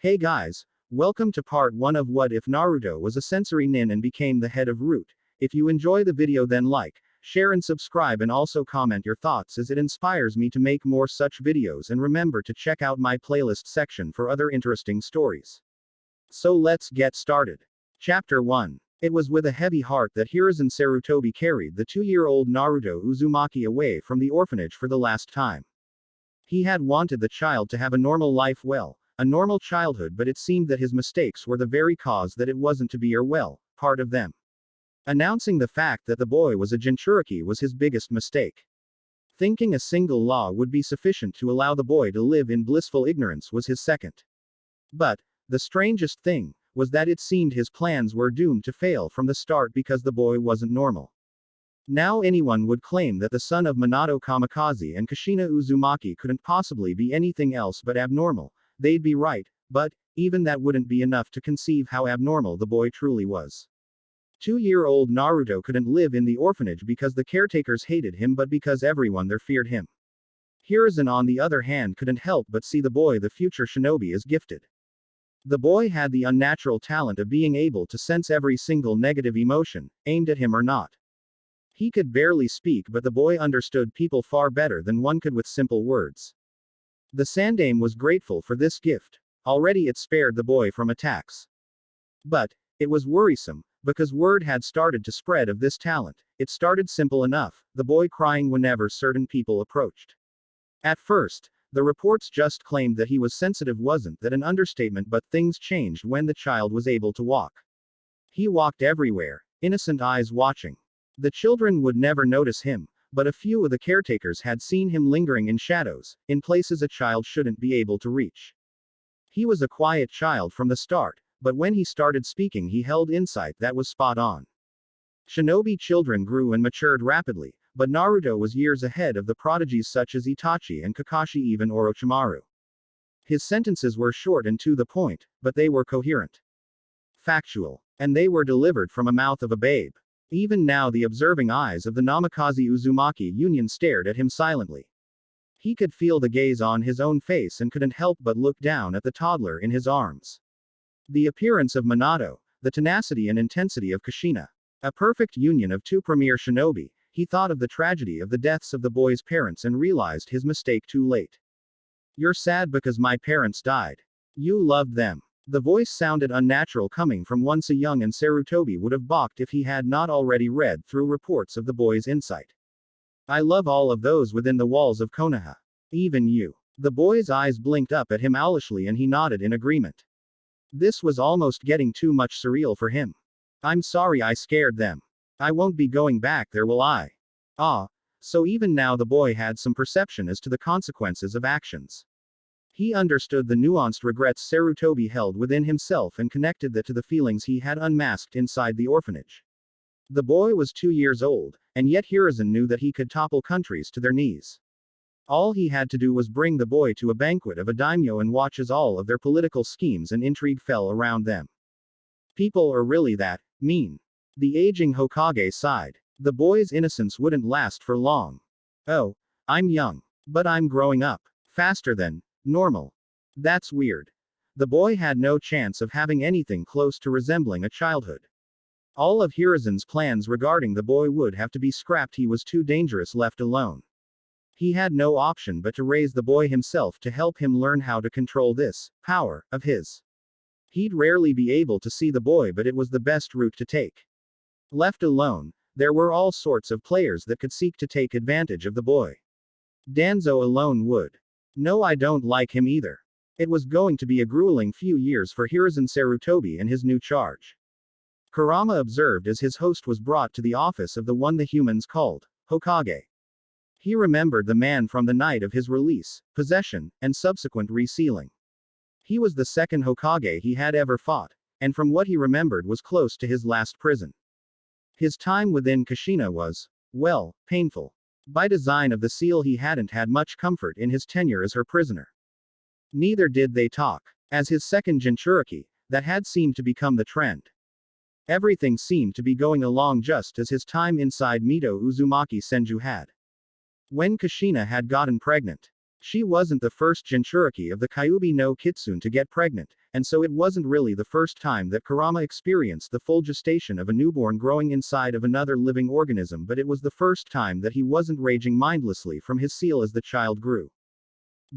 Hey guys, welcome to part 1 of What If Naruto was a Sensory-Nin and became the head of Root. If you enjoy the video then like, share and subscribe and also comment your thoughts as it inspires me to make more such videos and remember to check out my playlist section for other interesting stories. So let's get started. Chapter 1. It was with a heavy heart that Hiruzen Sarutobi carried the 2-year-old Naruto Uzumaki away from the orphanage for the last time. He had wanted the child to have a normal life, a normal childhood, but it seemed that his mistakes were the very cause that it wasn't to be, part of them. Announcing the fact that the boy was a Jinchuriki was his biggest mistake. Thinking a single law would be sufficient to allow the boy to live in blissful ignorance was his second. But, the strangest thing, was that it seemed his plans were doomed to fail from the start because the boy wasn't normal. Now anyone would claim that the son of Minato Kamikaze and Kushina Uzumaki couldn't possibly be anything else but abnormal. They'd be right, but, even that wouldn't be enough to conceive how abnormal the boy truly was. 2-year-old Naruto couldn't live in the orphanage because the caretakers hated him but because everyone there feared him. Hiruzen on the other hand couldn't help but see the boy the future shinobi is gifted. The boy had the unnatural talent of being able to sense every single negative emotion, aimed at him or not. He could barely speak but the boy understood people far better than one could with simple words. The Sandaime was grateful for this gift. Already it spared the boy from attacks. But, it was worrisome, because word had started to spread of this talent. It started simple enough, the boy crying whenever certain people approached. At first, the reports just claimed that he was sensitive. Wasn't that an understatement? But things changed when the child was able to walk. He walked everywhere, innocent eyes watching. The children would never notice him, but a few of the caretakers had seen him lingering in shadows, in places a child shouldn't be able to reach. He was a quiet child from the start, but when he started speaking he held insight that was spot on. Shinobi children grew and matured rapidly, but Naruto was years ahead of the prodigies such as Itachi and Kakashi, even Orochimaru. His sentences were short and to the point, but they were coherent. Factual. And they were delivered from a mouth of a babe. Even now the observing eyes of the Namikaze Uzumaki union stared at him silently. He could feel the gaze on his own face and couldn't help but look down at the toddler in his arms. The appearance of Minato, the tenacity and intensity of Kushina. A perfect union of two premier shinobi. He thought of the tragedy of the deaths of the boy's parents and realized his mistake too late. "You're sad because my parents died. You loved them." The voice sounded unnatural coming from once a young, and Sarutobi would have balked if he had not already read through reports of the boy's insight. "I love all of those within the walls of Konoha. Even you." The boy's eyes blinked up at him owlishly and he nodded in agreement. This was almost getting too much surreal for him. "I'm sorry I scared them. I won't be going back there, will I?" Ah. So even now the boy had some perception as to the consequences of actions. He understood the nuanced regrets Sarutobi held within himself and connected that to the feelings he had unmasked inside the orphanage. The boy was 2 years old, and yet Hiruzen knew that he could topple countries to their knees. All he had to do was bring the boy to a banquet of a daimyo and watch as all of their political schemes and intrigue fell around them. People are really that mean. The aging Hokage sighed. The boy's innocence wouldn't last for long. "Oh, I'm young. But I'm growing up. Faster than normal. That's weird." The boy had no chance of having anything close to resembling a childhood. All of Hiruzen's plans regarding the boy would have to be scrapped. He was too dangerous left alone. He had no option but to raise the boy himself to help him learn how to control this power of his. He'd rarely be able to see the boy, but it was the best route to take. Left alone, there were all sorts of players that could seek to take advantage of the boy. Danzo alone would. "No, I don't like him either." It was going to be a grueling few years for Hiruzen Sarutobi and his new charge. Kurama observed as his host was brought to the office of the one the humans called Hokage. He remembered the man from the night of his release, possession, and subsequent resealing. He was the second Hokage he had ever fought, and from what he remembered was close to his last prison. His time within Kushina was, painful. By design of the seal, he hadn't had much comfort in his tenure as her prisoner. Neither did they talk. As his second Jinchuriki, that had seemed to become the trend. Everything seemed to be going along just as his time inside Mito Uzumaki Senju had. When Kushina had gotten pregnant, She wasn't the first Jinchuriki of the Kyuubi no Kitsune to get pregnant, and so it wasn't really the first time that Kurama experienced the full gestation of a newborn growing inside of another living organism, but it was the first time that he wasn't raging mindlessly from his seal as the child grew.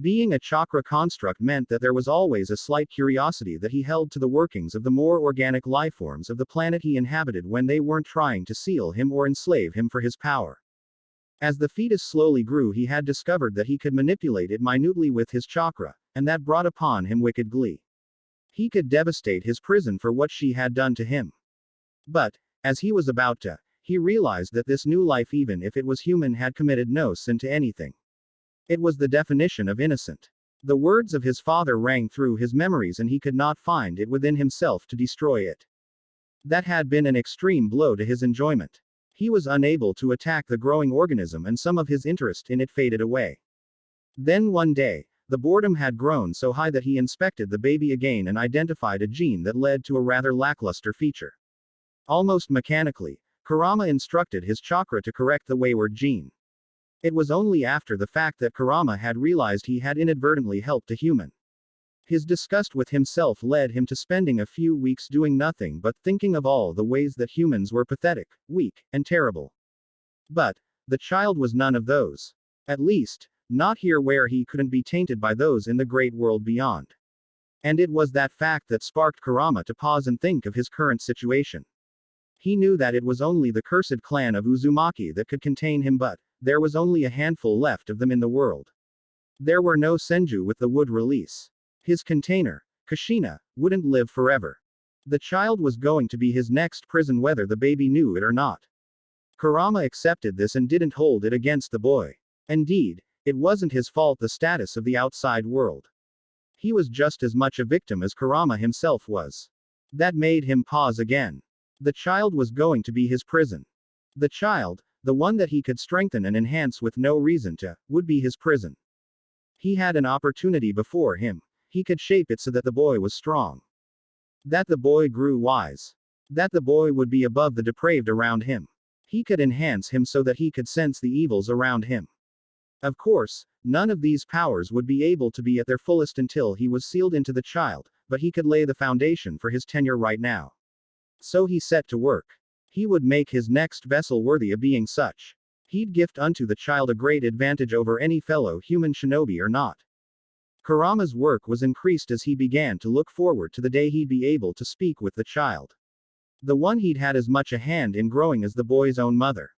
Being a chakra construct meant that there was always a slight curiosity that he held to the workings of the more organic lifeforms of the planet he inhabited when they weren't trying to seal him or enslave him for his power. As the fetus slowly grew, he had discovered that he could manipulate it minutely with his chakra, and that brought upon him wicked glee. He could devastate his prison for what she had done to him. But, as he was about to, he realized that this new life, even if it was human, had committed no sin to anything. It was the definition of innocent. The words of his father rang through his memories and he could not find it within himself to destroy it. That had been an extreme blow to his enjoyment. He was unable to attack the growing organism and some of his interest in it faded away. Then one day, the boredom had grown so high that he inspected the baby again and identified a gene that led to a rather lackluster feature. Almost mechanically, Kurama instructed his chakra to correct the wayward gene. It was only after the fact that Kurama had realized he had inadvertently helped a human. His disgust with himself led him to spending a few weeks doing nothing but thinking of all the ways that humans were pathetic, weak, and terrible. But, the child was none of those. At least, not here where he couldn't be tainted by those in the great world beyond. And it was that fact that sparked Kurama to pause and think of his current situation. He knew that it was only the cursed clan of Uzumaki that could contain him, but there was only a handful left of them in the world. There were no senju with the wood release. His container, Kushina, wouldn't live forever. The child was going to be his next prison whether the baby knew it or not. Kurama accepted this and didn't hold it against the boy. Indeed, it wasn't his fault the status of the outside world. He was just as much a victim as Kurama himself was. That made him pause again. The child was going to be his prison. The child, the one that he could strengthen and enhance with no reason to, would be his prison. He had an opportunity before him. He could shape it so that the boy was strong. That the boy grew wise. That the boy would be above the depraved around him. He could enhance him so that he could sense the evils around him. Of course, none of these powers would be able to be at their fullest until he was sealed into the child, but he could lay the foundation for his tenure right now. So he set to work. He would make his next vessel worthy of being such. He'd gift unto the child a great advantage over any fellow human shinobi or not. Kurama's work was increased as he began to look forward to the day he'd be able to speak with the child. The one he'd had as much a hand in growing as the boy's own mother.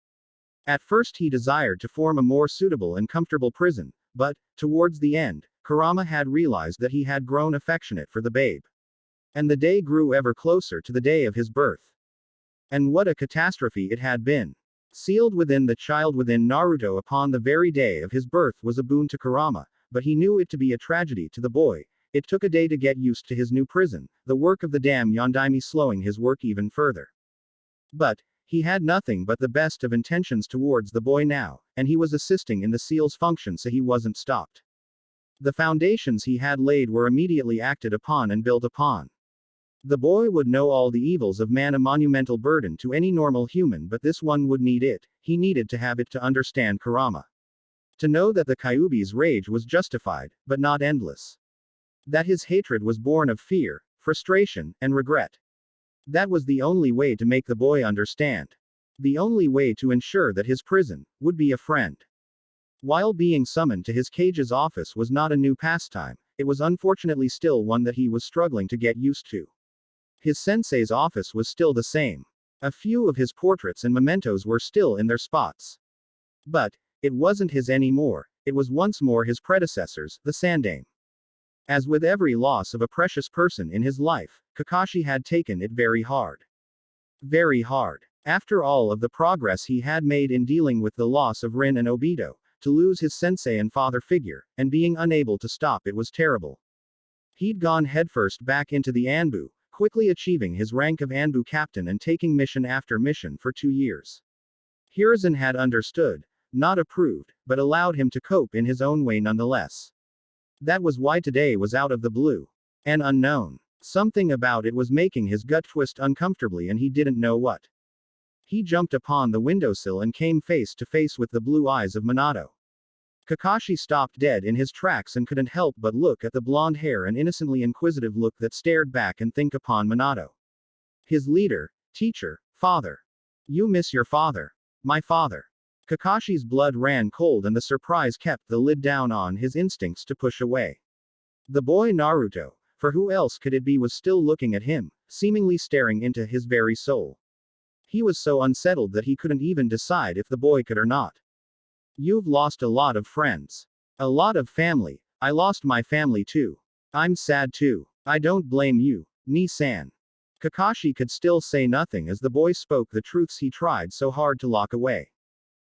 At first he desired to form a more suitable and comfortable prison, but, towards the end, Kurama had realized that he had grown affectionate for the babe. And the day grew ever closer to the day of his birth. And what a catastrophe it had been. Sealed within the child within Naruto upon the very day of his birth was a boon to Kurama, but he knew it to be a tragedy to the boy. It took a day to get used to his new prison, the work of the damn Yondaime slowing his work even further. But, he had nothing but the best of intentions towards the boy now, and he was assisting in the seal's function so he wasn't stopped. The foundations he had laid were immediately acted upon and built upon. The boy would know all the evils of man, a monumental burden to any normal human, but this one would need it. He needed to have it to understand Kurama. To know that the Kyuubi's rage was justified, but not endless. That his hatred was born of fear, frustration, and regret. That was the only way to make the boy understand. The only way to ensure that his prison would be a friend. While being summoned to his cage's office was not a new pastime, it was unfortunately still one that he was struggling to get used to. His sensei's office was still the same. A few of his portraits and mementos were still in their spots. But, it wasn't his anymore, it was once more his predecessor's, the Sandaime. As with every loss of a precious person in his life, Kakashi had taken it very hard. Very hard. After all of the progress he had made in dealing with the loss of Rin and Obito, to lose his sensei and father figure, and being unable to stop it was terrible. He'd gone headfirst back into the Anbu, quickly achieving his rank of Anbu captain and taking mission after mission for 2 years. Hiruzen had understood, not approved, but allowed him to cope in his own way nonetheless. That was why today was out of the blue. An unknown. Something about it was making his gut twist uncomfortably and he didn't know what. He jumped upon the windowsill and came face to face with the blue eyes of Minato. Kakashi stopped dead in his tracks and couldn't help but look at the blonde hair and innocently inquisitive look that stared back and think upon Minato. His leader, teacher, father. You miss your father. My father. Kakashi's blood ran cold and the surprise kept the lid down on his instincts to push away. The boy Naruto, for who else could it be, was still looking at him, seemingly staring into his very soul. He was so unsettled that he couldn't even decide if the boy could or not. You've lost a lot of friends. A lot of family. I lost my family too. I'm sad too. I don't blame you, Ni-san. Kakashi could still say nothing as the boy spoke the truths he tried so hard to lock away.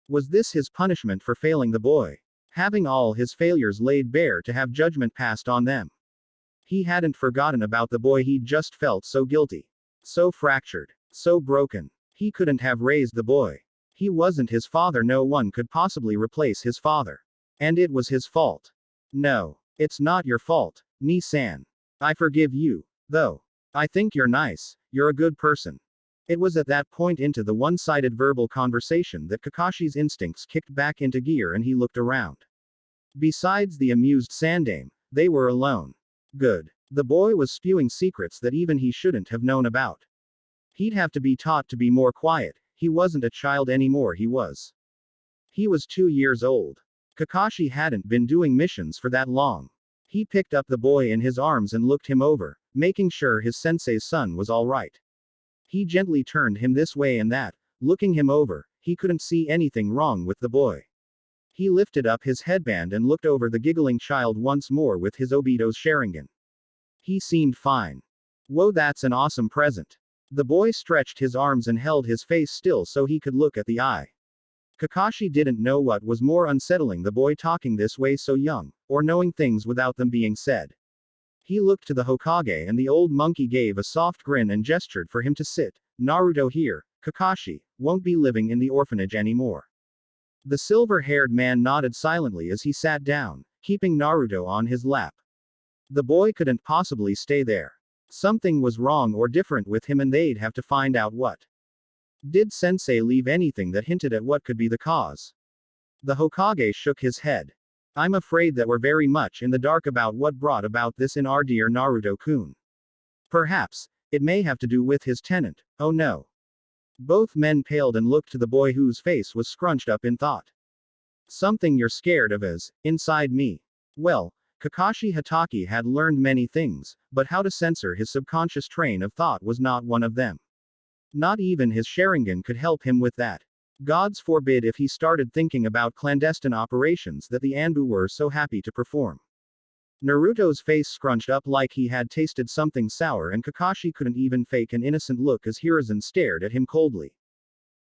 Was this his punishment for failing the boy? Having all his failures laid bare to have judgment passed on them. He hadn't forgotten about the boy, he'd just felt so guilty. So fractured. So broken. He couldn't have raised the boy. He wasn't his father, no one could possibly replace his father. And it was his fault. No. It's not your fault, Ni-san. I forgive you, though. I think you're nice, you're a good person. It was at that point into the one-sided verbal conversation that Kakashi's instincts kicked back into gear and he looked around. Besides the amused Sandame, they were alone. Good. The boy was spewing secrets that even he shouldn't have known about. He'd have to be taught to be more quiet. He wasn't a child anymore, he was. He was 2 years old. Kakashi hadn't been doing missions for that long. He picked up the boy in his arms and looked him over, making sure his sensei's son was all right. He gently turned him this way and that, looking him over. He couldn't see anything wrong with the boy. He lifted up his headband and looked over the giggling child once more with his Obito's Sharingan. He seemed fine. Whoa, that's an awesome present. The boy stretched his arms and held his face still so he could look at the eye. Kakashi didn't know what was more unsettling, the boy talking this way so young, or knowing things without them being said. He looked to the Hokage and the old monkey gave a soft grin and gestured for him to sit. Naruto here, Kakashi, won't be living in the orphanage anymore. The silver-haired man nodded silently as he sat down, keeping Naruto on his lap. The boy couldn't possibly stay there. Something was wrong or different with him and they'd have to find out what. Did Sensei leave anything that hinted at what could be the cause? The Hokage shook his head. I'm afraid that we're very much in the dark about what brought about this in our dear Naruto-kun. Perhaps, it may have to do with his tenant. Oh no. Both men paled and looked to the boy whose face was scrunched up in thought. Something you're scared of is, inside me. Well, Kakashi Hatake had learned many things, but how to censor his subconscious train of thought was not one of them. Not even his Sharingan could help him with that. Gods forbid if he started thinking about clandestine operations that the Anbu were so happy to perform. Naruto's face scrunched up like he had tasted something sour and Kakashi couldn't even fake an innocent look as Hiruzen stared at him coldly.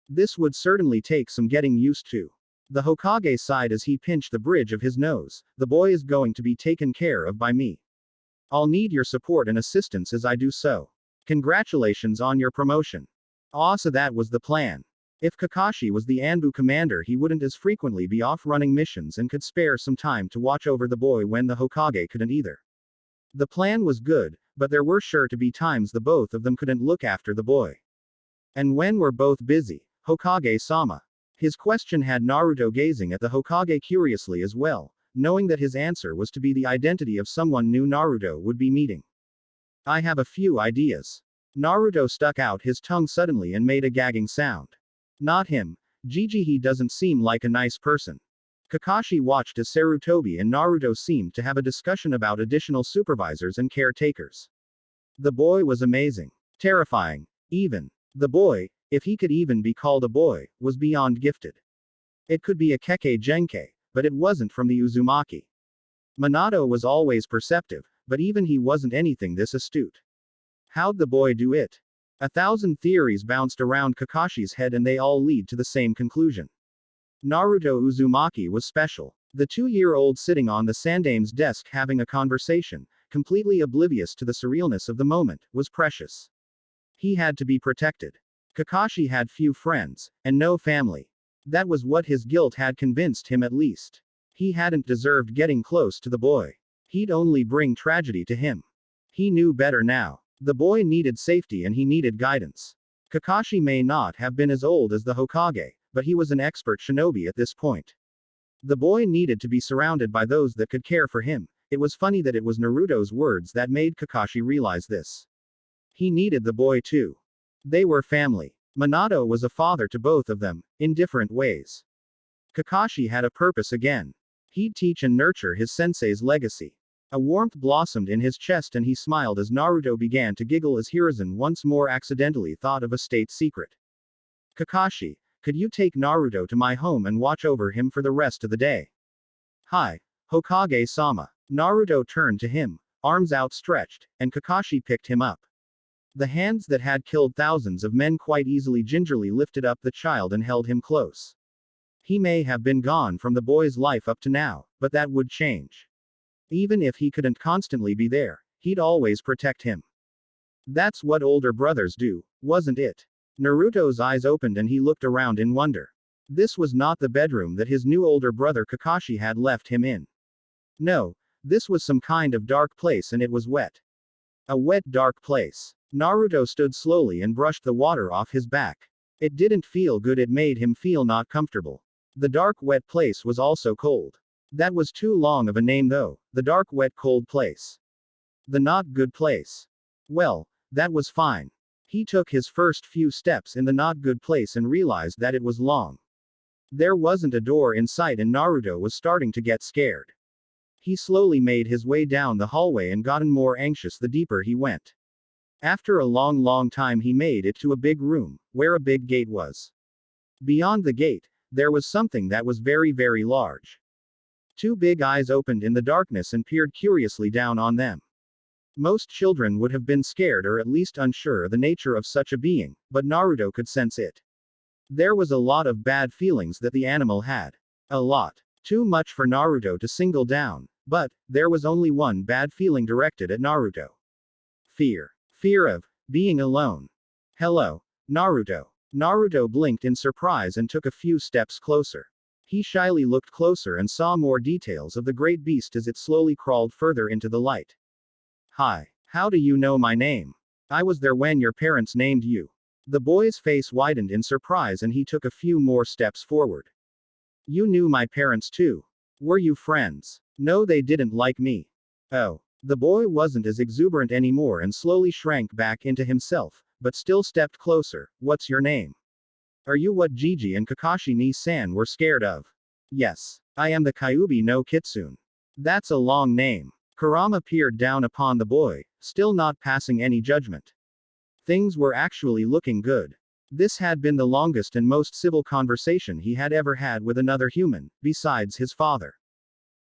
This would certainly take some getting used to. The Hokage sighed as he pinched the bridge of his nose. The boy is going to be taken care of by me. I'll need your support and assistance as I do so. Congratulations on your promotion. So that was the plan. If Kakashi was the Anbu commander, he wouldn't as frequently be off running missions and could spare some time to watch over the boy when the Hokage couldn't either. The plan was good, but there were sure to be times the both of them couldn't look after the boy. And when we're both busy, Hokage-sama? His question had Naruto gazing at the Hokage curiously as well, knowing that his answer was to be the identity of someone new Naruto would be meeting. I have a few ideas. Naruto stuck out his tongue suddenly and made a gagging sound. Not him. Gigi, he doesn't seem like a nice person. Kakashi watched as Sarutobi and Naruto seemed to have a discussion about additional supervisors and caretakers. The boy was amazing. Terrifying. Even. The boy, if he could even be called a boy, was beyond gifted. It could be a Kekkei Genkai, but it wasn't from the Uzumaki. Minato was always perceptive, but even he wasn't anything this astute. How'd the boy do it? 1,000 theories bounced around Kakashi's head and they all lead to the same conclusion. Naruto Uzumaki was special. The 2-year-old sitting on the Sandame's desk having a conversation, completely oblivious to the surrealness of the moment, was precious. He had to be protected. Kakashi had few friends, and no family. That was what his guilt had convinced him at least. He hadn't deserved getting close to the boy. He'd only bring tragedy to him. He knew better now. The boy needed safety and he needed guidance. Kakashi may not have been as old as the Hokage, but he was an expert shinobi at this point. The boy needed to be surrounded by those that could care for him. It was funny that it was Naruto's words that made Kakashi realize this. He needed the boy too. They were family. Minato was a father to both of them, in different ways. Kakashi had a purpose again. He'd teach and nurture his sensei's legacy. A warmth blossomed in his chest and he smiled as Naruto began to giggle as Hiruzen once more accidentally thought of a state secret. Kakashi, could you take Naruto to my home and watch over him for the rest of the day? Hi, Hokage-sama. Naruto turned to him, arms outstretched, and Kakashi picked him up. The hands that had killed thousands of men quite easily gingerly lifted up the child and held him close. He may have been gone from the boy's life up to now, but that would change. Even if he couldn't constantly be there, he'd always protect him. That's what older brothers do, wasn't it? Naruto's eyes opened and he looked around in wonder. This was not the bedroom that his new older brother Kakashi had left him in. No, this was some kind of dark place and it was wet. A wet dark place. Naruto stood slowly and brushed the water off his back. It didn't feel good, it made him feel not comfortable. The dark wet place was also cold. That was too long of a name though, the dark wet cold place. The not good place. Well, that was fine. He took his first few steps in the not good place and realized that it was long. There wasn't a door in sight and Naruto was starting to get scared. He slowly made his way down the hallway and gotten more anxious the deeper he went. After a long time he made it to a big room, where a big gate was. Beyond the gate, there was something that was very large. Two big eyes opened in the darkness and peered curiously down on them. Most children would have been scared or at least unsure of the nature of such a being, but Naruto could sense it. There was a lot of bad feelings that the animal had. A lot. Too much for Naruto to single down, but there was only one bad feeling directed at Naruto. Fear. Fear of being alone. Hello, Naruto. Naruto blinked in surprise and took a few steps closer. He shyly looked closer and saw more details of the great beast as it slowly crawled further into the light. Hi, how do you know my name? I was there when your parents named you. The boy's face widened in surprise and he took a few more steps forward. You knew my parents too. Were you friends? No, they didn't like me. Oh. The boy wasn't as exuberant anymore and slowly shrank back into himself, but still stepped closer. What's your name? Are you what Gigi and Kakashi ni-san were scared of? Yes. I am the Kyuubi no Kitsune. That's a long name. Kurama peered down upon the boy, still not passing any judgment. Things were actually looking good. This had been the longest and most civil conversation he had ever had with another human, besides his father.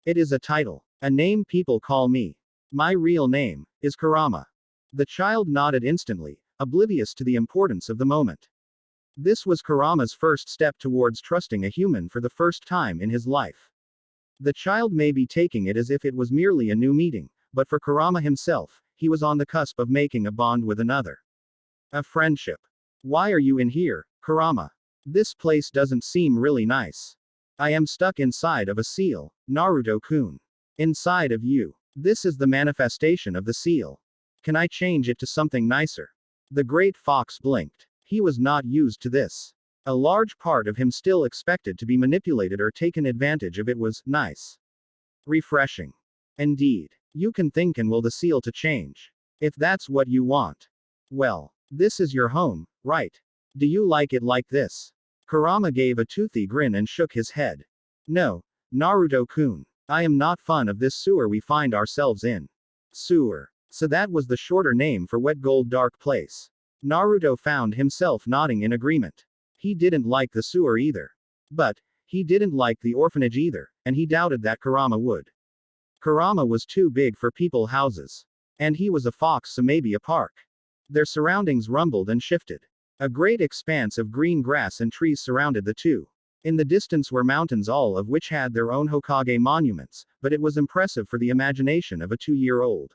It is a title. A name people call me. My real name is Kurama. The child nodded instantly, oblivious to the importance of the moment. This was Kurama's first step towards trusting a human for the first time in his life. The child may be taking it as if it was merely a new meeting, but for Kurama himself, he was on the cusp of making a bond with another. A friendship. Why are you in here, Kurama? This place doesn't seem really nice. I am stuck inside of a seal, Naruto-kun. Inside of you. This is the manifestation of the seal. Can I change it to something nicer? The great fox blinked. He was not used to this. A large part of him still expected to be manipulated or taken advantage of. It was nice. Refreshing. Indeed. You can think and will the seal to change. If that's what you want. Well, this is your home, right? Do you like it like this? Kurama gave a toothy grin and shook his head. No, Naruto-kun. I am not fond of this sewer we find ourselves in. Sewer. So that was the shorter name for wet gold dark place. Naruto found himself nodding in agreement. He didn't like the sewer either. But he didn't like the orphanage either, and he doubted that Kurama would. Kurama was too big for people houses. And he was a fox, so maybe a park. Their surroundings rumbled and shifted. A great expanse of green grass and trees surrounded the two. In the distance were mountains, all of which had their own Hokage monuments, but it was impressive for the imagination of a 2-year-old.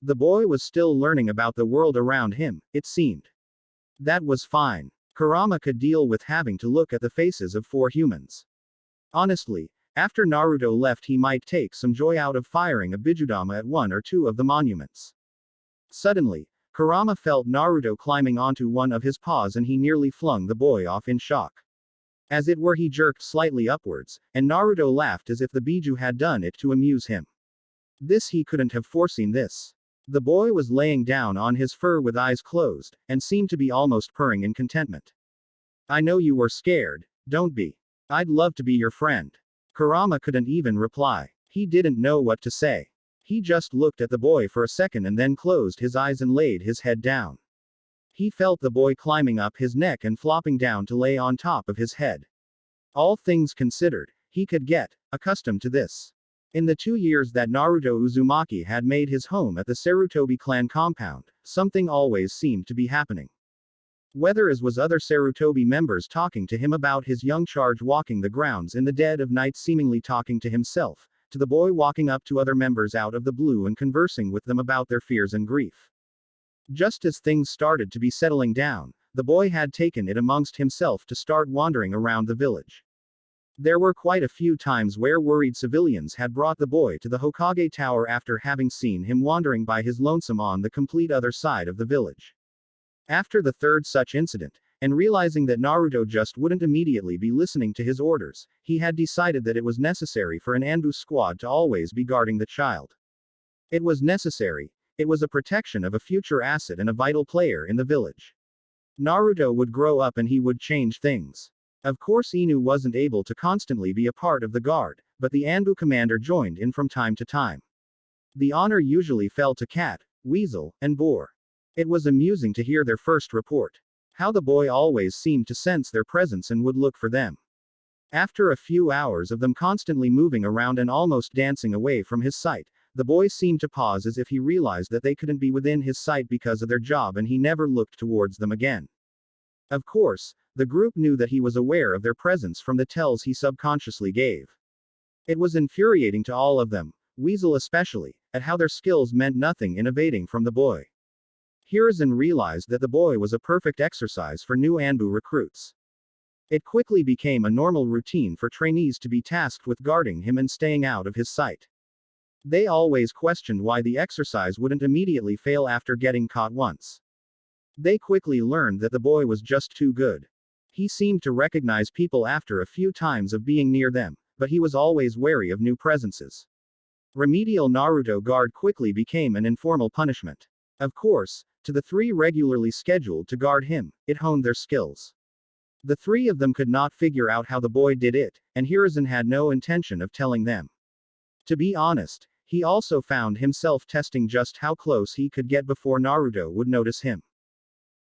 The boy was still learning about the world around him, it seemed. That was fine. Kurama could deal with having to look at the faces of 4 humans. Honestly, after Naruto left, he might take some joy out of firing a Bijudama at 1 or 2 of the monuments. Suddenly, Kurama felt Naruto climbing onto one of his paws and he nearly flung the boy off in shock. As it were, he jerked slightly upwards, and Naruto laughed as if the Biju had done it to amuse him. He couldn't have foreseen this. The boy was laying down on his fur with eyes closed, and seemed to be almost purring in contentment. I know you were scared, don't be. I'd love to be your friend. Kurama couldn't even reply. He didn't know what to say. He just looked at the boy for a second and then closed his eyes and laid his head down. He felt the boy climbing up his neck and flopping down to lay on top of his head. All things considered, he could get accustomed to this. In the 2 years that Naruto Uzumaki had made his home at the Sarutobi clan compound, something always seemed to be happening. Whether as was other Sarutobi members talking to him about his young charge walking the grounds in the dead of night seemingly talking to himself, to the boy walking up to other members out of the blue and conversing with them about their fears and grief. Just as things started to be settling down, the boy had taken it amongst himself to start wandering around the village. There were quite a few times where worried civilians had brought the boy to the Hokage tower after having seen him wandering by his lonesome on the complete other side of the village. After the third such incident, and realizing that Naruto just wouldn't immediately be listening to his orders, he had decided that it was necessary for an Anbu squad to always be guarding the child. It was necessary. It was a protection of a future asset and a vital player in the village. Naruto would grow up and he would change things. Of course, Inu wasn't able to constantly be a part of the guard, but the Anbu commander joined in from time to time. The honor usually fell to Cat, Weasel, and Boar. It was amusing to hear their first report. How the boy always seemed to sense their presence and would look for them. After a few hours of them constantly moving around and almost dancing away from his sight, the boy seemed to pause as if he realized that they couldn't be within his sight because of their job, and he never looked towards them again. Of course, the group knew that he was aware of their presence from the tells he subconsciously gave. It was infuriating to all of them, Weasel especially, at how their skills meant nothing in evading from the boy. Hiruzen realized that the boy was a perfect exercise for new Anbu recruits. It quickly became a normal routine for trainees to be tasked with guarding him and staying out of his sight. They always questioned why the exercise wouldn't immediately fail after getting caught once. They quickly learned that the boy was just too good. He seemed to recognize people after a few times of being near them, but he was always wary of new presences. Remedial Naruto guard quickly became an informal punishment. Of course, to the 3 regularly scheduled to guard him, it honed their skills. The 3 of them could not figure out how the boy did it, and Hiruzen had no intention of telling them. To be honest, he also found himself testing just how close he could get before Naruto would notice him.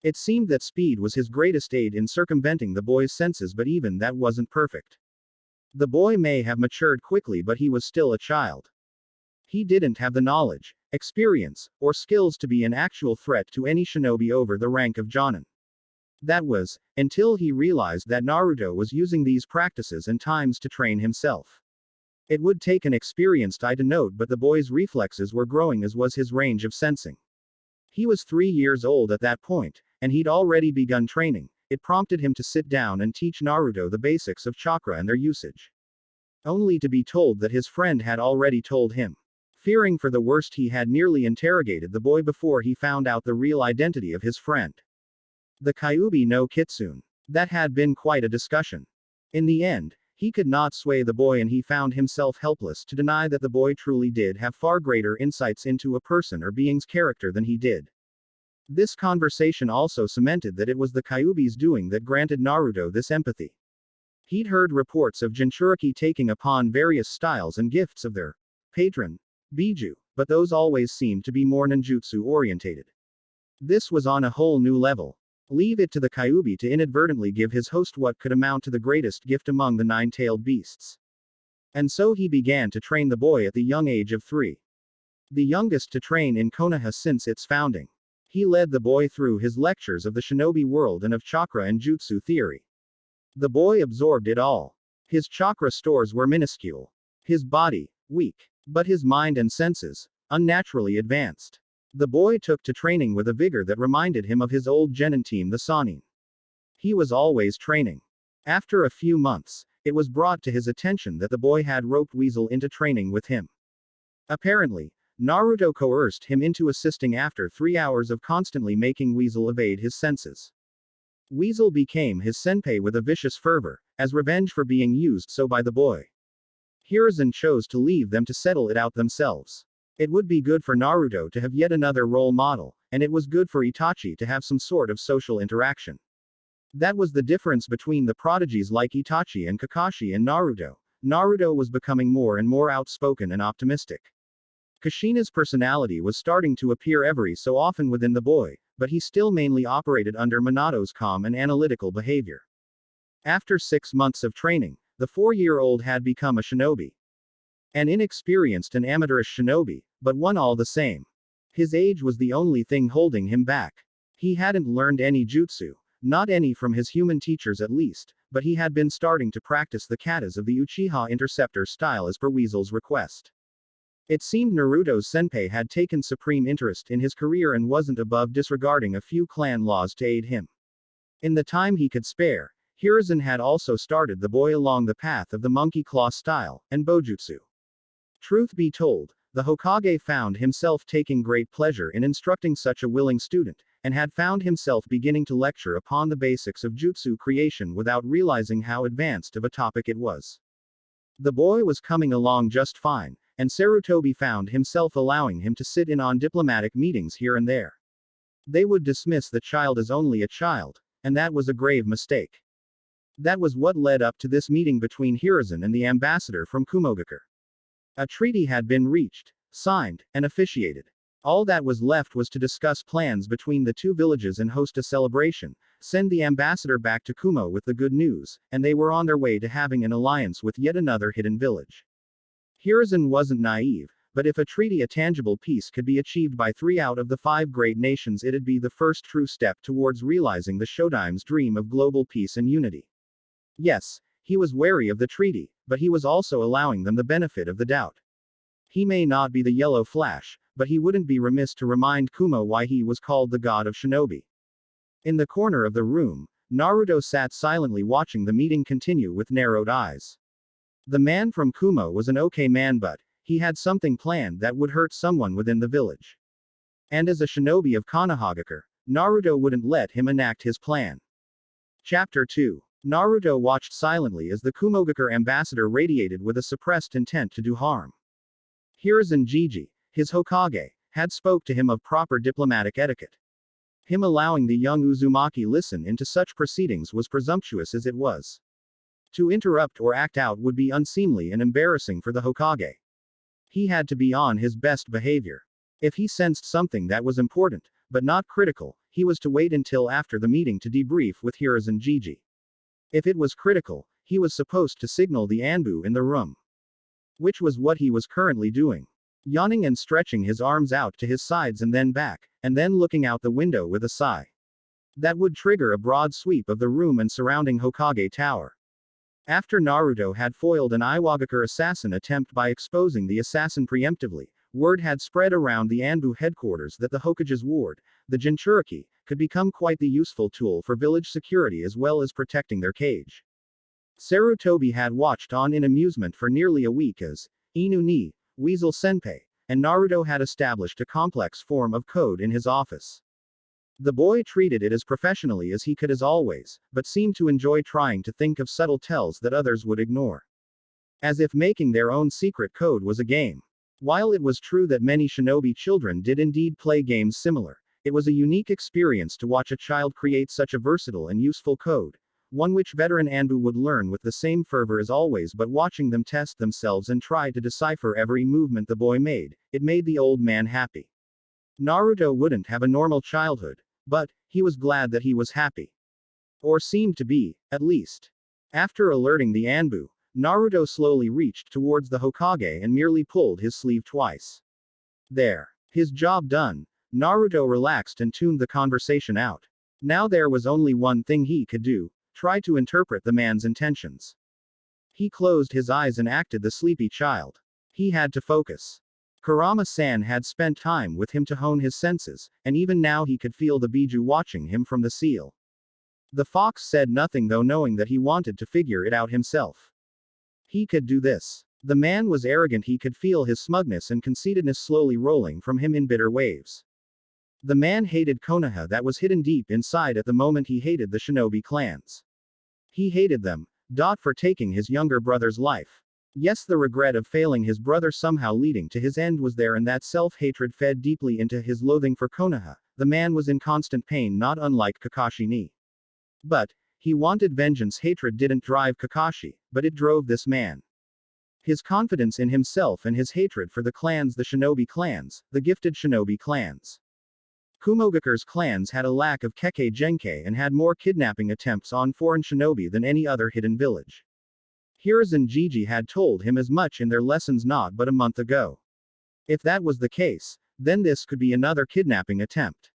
It seemed that speed was his greatest aid in circumventing the boy's senses, but even that wasn't perfect. The boy may have matured quickly, but he was still a child. He didn't have the knowledge, experience, or skills to be an actual threat to any shinobi over the rank of Jonin. That was, until he realized that Naruto was using these practices and times to train himself. It would take an experienced eye to note, but the boy's reflexes were growing as was his range of sensing. He was 3 years old at that point, and he'd already begun training. It prompted him to sit down and teach Naruto the basics of chakra and their usage. Only to be told that his friend had already told him. Fearing for the worst, he had nearly interrogated the boy before he found out the real identity of his friend. The Kyuubi no Kitsune. That had been quite a discussion. In the end, he could not sway the boy, and he found himself helpless to deny that the boy truly did have far greater insights into a person or being's character than he did. This conversation also cemented that it was the Kyuubi's doing that granted Naruto this empathy. He'd heard reports of Jinchuriki taking upon various styles and gifts of their patron, Biju, but those always seemed to be more ninjutsu orientated. This was on a whole new level. Leave it to the Kyuubi to inadvertently give his host what could amount to the greatest gift among the 9-tailed beasts. And so he began to train the boy at the young age of 3. The youngest to train in Konoha since its founding. He led the boy through his lectures of the shinobi world and of chakra and jutsu theory. The boy absorbed it all. His chakra stores were minuscule. His body, weak. But his mind and senses, unnaturally advanced. The boy took to training with a vigor that reminded him of his old genin team, the Sensory-Nin. He was always training. After a few months, it was brought to his attention that the boy had roped Weasel into training with him. Apparently, Naruto coerced him into assisting after 3 hours of constantly making Weasel evade his senses. Weasel became his senpai with a vicious fervor, as revenge for being used so by the boy. Hiruzen chose to leave them to settle it out themselves. It would be good for Naruto to have yet another role model, and it was good for Itachi to have some sort of social interaction. That was the difference between the prodigies like Itachi and Kakashi and Naruto. Naruto was becoming more and more outspoken and optimistic. Kushina's personality was starting to appear every so often within the boy, but he still mainly operated under Minato's calm and analytical behavior. After 6 months of training, the 4-year-old had become a shinobi. An inexperienced and amateurish shinobi, but one all the same. His age was the only thing holding him back. He hadn't learned any jutsu, not any from his human teachers at least, but he had been starting to practice the katas of the Uchiha Interceptor style as per Weasel's request. It seemed Naruto's senpai had taken supreme interest in his career and wasn't above disregarding a few clan laws to aid him. In the time he could spare, Hiruzen had also started the boy along the path of the monkey claw style, and bojutsu. Truth be told, the Hokage found himself taking great pleasure in instructing such a willing student, and had found himself beginning to lecture upon the basics of jutsu creation without realizing how advanced of a topic it was. The boy was coming along just fine, and Sarutobi found himself allowing him to sit in on diplomatic meetings here and there. They would dismiss the child as only a child, and that was a grave mistake. That was what led up to this meeting between Hiruzen and the ambassador from Kumogakure. A treaty had been reached, signed, and officiated. All that was left was to discuss plans between the two villages and host a celebration, send the ambassador back to Kumo with the good news, and they were on their way to having an alliance with yet another hidden village. Hiruzen wasn't naive, but if a treaty, a tangible peace, could be achieved by 3 out of the 5 great nations, it'd be the first true step towards realizing the Shodime's dream of global peace and unity. Yes, he was wary of the treaty, but he was also allowing them the benefit of the doubt. He may not be the Yellow Flash, but he wouldn't be remiss to remind Kumo why he was called the God of Shinobi. In the corner of the room, Naruto sat silently watching the meeting continue with narrowed eyes. The man from Kumo was an okay man, but he had something planned that would hurt someone within the village. And as a shinobi of Konohagakure, Naruto wouldn't let him enact his plan. Chapter 2. Naruto watched silently as the Kumogakure ambassador radiated with a suppressed intent to do harm. Hiruzen Jiji, his Hokage, had spoke to him of proper diplomatic etiquette. Him allowing the young Uzumaki listen into such proceedings was presumptuous as it was. To interrupt or act out would be unseemly and embarrassing for the Hokage. He had to be on his best behavior. If he sensed something that was important, but not critical, he was to wait until after the meeting to debrief with Hiruzen Jiji. If it was critical, he was supposed to signal the Anbu in the room. Which was what he was currently doing. Yawning and stretching his arms out to his sides and then back, and then looking out the window with a sigh. That would trigger a broad sweep of the room and surrounding Hokage Tower. After Naruto had foiled an Iwagakure assassin attempt by exposing the assassin preemptively, word had spread around the Anbu headquarters that the Hokage's ward, the Jinchuriki, could become quite the useful tool for village security as well as protecting their cage. Sarutobi had watched on in amusement for nearly a week as Inu ni, Weasel Senpai, and Naruto had established a complex form of code in his office. The boy treated it as professionally as he could as always, but seemed to enjoy trying to think of subtle tells that others would ignore. As if making their own secret code was a game. While it was true that many shinobi children did indeed play games similar, it was a unique experience to watch a child create such a versatile and useful code, one which veteran Anbu would learn with the same fervor as always, but watching them test themselves and try to decipher every movement the boy made, it made the old man happy. Naruto wouldn't have a normal childhood, but he was glad that he was happy. Or seemed to be, at least. After alerting the Anbu, Naruto slowly reached towards the Hokage and merely pulled his sleeve twice. There. His job done, Naruto relaxed and tuned the conversation out. Now there was only one thing he could do, try to interpret the man's intentions. He closed his eyes and acted the sleepy child. He had to focus. Kurama-san had spent time with him to hone his senses, and even now he could feel the Biju watching him from the seal. The fox said nothing though, knowing that he wanted to figure it out himself. He could do this. The man was arrogant, he could feel his smugness and conceitedness slowly rolling from him in bitter waves. The man hated Konoha that was hidden deep inside at the moment he hated the Shinobi clans. He hated them, for taking his younger brother's life. Yes, the regret of failing his brother somehow leading to his end was there, and that self-hatred fed deeply into his loathing for Konoha. The man was in constant pain, not unlike Kakashi. But he wanted vengeance. Hatred didn't drive Kakashi, but it drove this man. His confidence in himself and his hatred for the clans, the Shinobi clans, the gifted Shinobi clans. Kumogakure's clans had a lack of Kekkei Genkai and had more kidnapping attempts on foreign shinobi than any other hidden village. Hiruzen Jiji had told him as much in their lessons not but a month ago. If that was the case, then this could be another kidnapping attempt.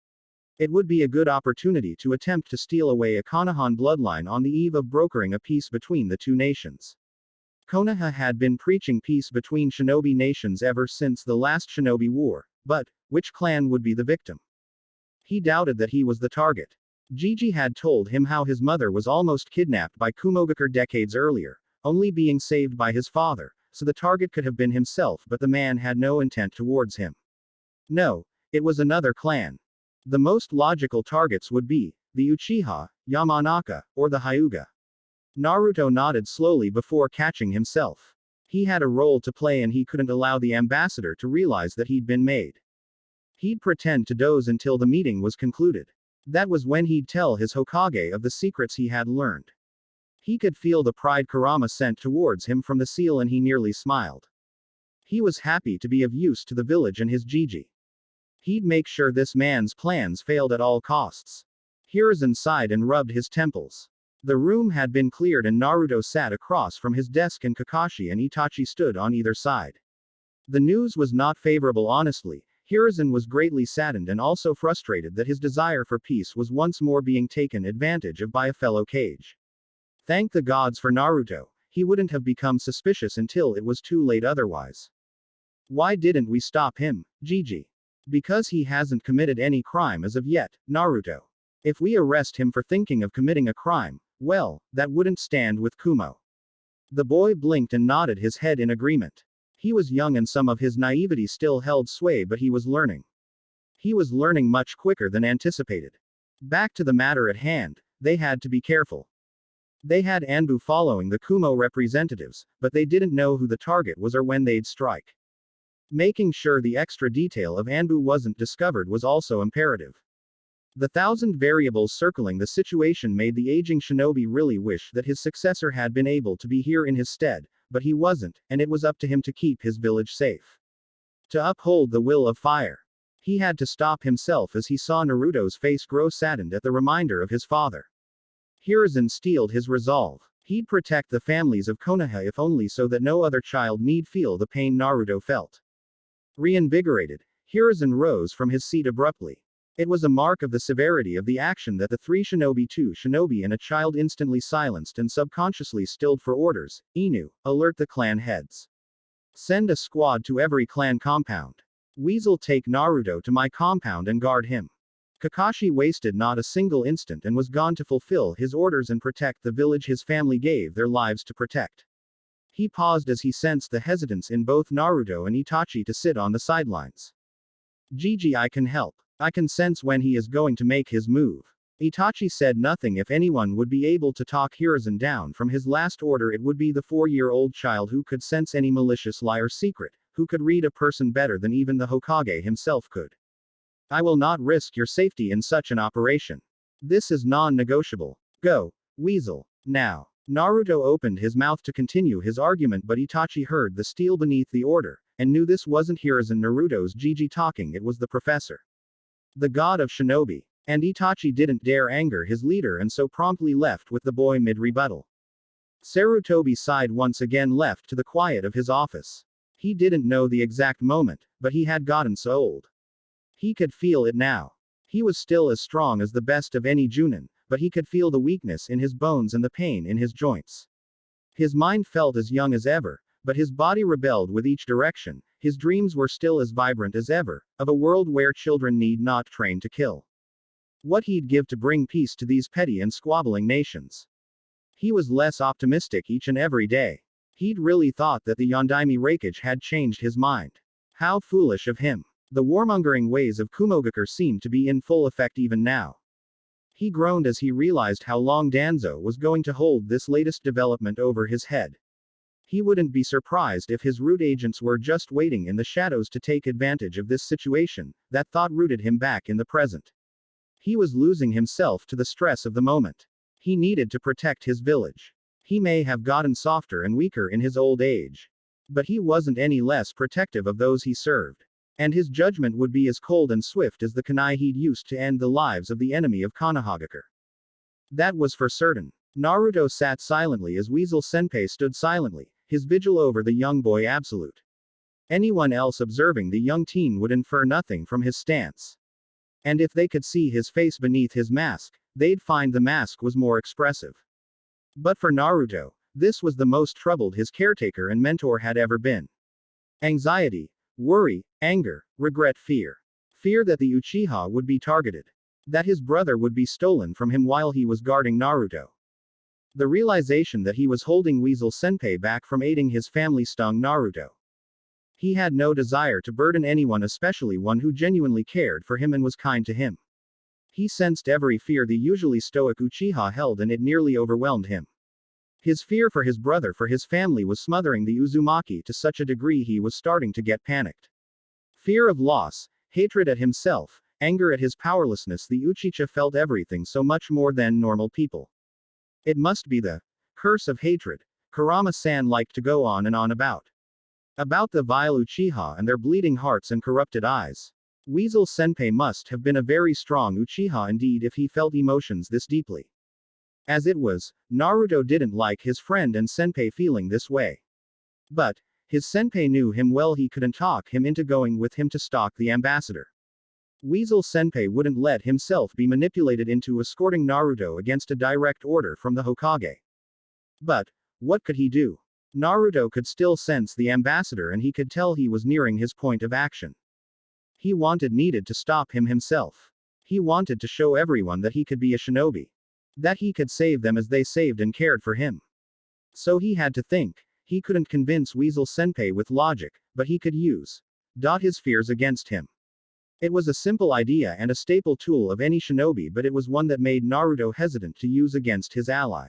It would be a good opportunity to attempt to steal away a Konohan bloodline on the eve of brokering a peace between the two nations. Konoha had been preaching peace between shinobi nations ever since the last shinobi war, but which clan would be the victim? He doubted that he was the target. Jiji had told him how his mother was almost kidnapped by Kumogakure decades earlier, only being saved by his father, so the target could have been himself, but the man had no intent towards him. No, it was another clan. The most logical targets would be the Uchiha, Yamanaka, or the Hyuga. Naruto nodded slowly before catching himself. He had a role to play and he couldn't allow the ambassador to realize that he'd been made. He'd pretend to doze until the meeting was concluded. That was when he'd tell his Hokage of the secrets he had learned. He could feel the pride Kurama sent towards him from the seal and he nearly smiled. He was happy to be of use to the village and his Jiji. He'd make sure this man's plans failed at all costs. Hiruzen sighed and rubbed his temples. The room had been cleared and Naruto sat across from his desk and Kakashi and Itachi stood on either side. The news was not favorable honestly. Hiruzen was greatly saddened and also frustrated that his desire for peace was once more being taken advantage of by a fellow Kage. Thank the gods for Naruto, he wouldn't have become suspicious until it was too late otherwise. Why didn't we stop him, Jiji? Because he hasn't committed any crime as of yet, Naruto. If we arrest him for thinking of committing a crime, well, that wouldn't stand with Kumo. The boy blinked and nodded his head in agreement. He was young and some of his naivety still held sway, but he was learning. He was learning much quicker than anticipated. Back to the matter at hand, they had to be careful. They had Anbu following the Kumo representatives, but they didn't know who the target was or when they'd strike. Making sure the extra detail of Anbu wasn't discovered was also imperative. The thousand variables circling the situation made the aging shinobi really wish that his successor had been able to be here in his stead, but he wasn't, and it was up to him to keep his village safe. To uphold the will of fire. He had to stop himself as he saw Naruto's face grow saddened at the reminder of his father. Hiruzen steeled his resolve. He'd protect the families of Konoha if only so that no other child need feel the pain Naruto felt. Reinvigorated, Hiruzen rose from his seat abruptly. It was a mark of the severity of the action that the three shinobi, two shinobi and a child instantly silenced and subconsciously stilled for orders. Inu, alert the clan heads. Send a squad to every clan compound. Weasel, take Naruto to my compound and guard him. Kakashi wasted not a single instant and was gone to fulfill his orders and protect the village his family gave their lives to protect. He paused as he sensed the hesitance in both Naruto and Itachi to sit on the sidelines. Jiji, I can help. I can sense when he is going to make his move. Itachi said nothing. If anyone would be able to talk Hiruzen down from his last order, it would be the 4-year-old child who could sense any malicious lie or secret, who could read a person better than even the Hokage himself could. I will not risk your safety in such an operation. This is non-negotiable. Go, Weasel, now. Naruto opened his mouth to continue his argument, but Itachi heard the steel beneath the order, and knew this wasn't Hiruzen Naruto's Jiji talking, it was the professor. The god of shinobi. And Itachi didn't dare anger his leader and so promptly left with the boy mid-rebuttal. Sarutobi sighed once again, left to the quiet of his office. He didn't know the exact moment, but he had gotten so old. He could feel it now. He was still as strong as the best of any Junin, but he could feel the weakness in his bones and the pain in his joints. His mind felt as young as ever, but his body rebelled with each direction. His dreams were still as vibrant as ever, of a world where children need not train to kill. What he'd give to bring peace to these petty and squabbling nations. He was less optimistic each and every day. He'd really thought that the Yondaime Raikage had changed his mind. How foolish of him. The warmongering ways of Kumogakure seemed to be in full effect even now. He groaned as he realized how long Danzo was going to hold this latest development over his head. He wouldn't be surprised if his root agents were just waiting in the shadows to take advantage of this situation. That thought rooted him back in the present. He was losing himself to the stress of the moment. He needed to protect his village. He may have gotten softer and weaker in his old age, but he wasn't any less protective of those he served. And his judgment would be as cold and swift as the kunai he'd used to end the lives of the enemy of Konohagakure. That was for certain. Naruto sat silently as Weasel Senpai stood silently, his vigil over the young boy absolute. Anyone else observing the young teen would infer nothing from his stance. And if they could see his face beneath his mask, they'd find the mask was more expressive. But for Naruto, this was the most troubled his caretaker and mentor had ever been. Anxiety, worry, anger, regret, fear. Fear that the Uchiha would be targeted. That his brother would be stolen from him while he was guarding Naruto. The realization that he was holding Weasel Senpai back from aiding his family stung Naruto. He had no desire to burden anyone, especially one who genuinely cared for him and was kind to him. He sensed every fear the usually stoic Uchiha held, and it nearly overwhelmed him. His fear for his brother, for his family, was smothering the Uzumaki to such a degree he was starting to get panicked. Fear of loss, hatred at himself, anger at his powerlessness. The Uchiha felt everything so much more than normal people. It must be the curse of hatred. Kurama-san liked to go on and on about the vile Uchiha and their bleeding hearts and corrupted eyes. Weasel Senpai must have been a very strong Uchiha indeed if he felt emotions this deeply. As it was, Naruto didn't like his friend and senpai feeling this way. But his senpai knew him well. He couldn't talk him into going with him to stalk the ambassador. Weasel Senpai wouldn't let himself be manipulated into escorting Naruto against a direct order from the Hokage. But what could he do? Naruto could still sense the ambassador, and he could tell he was nearing his point of action. He needed to stop him himself. He wanted to show everyone that he could be a shinobi. That he could save them as they saved and cared for him. So he had to think. He couldn't convince Weasel Senpai with logic, but he could use his fears against him. It was a simple idea and a staple tool of any shinobi, but it was one that made Naruto hesitant to use against his ally.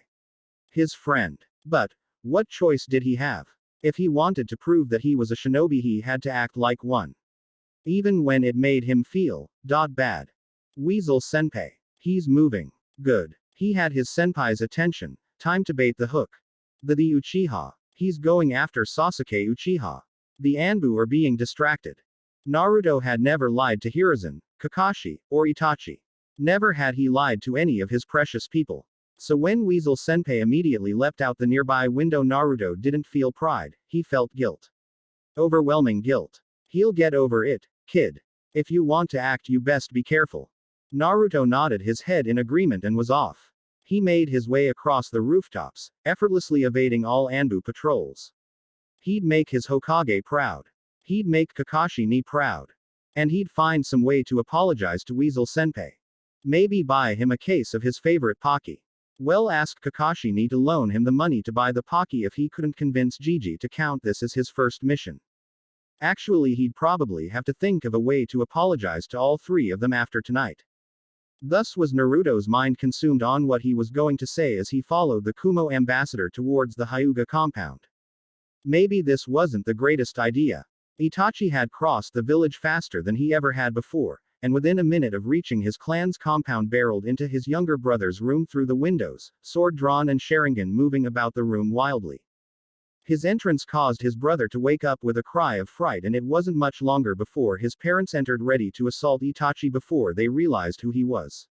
His friend. But what choice did he have? If he wanted to prove that he was a shinobi, he had to act like one. Even when it made him feel bad. Weasel Senpai. He's moving. Good. He had his senpai's attention. Time to bait the hook. The Uchiha. He's going after Sasuke Uchiha. The Anbu are being distracted. Naruto had never lied to Hiruzen, Kakashi, or Itachi. Never had he lied to any of his precious people. So when Weasel Senpai immediately leapt out the nearby window, Naruto didn't feel pride, he felt guilt. Overwhelming guilt. He'll get over it, kid. If you want to act, you best be careful. Naruto nodded his head in agreement and was off. He made his way across the rooftops, effortlessly evading all Anbu patrols. He'd make his Hokage proud. He'd make Kakashi proud. And he'd find some way to apologize to Weasel Senpai. Maybe buy him a case of his favorite Pocky. Ask Kakashi to loan him the money to buy the Pocky if he couldn't convince Gigi to count this as his first mission. Actually, he'd probably have to think of a way to apologize to all three of them after tonight. Thus was Naruto's mind consumed on what he was going to say as he followed the Kumo ambassador towards the Hyuga compound. Maybe this wasn't the greatest idea. Itachi had crossed the village faster than he ever had before, and within a minute of reaching his clan's compound barreled into his younger brother's room through the windows, sword drawn and Sharingan moving about the room wildly. His entrance caused his brother to wake up with a cry of fright, and it wasn't much longer before his parents entered ready to assault Itachi before they realized who he was.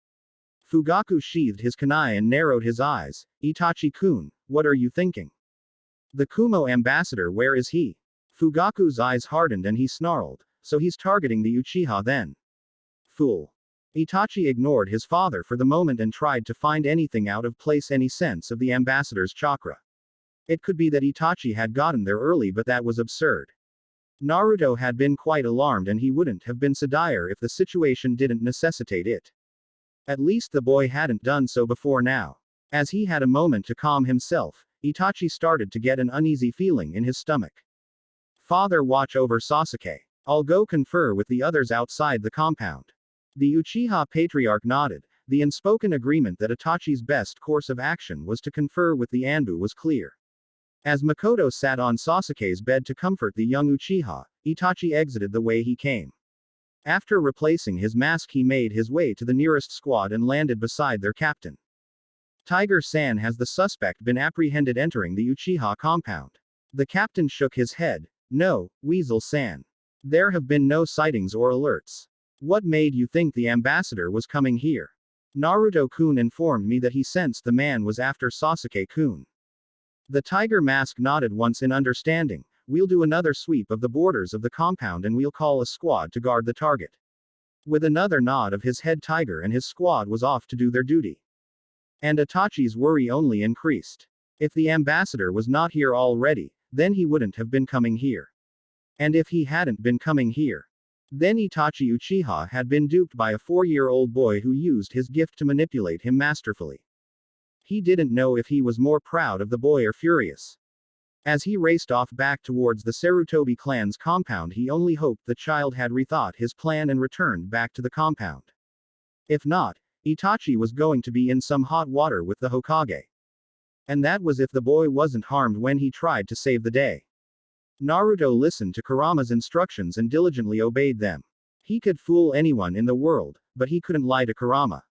Fugaku sheathed his kunai and narrowed his eyes. Itachi-kun, what are you thinking? The Kumo ambassador, where is he? Fugaku's eyes hardened and he snarled, so he's targeting the Uchiha then. Fool. Itachi ignored his father for the moment and tried to find anything out of place, any sense of the ambassador's chakra. It could be that Itachi had gotten there early, but that was absurd. Naruto had been quite alarmed, and he wouldn't have been so dire if the situation didn't necessitate it. At least the boy hadn't done so before now. As he had a moment to calm himself, Itachi started to get an uneasy feeling in his stomach. Father, watch over Sasuke. I'll go confer with the others outside the compound. The Uchiha patriarch nodded. The unspoken agreement that Itachi's best course of action was to confer with the Anbu was clear. As Makoto sat on Sasuke's bed to comfort the young Uchiha, Itachi exited the way he came. After replacing his mask, he made his way to the nearest squad and landed beside their captain. Tiger-san, has the suspect been apprehended entering the Uchiha compound? The captain shook his head. No, Weasel-san. There have been no sightings or alerts. What made you think the ambassador was coming here? Naruto-kun informed me that he sensed the man was after Sasuke-kun. The tiger mask nodded once in understanding. We'll do another sweep of the borders of the compound and we'll call a squad to guard the target. With another nod of his head, Tiger and his squad was off to do their duty. And Itachi's worry only increased. If the ambassador was not here already, then he wouldn't have been coming here. And if he hadn't been coming here, then Itachi Uchiha had been duped by a 4-year-old boy who used his gift to manipulate him masterfully. He didn't know if he was more proud of the boy or furious. As he raced off back towards the Sarutobi clan's compound, he only hoped the child had rethought his plan and returned back to the compound. If not, Itachi was going to be in some hot water with the Hokage. And that was if the boy wasn't harmed when he tried to save the day. Naruto listened to Kurama's instructions and diligently obeyed them. He could fool anyone in the world, but he couldn't lie to Kurama.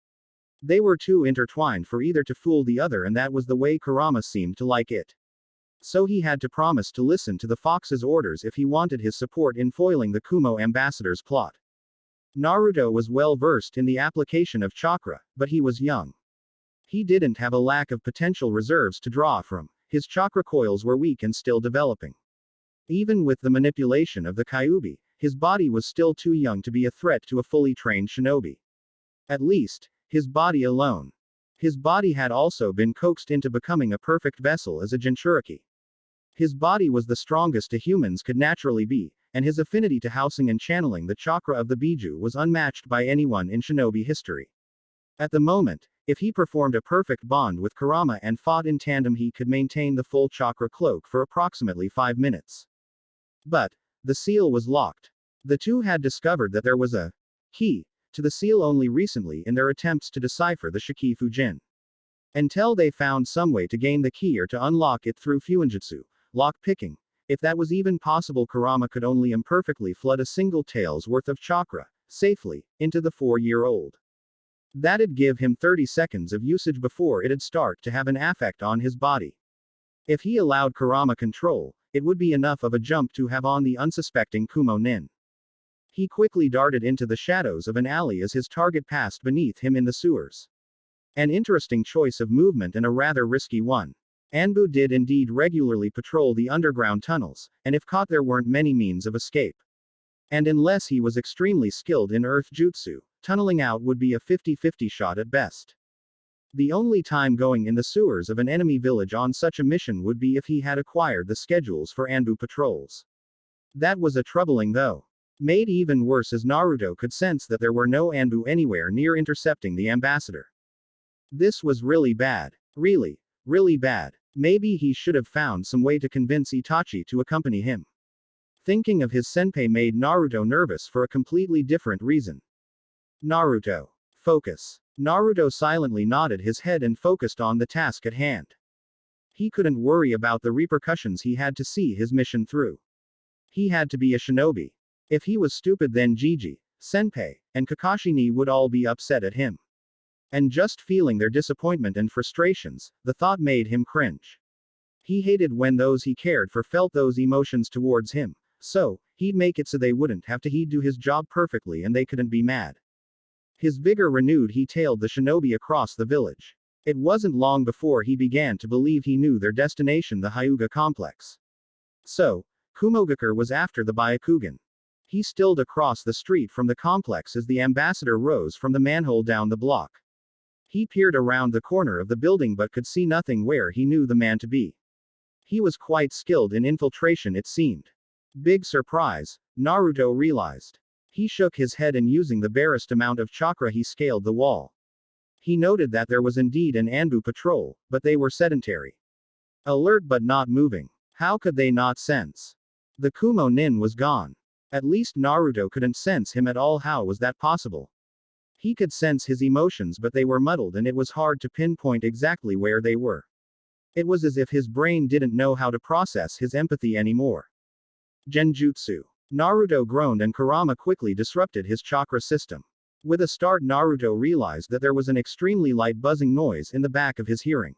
They were too intertwined for either to fool the other, and that was the way Kurama seemed to like it. So he had to promise to listen to the fox's orders if he wanted his support in foiling the Kumo ambassador's plot. Naruto was well versed in the application of chakra, but he was young. He didn't have a lack of potential reserves to draw from. His chakra coils were weak and still developing. Even with the manipulation of the Kyuubi, his body was still too young to be a threat to a fully trained shinobi. At least, his body alone. His body had also been coaxed into becoming a perfect vessel as a Jinchuriki. His body was the strongest a humans could naturally be, and his affinity to housing and channeling the chakra of the Biju was unmatched by anyone in shinobi history. At the moment, if he performed a perfect bond with Kurama and fought in tandem, he could maintain the full chakra cloak for approximately 5 minutes. But the seal was locked. The two had discovered that there was a key to the seal only recently in their attempts to decipher the Shikifujin. Until they found some way to gain the key or to unlock it through Fuinjutsu, lock-picking. If that was even possible, Kurama could only imperfectly flood a single tael's worth of chakra, safely, into the 4-year-old. That'd give him 30 seconds of usage before it'd start to have an effect on his body. If he allowed Kurama control, it would be enough of a jump to have on the unsuspecting Kumo-nin. He quickly darted into the shadows of an alley as his target passed beneath him in the sewers. An interesting choice of movement and a rather risky one. Anbu did indeed regularly patrol the underground tunnels, and if caught there weren't many means of escape. And unless he was extremely skilled in earth jutsu, tunneling out would be a 50-50 shot at best. The only time going in the sewers of an enemy village on such a mission would be if he had acquired the schedules for Anbu patrols. That was a troubling though. Made even worse as Naruto could sense that there were no Anbu anywhere near intercepting the ambassador. This was really bad. Really, really bad. Maybe he should have found some way to convince Itachi to accompany him. Thinking of his senpai made Naruto nervous for a completely different reason. Naruto. Focus. Naruto silently nodded his head and focused on the task at hand. He couldn't worry about the repercussions, he had to see his mission through. He had to be a shinobi. If he was stupid, then Jiji, Senpai, and Kakashi would all be upset at him. And just feeling their disappointment and frustrations, the thought made him cringe. He hated when those he cared for felt those emotions towards him, so he'd make it so they wouldn't have to. He'd do his job perfectly and they couldn't be mad. His vigor renewed, he tailed the shinobi across the village. It wasn't long before he began to believe he knew their destination, the Hyuga complex. So, Kumogakure was after the Byakugan. He stilled across the street from the complex as the ambassador rose from the manhole down the block. He peered around the corner of the building but could see nothing where he knew the man to be. He was quite skilled in infiltration, it seemed. Big surprise, Naruto realized. He shook his head and using the barest amount of chakra he scaled the wall. He noted that there was indeed an Anbu patrol, but they were sedentary. Alert but not moving. How could they not sense? The Kumo-nin was gone. At least Naruto couldn't sense him at all. How was that possible? He could sense his emotions, but they were muddled and it was hard to pinpoint exactly where they were. It was as if his brain didn't know how to process his empathy anymore. Genjutsu. Naruto groaned and Kurama quickly disrupted his chakra system. With a start, Naruto realized that there was an extremely light buzzing noise in the back of his hearing.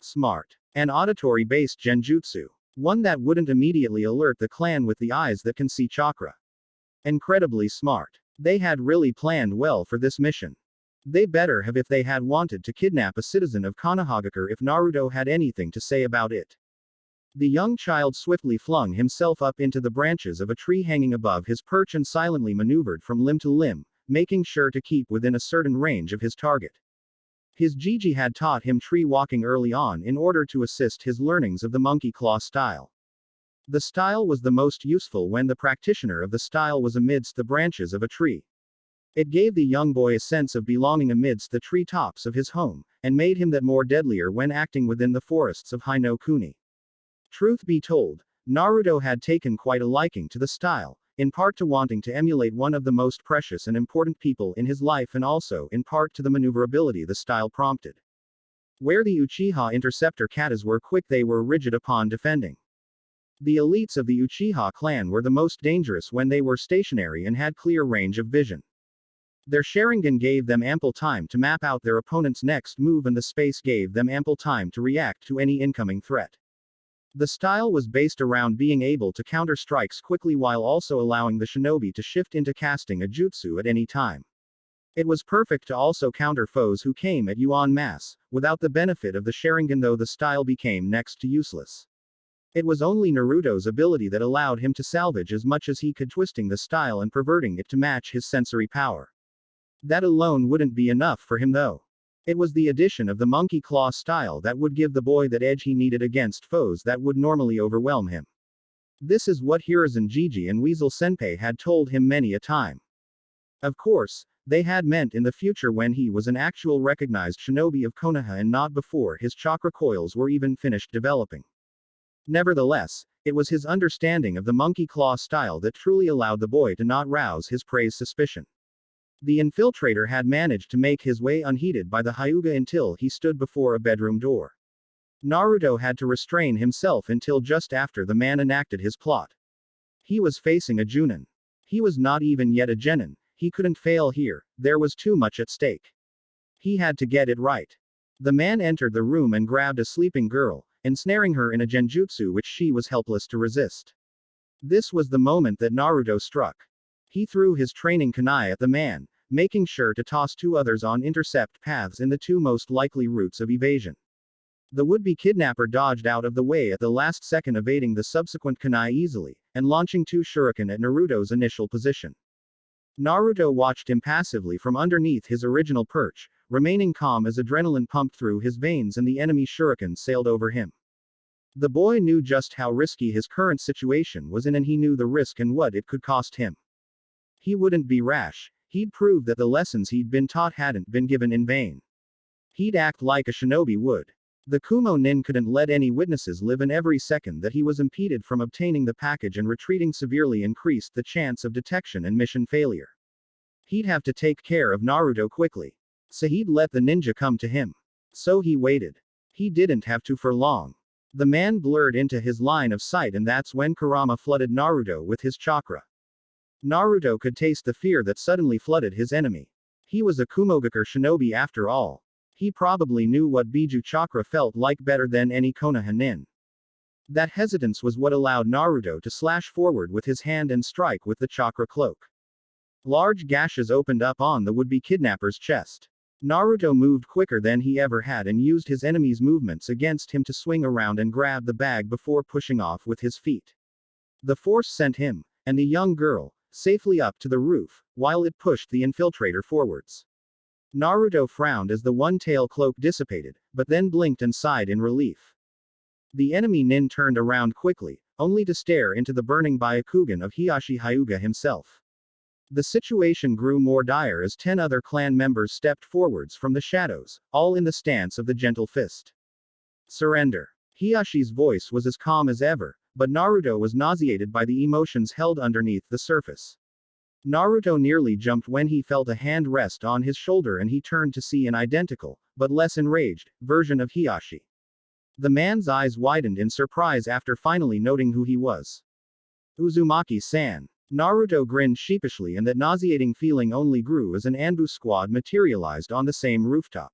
Smart. An auditory-based genjutsu. One that wouldn't immediately alert the clan with the eyes that can see chakra. Incredibly smart. They had really planned well for this mission. They better have if they had wanted to kidnap a citizen of Konoha if Naruto had anything to say about it. The young child swiftly flung himself up into the branches of a tree hanging above his perch and silently maneuvered from limb to limb, making sure to keep within a certain range of his target. His Gigi had taught him tree walking early on in order to assist his learnings of the monkey claw style. The style was the most useful when the practitioner of the style was amidst the branches of a tree. It gave the young boy a sense of belonging amidst the tree tops of his home, and made him that more deadlier when acting within the forests of Hino Kuni. Truth be told, Naruto had taken quite a liking to the style, in part to wanting to emulate one of the most precious and important people in his life and also in part to the maneuverability the style prompted. Where the Uchiha interceptor katas were quick, they were rigid upon defending. The elites of the Uchiha clan were the most dangerous when they were stationary and had clear range of vision. Their Sharingan gave them ample time to map out their opponent's next move and the space gave them ample time to react to any incoming threat. The style was based around being able to counter strikes quickly while also allowing the shinobi to shift into casting a jutsu at any time. It was perfect to also counter foes who came at you en masse, without the benefit of the Sharingan, though the style became next to useless. It was only Naruto's ability that allowed him to salvage as much as he could, twisting the style and perverting it to match his sensory power. That alone wouldn't be enough for him though. It was the addition of the monkey claw style that would give the boy that edge he needed against foes that would normally overwhelm him. This is what Hiruzen Jiji and Weasel Senpai had told him many a time. Of course, they had meant in the future when he was an actual recognized shinobi of Konoha and not before his chakra coils were even finished developing. Nevertheless, it was his understanding of the monkey claw style that truly allowed the boy to not rouse his prey's suspicion. The infiltrator had managed to make his way unheeded by the Hyuga until he stood before a bedroom door. Naruto had to restrain himself until just after the man enacted his plot. He was facing a Junin. He was not even yet a genin. He couldn't fail here, there was too much at stake. He had to get it right. The man entered the room and grabbed a sleeping girl, ensnaring her in a genjutsu which she was helpless to resist. This was the moment that Naruto struck. He threw his training kunai at the man, making sure to toss two others on intercept paths in the two most likely routes of evasion. The would-be kidnapper dodged out of the way at the last second, evading the subsequent kunai easily, and launching two shuriken at Naruto's initial position. Naruto watched impassively from underneath his original perch, remaining calm as adrenaline pumped through his veins and the enemy shuriken sailed over him. The boy knew just how risky his current situation was in, and he knew the risk and what it could cost him. He wouldn't be rash. He'd prove that the lessons he'd been taught hadn't been given in vain. He'd act like a shinobi would. The Kumo-nin couldn't let any witnesses live, and every second that he was impeded from obtaining the package and retreating severely increased the chance of detection and mission failure. He'd have to take care of Naruto quickly. So he'd let the ninja come to him. So he waited. He didn't have to for long. The man blurred into his line of sight, and that's when Kurama flooded Naruto with his chakra. Naruto could taste the fear that suddenly flooded his enemy. He was a Kumogakure shinobi after all. He probably knew what Biju chakra felt like better than any Konoha nin. That hesitance was what allowed Naruto to slash forward with his hand and strike with the chakra cloak. Large gashes opened up on the would-be kidnapper's chest. Naruto moved quicker than he ever had and used his enemy's movements against him to swing around and grab the bag before pushing off with his feet. The force sent him, and the young girl, safely up to the roof, while it pushed the infiltrator forwards. Naruto frowned as the one-tail cloak dissipated, but then blinked and sighed in relief. The enemy nin turned around quickly, only to stare into the burning Byakugan of Hiyashi Hyuga himself. The situation grew more dire as 10 other clan members stepped forwards from the shadows, all in the stance of the gentle fist. Surrender. Hiyashi's voice was as calm as ever, but Naruto was nauseated by the emotions held underneath the surface. Naruto nearly jumped when he felt a hand rest on his shoulder and he turned to see an identical, but less enraged, version of Hiashi. The man's eyes widened in surprise after finally noting who he was. Uzumaki-san. Naruto grinned sheepishly and that nauseating feeling only grew as an Anbu squad materialized on the same rooftop.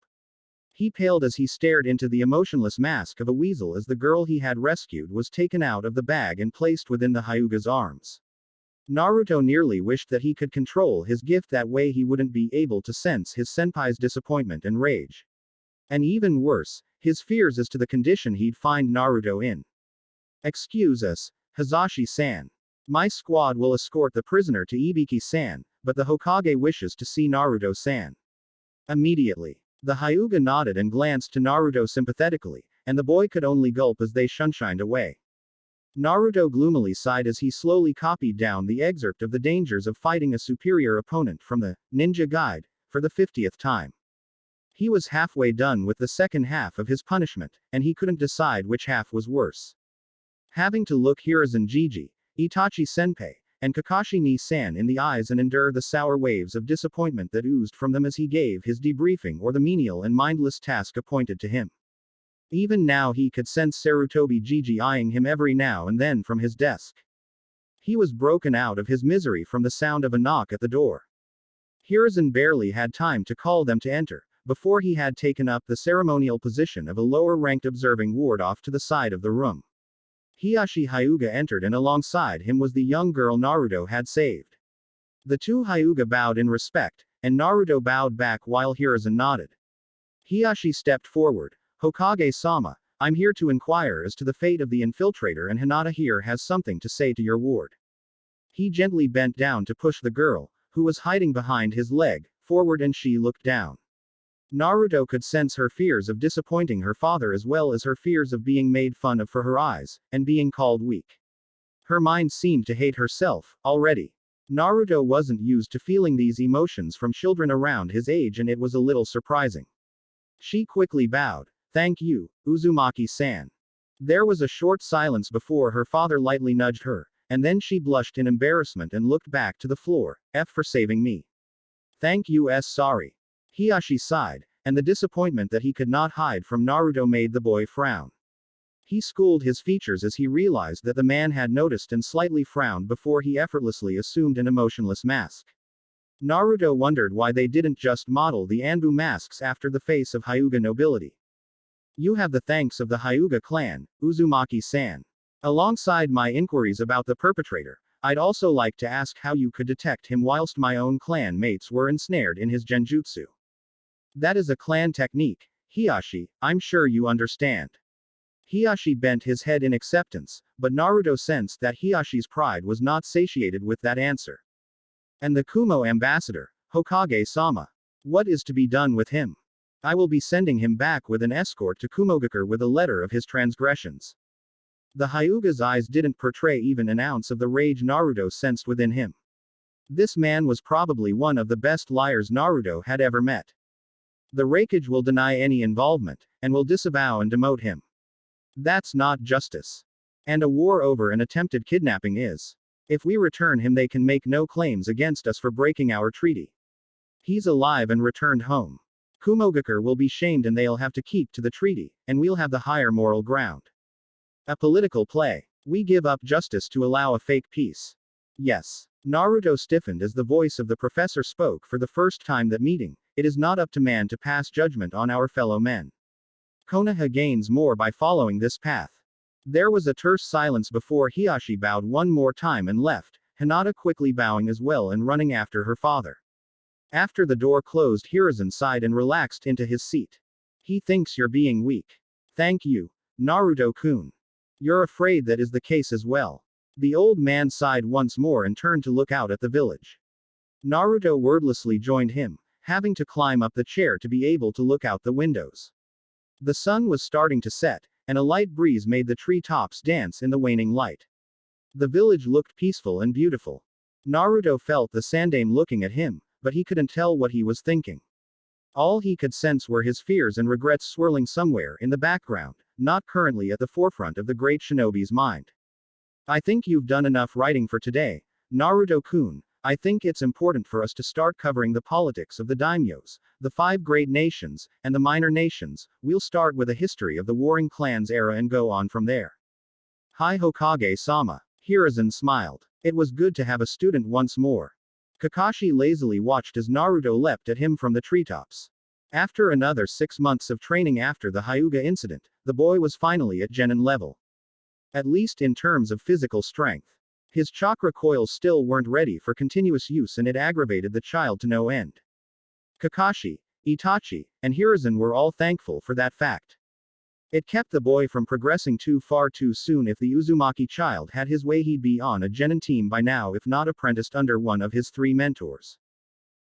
He paled as he stared into the emotionless mask of a weasel as the girl he had rescued was taken out of the bag and placed within the Hyuga's arms. Naruto nearly wished that he could control his gift, that way he wouldn't be able to sense his senpai's disappointment and rage. And even worse, his fears as to the condition he'd find Naruto in. "Excuse us, Hisashi-san. My squad will escort the prisoner to Ibiki-san, but the Hokage wishes to see Naruto-san." Immediately, the Hyuga nodded and glanced to Naruto sympathetically, and the boy could only gulp as they shunshined away. Naruto gloomily sighed as he slowly copied down the excerpt of the dangers of fighting a superior opponent from the Ninja Guide for the 50th time. He was halfway done with the second half of his punishment, and he couldn't decide which half was worse. Having to look Hiruzen Jiji, Itachi Senpai, and Kakashi Ni-san in the eyes and endure the sour waves of disappointment that oozed from them as he gave his debriefing or the menial and mindless task appointed to him. Even now he could sense Sarutobi Jiji eyeing him every now and then from his desk. He was broken out of his misery from the sound of a knock at the door. Hiruzen barely had time to call them to enter, before he had taken up the ceremonial position of a lower-ranked observing ward off to the side of the room. Hiashi Hyuga entered and alongside him was the young girl Naruto had saved. The two Hyuga bowed in respect, and Naruto bowed back while Hiruzen nodded. Hiashi stepped forward. "Hokage-sama, I'm here to inquire as to the fate of the infiltrator, and Hinata here has something to say to your ward." He gently bent down to push the girl, who was hiding behind his leg, forward, and she looked down. Naruto could sense her fears of disappointing her father as well as her fears of being made fun of for her eyes, and being called weak. Her mind seemed to hate herself, already. Naruto wasn't used to feeling these emotions from children around his age, and it was a little surprising. She quickly bowed. "Thank you, Uzumaki-san." There was a short silence before her father lightly nudged her, and then she blushed in embarrassment and looked back to the floor. "F for saving me." "Thank you, sorry." Hiashi sighed, and the disappointment that he could not hide from Naruto made the boy frown. He schooled his features as he realized that the man had noticed and slightly frowned before he effortlessly assumed an emotionless mask. Naruto wondered why they didn't just model the Anbu masks after the face of Hyuga nobility. "You have the thanks of the Hyuga clan, Uzumaki-san. Alongside my inquiries about the perpetrator, I'd also like to ask how you could detect him whilst my own clan mates were ensnared in his genjutsu. That is a clan technique, Hiashi, I'm sure you understand." Hiashi bent his head in acceptance, but Naruto sensed that Hiashi's pride was not satiated with that answer. "And the Kumo ambassador, Hokage-sama. What is to be done with him?" "I will be sending him back with an escort to Kumogakure with a letter of his transgressions." The Hyuga's eyes didn't portray even an ounce of the rage Naruto sensed within him. This man was probably one of the best liars Naruto had ever met. The Raikage will deny any involvement, and will disavow and demote him. That's not justice. And a war over an attempted kidnapping is. If we return him, they can make no claims against us for breaking our treaty. He's alive and returned home. Kumogakure will be shamed and they'll have to keep to the treaty, and we'll have the higher moral ground. A political play. We give up justice to allow a fake peace. Yes. Naruto stiffened as the voice of the professor spoke for the first time that meeting. It is not up to man to pass judgment on our fellow men. Konoha gains more by following this path. There was a terse silence before Hiashi bowed one more time and left, Hinata quickly bowing as well and running after her father. After the door closed, Hiruzen sighed and relaxed into his seat. "He thinks you're being weak. Thank you, Naruto-kun. You're afraid that is the case as well." The old man sighed once more and turned to look out at the village. Naruto wordlessly joined him, having to climb up the chair to be able to look out the windows. The sun was starting to set, and a light breeze made the tree tops dance in the waning light. The village looked peaceful and beautiful. Naruto felt the Sandaime looking at him, but he couldn't tell what he was thinking. All he could sense were his fears and regrets swirling somewhere in the background, not currently at the forefront of the great shinobi's mind. I think you've done enough writing for today, Naruto-kun. I think it's important for us to start covering the politics of the daimyos, the 5 great nations, and the minor nations. We'll start with a history of the warring clans era and go on from there. Hi Hokage-sama. Hiruzen smiled. It was good to have a student once more. Kakashi lazily watched as Naruto leapt at him from the treetops. After another 6 months of training after the Hyuga incident, the boy was finally at genin level. At least in terms of physical strength. His chakra coils still weren't ready for continuous use and it aggravated the child to no end. Kakashi, Itachi, and Hiruzen were all thankful for that fact. It kept the boy from progressing too far too soon. If the Uzumaki child had his way, he'd be on a genin team by now, if not apprenticed under one of his 3 mentors.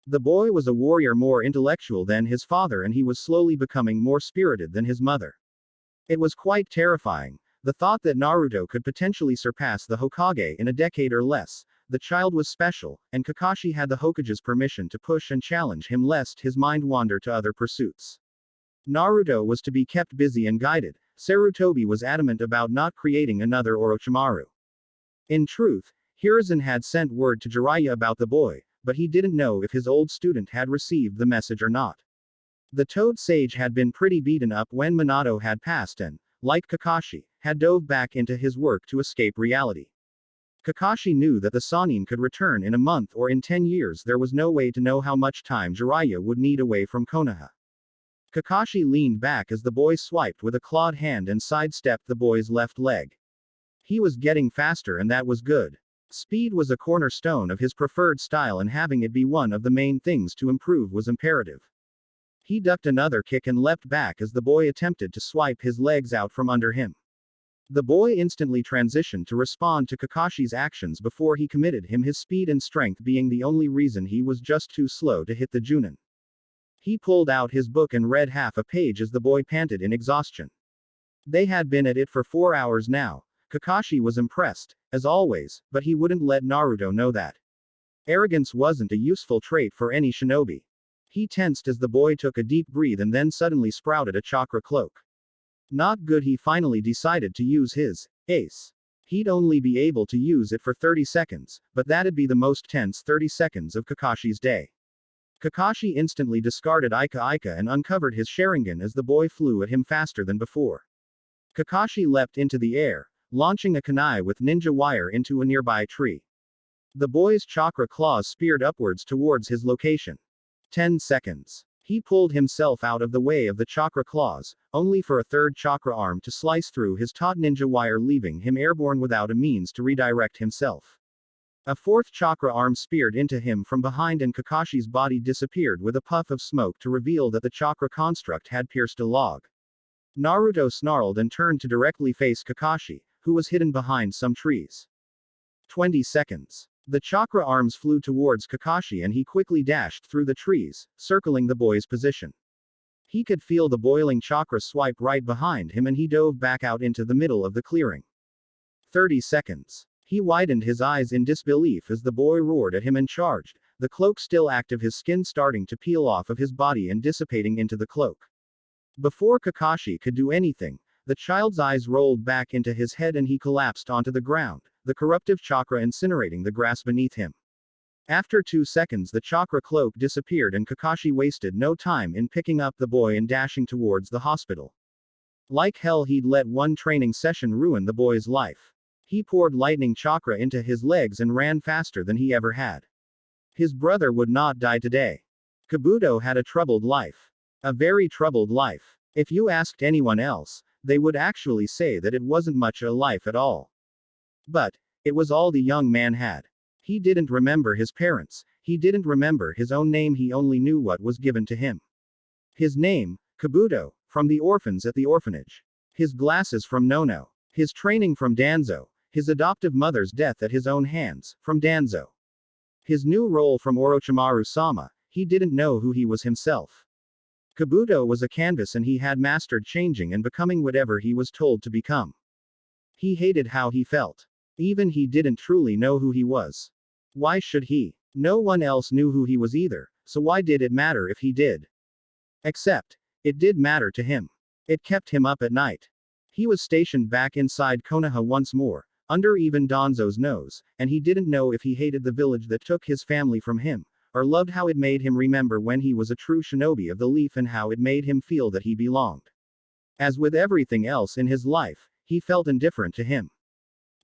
The boy was a warrior more intellectual than his father, and he was slowly becoming more spirited than his mother. It was quite terrifying, the thought that Naruto could potentially surpass the Hokage in a decade or less. The child was special, and Kakashi had the Hokage's permission to push and challenge him lest his mind wander to other pursuits. Naruto was to be kept busy and guided. Sarutobi was adamant about not creating another Orochimaru. In truth, Hiruzen had sent word to Jiraiya about the boy, but he didn't know if his old student had received the message or not. The Toad Sage had been pretty beaten up when Minato had passed and, like Kakashi, had dove back into his work to escape reality. Kakashi knew that the Sannin could return in a month or in 10 years. There was no way to know how much time Jiraiya would need away from Konoha. Kakashi leaned back as the boy swiped with a clawed hand and sidestepped the boy's left leg. He was getting faster, and that was good. Speed was a cornerstone of his preferred style, and having it be one of the main things to improve was imperative. He ducked another kick and leapt back as the boy attempted to swipe his legs out from under him. The boy instantly transitioned to respond to Kakashi's actions before he committed him, his speed and strength being the only reason. He was just too slow to hit the Junin. He pulled out his book and read half a page as the boy panted in exhaustion. They had been at it for 4 hours now. Kakashi was impressed, as always, but he wouldn't let Naruto know that. Arrogance wasn't a useful trait for any shinobi. He tensed as the boy took a deep breath and then suddenly sprouted a chakra cloak. Not good. He finally decided to use his ace. He'd only be able to use it for 30 seconds, but that'd be the most tense 30 seconds of Kakashi's day. Kakashi instantly discarded Ika and uncovered his Sharingan as the boy flew at him faster than before. Kakashi leapt into the air, launching a kunai with ninja wire into a nearby tree. The boy's chakra claws speared upwards towards his location. 10 seconds. He pulled himself out of the way of the chakra claws, only for a third chakra arm to slice through his taut ninja wire, leaving him airborne without a means to redirect himself. A fourth chakra arm speared into him from behind and Kakashi's body disappeared with a puff of smoke to reveal that the chakra construct had pierced a log. Naruto snarled and turned to directly face Kakashi, who was hidden behind some trees. 20 seconds. The chakra arms flew towards Kakashi and he quickly dashed through the trees, circling the boy's position. He could feel the boiling chakra swipe right behind him and he dove back out into the middle of the clearing. 30 seconds. He widened his eyes in disbelief as the boy roared at him and charged, the cloak still active, his skin starting to peel off of his body and dissipating into the cloak. Before Kakashi could do anything, the child's eyes rolled back into his head and he collapsed onto the ground, the corruptive chakra incinerating the grass beneath him. After 2 seconds the chakra cloak disappeared and Kakashi wasted no time in picking up the boy and dashing towards the hospital. Like hell, he'd let one training session ruin the boy's life. He poured lightning chakra into his legs and ran faster than he ever had. His brother would not die today. Kabuto had a troubled life. A very troubled life. If you asked anyone else, they would actually say that it wasn't much a life at all. But it was all the young man had. He didn't remember his parents, he didn't remember his own name, he only knew what was given to him. His name, Kabuto, from the orphans at the orphanage. His glasses from Nono. His training from Danzo. His adoptive mother's death at his own hands, from Danzo. His new role from Orochimaru-sama, he didn't know who he was himself. Kabuto was a canvas and he had mastered changing and becoming whatever he was told to become. He hated how he felt. Even he didn't truly know who he was. Why should he? No one else knew who he was either, so why did it matter if he did? Except, it did matter to him. It kept him up at night. He was stationed back inside Konoha once more, under even Danzo's nose, and he didn't know if he hated the village that took his family from him, or loved how it made him remember when he was a true shinobi of the leaf and how it made him feel that he belonged. As with everything else in his life, he felt indifferent to him.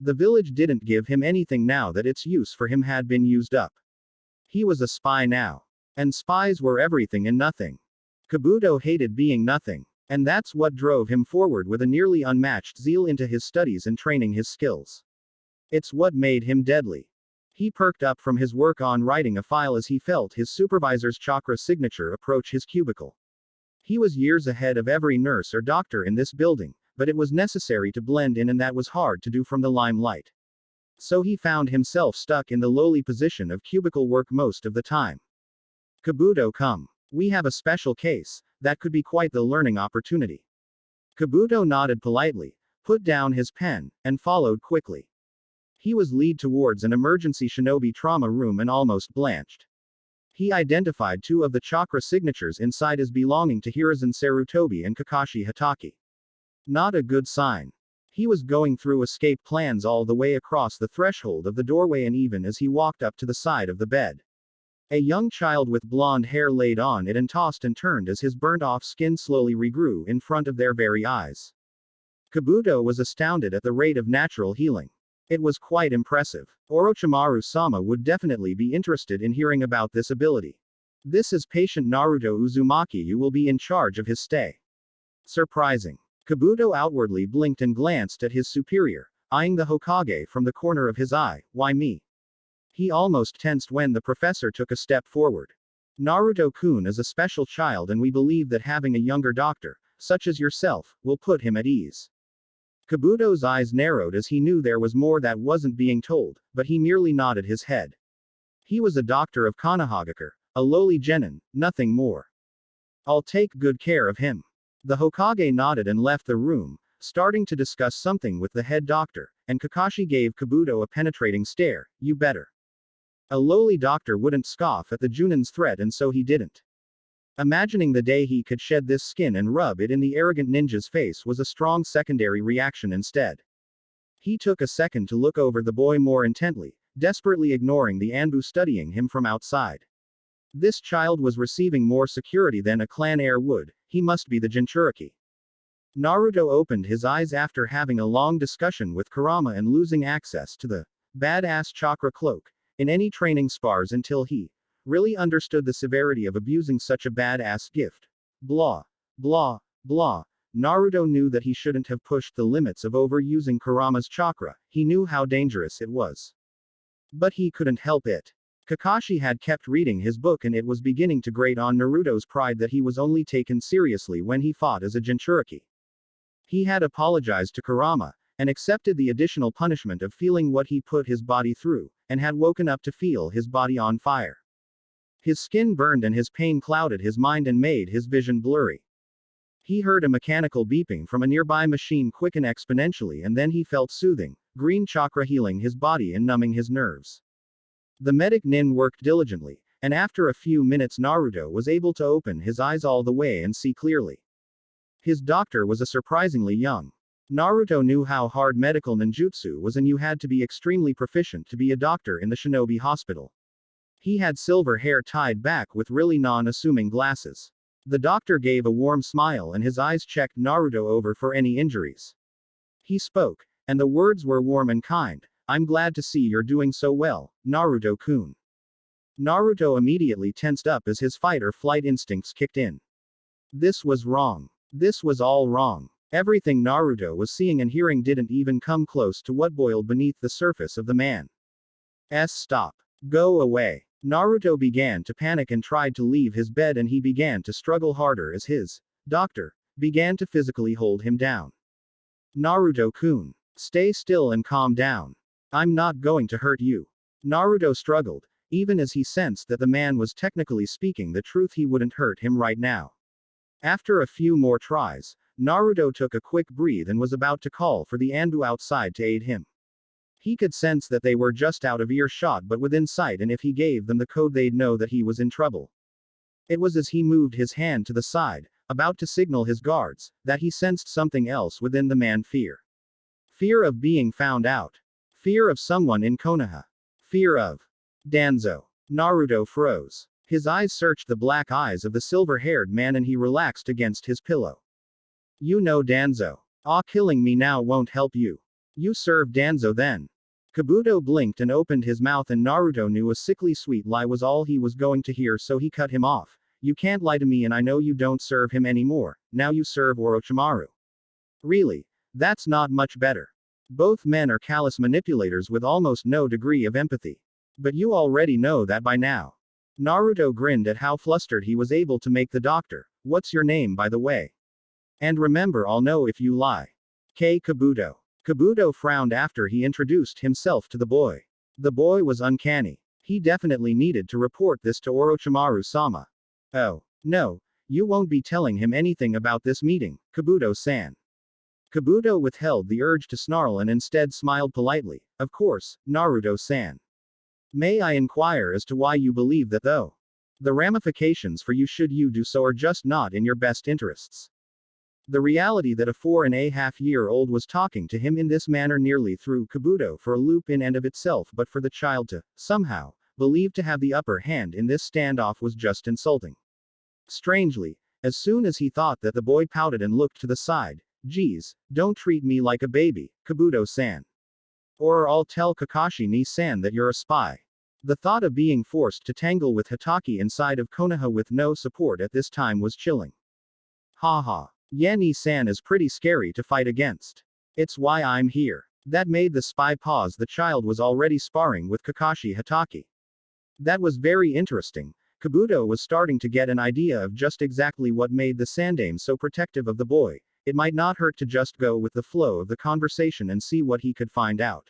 The village didn't give him anything now that its use for him had been used up. He was a spy now. And spies were everything and nothing. Kabuto hated being nothing. And that's what drove him forward with a nearly unmatched zeal into his studies and training his skills. It's what made him deadly. He perked up from his work on writing a file as he felt his supervisor's chakra signature approach his cubicle. He was years ahead of every nurse or doctor in this building, but it was necessary to blend in, and that was hard to do from the limelight. So he found himself stuck in the lowly position of cubicle work most of the time. Kabuto, come. We have a special case. That could be quite the learning opportunity. Kabuto nodded politely, put down his pen, and followed quickly. He was led towards an emergency shinobi trauma room and almost blanched. He identified two of the chakra signatures inside as belonging to Hiruzen Sarutobi and Kakashi Hatake. Not a good sign. He was going through escape plans all the way across the threshold of the doorway, and even as he walked up to the side of the bed, a young child with blonde hair laid on it and tossed and turned as his burnt-off skin slowly regrew in front of their very eyes. Kabuto was astounded at the rate of natural healing. It was quite impressive. Orochimaru-sama would definitely be interested in hearing about this ability. This is patient Naruto Uzumaki. You will be in charge of his stay. Surprising. Kabuto outwardly blinked and glanced at his superior, eyeing the Hokage from the corner of his eye. Why me? He almost tensed when the professor took a step forward. Naruto-kun is a special child, and we believe that having a younger doctor, such as yourself, will put him at ease. Kabuto's eyes narrowed as he knew there was more that wasn't being told, but he merely nodded his head. He was a doctor of Konoha, a lowly genin, nothing more. I'll take good care of him. The Hokage nodded and left the room, starting to discuss something with the head doctor, and Kakashi gave Kabuto a penetrating stare. You better. A lowly doctor wouldn't scoff at the Junin's threat, and so he didn't. Imagining the day he could shed this skin and rub it in the arrogant ninja's face was a strong secondary reaction instead. He took a second to look over the boy more intently, desperately ignoring the Anbu studying him from outside. This child was receiving more security than a clan heir would. He must be the Jinchuriki. Naruto opened his eyes after having a long discussion with Kurama and losing access to the badass chakra cloak in any training spars until he really understood the severity of abusing such a badass gift. Blah. Blah. Blah. Naruto knew that he shouldn't have pushed the limits of overusing Kurama's chakra. He knew how dangerous it was. But he couldn't help it. Kakashi had kept reading his book, and it was beginning to grate on Naruto's pride that he was only taken seriously when he fought as a Jinchuriki. He had apologized to Kurama, and accepted the additional punishment of feeling what he put his body through, and had woken up to feel his body on fire. His skin burned and his pain clouded his mind and made his vision blurry. He heard a mechanical beeping from a nearby machine quicken exponentially, and then he felt soothing, green chakra healing his body and numbing his nerves. The medic Nin worked diligently, and after a few minutes Naruto was able to open his eyes all the way and see clearly. His doctor was a surprisingly young. Naruto knew how hard medical ninjutsu was, and you had to be extremely proficient to be a doctor in the shinobi hospital. He had silver hair tied back with really non-assuming glasses. The doctor gave a warm smile and his eyes checked Naruto over for any injuries. He spoke, and the words were warm and kind. I'm glad to see you're doing so well, Naruto-kun. Naruto immediately tensed up as his fight-or-flight instincts kicked in. This was wrong. This was all wrong. Everything Naruto was seeing and hearing didn't even come close to what boiled beneath the surface of the man's. Stop. Go away. Naruto began to panic and tried to leave his bed, and he began to struggle harder as his doctor began to physically hold him down. Naruto-kun. Stay still and calm down. I'm not going to hurt you. Naruto struggled, even as he sensed that the man was technically speaking the truth. He wouldn't hurt him right now. After a few more tries, Naruto took a quick breath and was about to call for the Anbu outside to aid him. He could sense that they were just out of earshot but within sight, and if he gave them the code they'd know that he was in trouble. It was as he moved his hand to the side, about to signal his guards, that he sensed something else within the man: fear. Fear of being found out. Fear of someone in Konoha. Fear of Danzo. Naruto froze. His eyes searched the black eyes of the silver-haired man and he relaxed against his pillow. You know Danzo. Killing me now won't help you. You serve Danzo then. Kabuto blinked and opened his mouth and Naruto knew a sickly sweet lie was all he was going to hear so he cut him off. You can't lie to me and I know you don't serve him anymore, now you serve Orochimaru. Really? That's not much better. Both men are callous manipulators with almost no degree of empathy. But you already know that by now. Naruto grinned at how flustered he was able to make the doctor. What's your name by the way? And remember I'll know if you lie. Kabuto. Kabuto frowned after he introduced himself to the boy. The boy was uncanny. He definitely needed to report this to Orochimaru-sama. Oh, no, you won't be telling him anything about this meeting, Kabuto-san. Kabuto withheld the urge to snarl and instead smiled politely. Of course, Naruto-san. May I inquire as to why you believe that though? The ramifications for you should you do so are just not in your best interests. The reality that a 4.5-year-old was talking to him in this manner nearly threw Kabuto for a loop in and of itself, but for the child to, somehow, believe to have the upper hand in this standoff was just insulting. Strangely, as soon as he thought that the boy pouted and looked to the side, geez, don't treat me like a baby, Kabuto-san. Or I'll tell Kakashi-ni-san that you're a spy. The thought of being forced to tangle with Hatake inside of Konoha with no support at this time was chilling. Haha. Yanni-san is pretty scary to fight against. It's why I'm here. That made the spy pause. The child was already sparring with Kakashi Hatake. That was very interesting. Kabuto was starting to get an idea of just exactly what made the Sandaime so protective of the boy. It might not hurt to just go with the flow of the conversation and see what he could find out.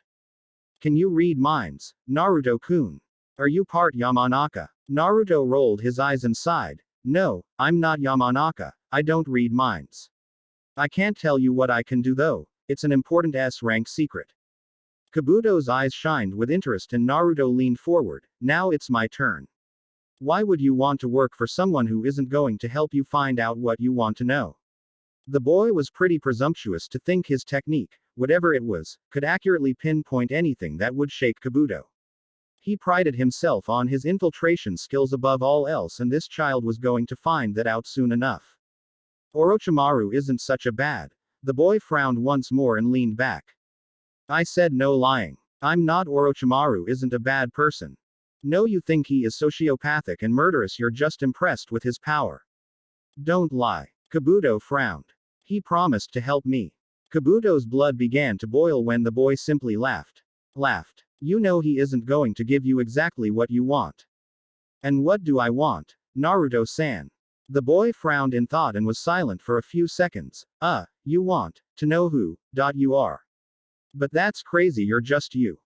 Can you read minds, Naruto-kun? Are you part Yamanaka? Naruto rolled his eyes and sighed. No, I'm not Yamanaka, I don't read minds. I can't tell you what I can do though, it's an important S-rank secret. Kabuto's eyes shined with interest and Naruto leaned forward. Now it's my turn. Why would you want to work for someone who isn't going to help you find out what you want to know? The boy was pretty presumptuous to think his technique, whatever it was, could accurately pinpoint anything that would shake Kabuto. He prided himself on his infiltration skills above all else and this child was going to find that out soon enough. Orochimaru isn't such a bad. The boy frowned once more and leaned back. I said no lying. I'm not. Orochimaru isn't a bad person. No, you think he is sociopathic and murderous, you're just impressed with his power. Don't lie. Kabuto frowned. He promised to help me. Kabuto's blood began to boil when the boy simply laughed. You know he isn't going to give you exactly what you want. And what do I want? Naruto-san. The boy frowned in thought and was silent for a few seconds. You want to know who you are. But that's crazy, you're just you.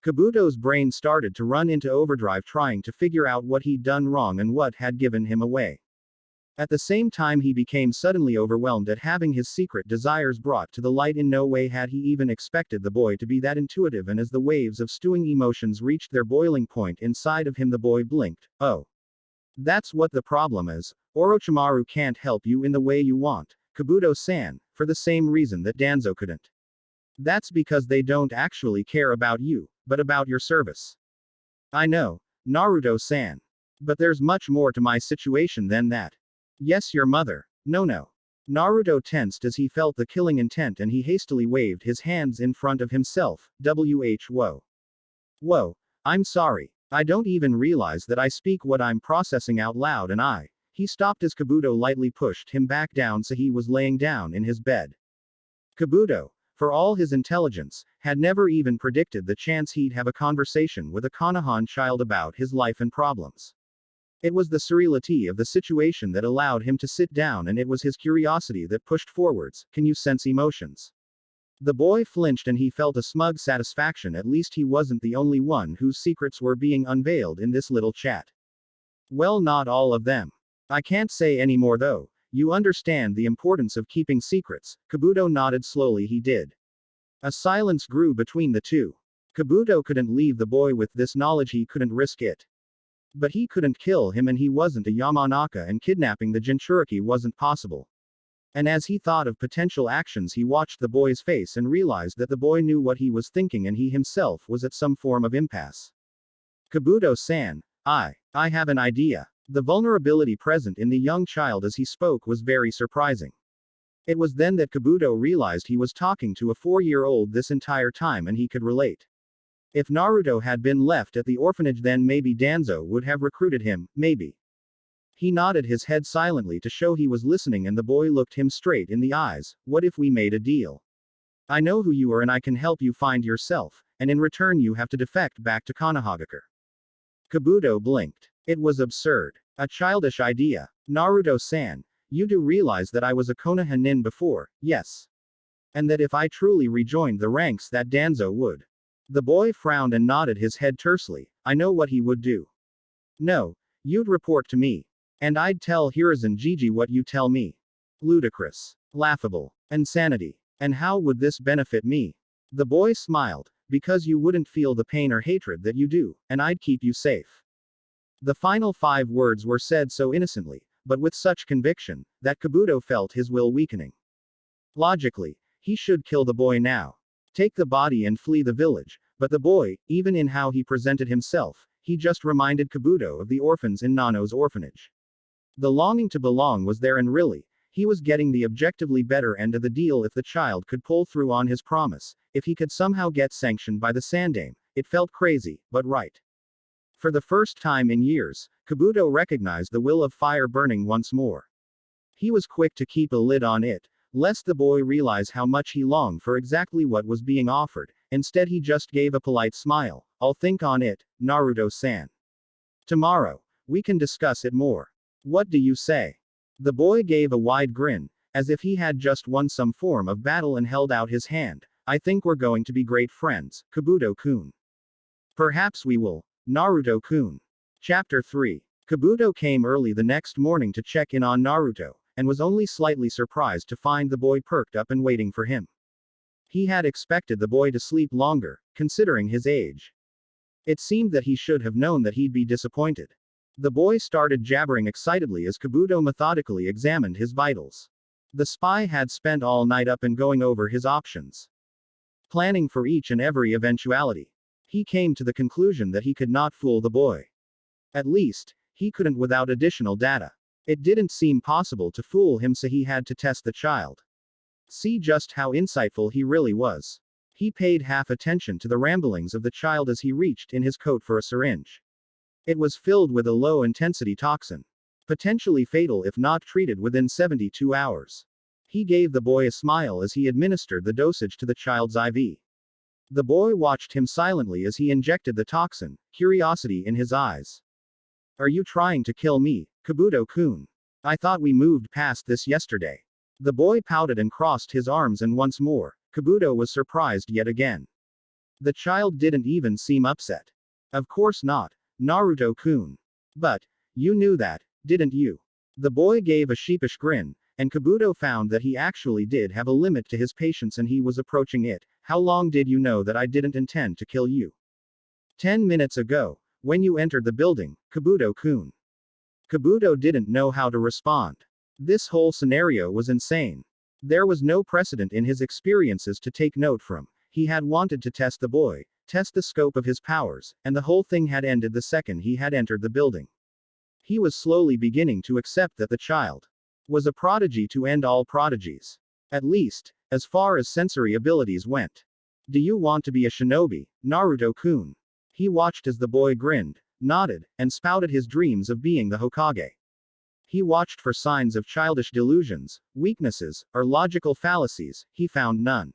Kabuto's brain started to run into overdrive trying to figure out what he'd done wrong and what had given him away. At the same time he became suddenly overwhelmed at having his secret desires brought to the light. In no way had he even expected the boy to be that intuitive, and as the waves of stewing emotions reached their boiling point inside of him the boy blinked. Oh. That's what the problem is. Orochimaru can't help you in the way you want, Kabuto-san, for the same reason that Danzo couldn't. That's because they don't actually care about you, but about your service. I know, Naruto-san. But there's much more to my situation than that. Yes, your mother. No. Naruto tensed as he felt the killing intent and he hastily waved his hands in front of himself. Whoa. I'm sorry. I don't even realize that I speak what I'm processing out loud and He stopped as Kabuto lightly pushed him back down so he was laying down in his bed. Kabuto, for all his intelligence, had never even predicted the chance he'd have a conversation with a Konohan child about his life and problems. It was the surreality of the situation that allowed him to sit down, and it was his curiosity that pushed forwards. Can you sense emotions? The boy flinched and he felt a smug satisfaction. At least he wasn't the only one whose secrets were being unveiled in this little chat. Well, not all of them. I can't say any more though. You understand the importance of keeping secrets. Kabuto nodded slowly. He did. A silence grew between the two. Kabuto couldn't leave the boy with this knowledge. He couldn't risk it. But he couldn't kill him and he wasn't a Yamanaka, and kidnapping the Jinchuriki wasn't possible. And as he thought of potential actions, he watched the boy's face and realized that the boy knew what he was thinking and he himself was at some form of impasse. Kabuto-san, I have an idea. The vulnerability present in the young child as he spoke was very surprising. It was then that Kabuto realized he was talking to a 4-year-old this entire time and he could relate. If Naruto had been left at the orphanage, then maybe Danzo would have recruited him, maybe. He nodded his head silently to show he was listening and the boy looked him straight in the eyes. What if we made a deal? I know who you are and I can help you find yourself, and in return you have to defect back to Konoha. Kabuto blinked. It was absurd. A childish idea. Naruto-san, you do realize that I was a Konoha nin before, yes? And that if I truly rejoined the ranks that Danzo would. The boy frowned and nodded his head tersely. I know what he would do. No. You'd report to me. And I'd tell Hiruzen Gigi what you tell me. Ludicrous. Laughable. Insanity. And how would this benefit me? The boy smiled. Because you wouldn't feel the pain or hatred that you do, and I'd keep you safe. The final 5 words were said so innocently, but with such conviction, that Kabuto felt his will weakening. Logically, he should kill the boy now. Take the body and flee the village, but the boy, even in how he presented himself, he just reminded Kabuto of the orphans in Nano's orphanage. The longing to belong was there and really, he was getting the objectively better end of the deal if the child could pull through on his promise, if he could somehow get sanctioned by the Sandame. It felt crazy, but right. For the first time in years, Kabuto recognized the will of fire burning once more. He was quick to keep a lid on it, lest the boy realize how much he longed for exactly what was being offered. Instead he just gave a polite smile. I'll think on it, Naruto-san. Tomorrow, we can discuss it more. What do you say? The boy gave a wide grin, as if he had just won some form of battle and held out his hand. I think we're going to be great friends, Kabuto-kun. Perhaps we will, Naruto-kun. Chapter 3. Kabuto came early the next morning to check in on Naruto, and was only slightly surprised to find the boy perked up and waiting for him. He had expected the boy to sleep longer, considering his age. It seemed that he should have known that he'd be disappointed. The boy started jabbering excitedly as Kabuto methodically examined his vitals. The spy had spent all night up and going over his options, planning for each and every eventuality. He came to the conclusion that he could not fool the boy. At least, he couldn't without additional data. It didn't seem possible to fool him, so he had to test the child. See just how insightful he really was. He paid half attention to the ramblings of the child as he reached in his coat for a syringe. It was filled with a low-intensity toxin. Potentially fatal if not treated within 72 hours. He gave the boy a smile as he administered the dosage to the child's IV. The boy watched him silently as he injected the toxin, curiosity in his eyes. Are you trying to kill me, Kabuto-kun? I thought we moved past this yesterday. The boy pouted and crossed his arms, and once more, Kabuto was surprised yet again. The child didn't even seem upset. Of course not, Naruto-kun. But, you knew that, didn't you? The boy gave a sheepish grin, and Kabuto found that he actually did have a limit to his patience and he was approaching it. How long did you know that I didn't intend to kill you? 10 minutes ago, when you entered the building, Kabuto-kun. Kabuto didn't know how to respond. This whole scenario was insane. There was no precedent in his experiences to take note from. He had wanted to test the boy, test the scope of his powers, and the whole thing had ended the second he had entered the building. He was slowly beginning to accept that the child was a prodigy to end all prodigies. At least, as far as sensory abilities went. Do you want to be a shinobi, Naruto-kun? He watched as the boy grinned, nodded, and spouted his dreams of being the Hokage. He watched for signs of childish delusions, weaknesses, or logical fallacies. He found none.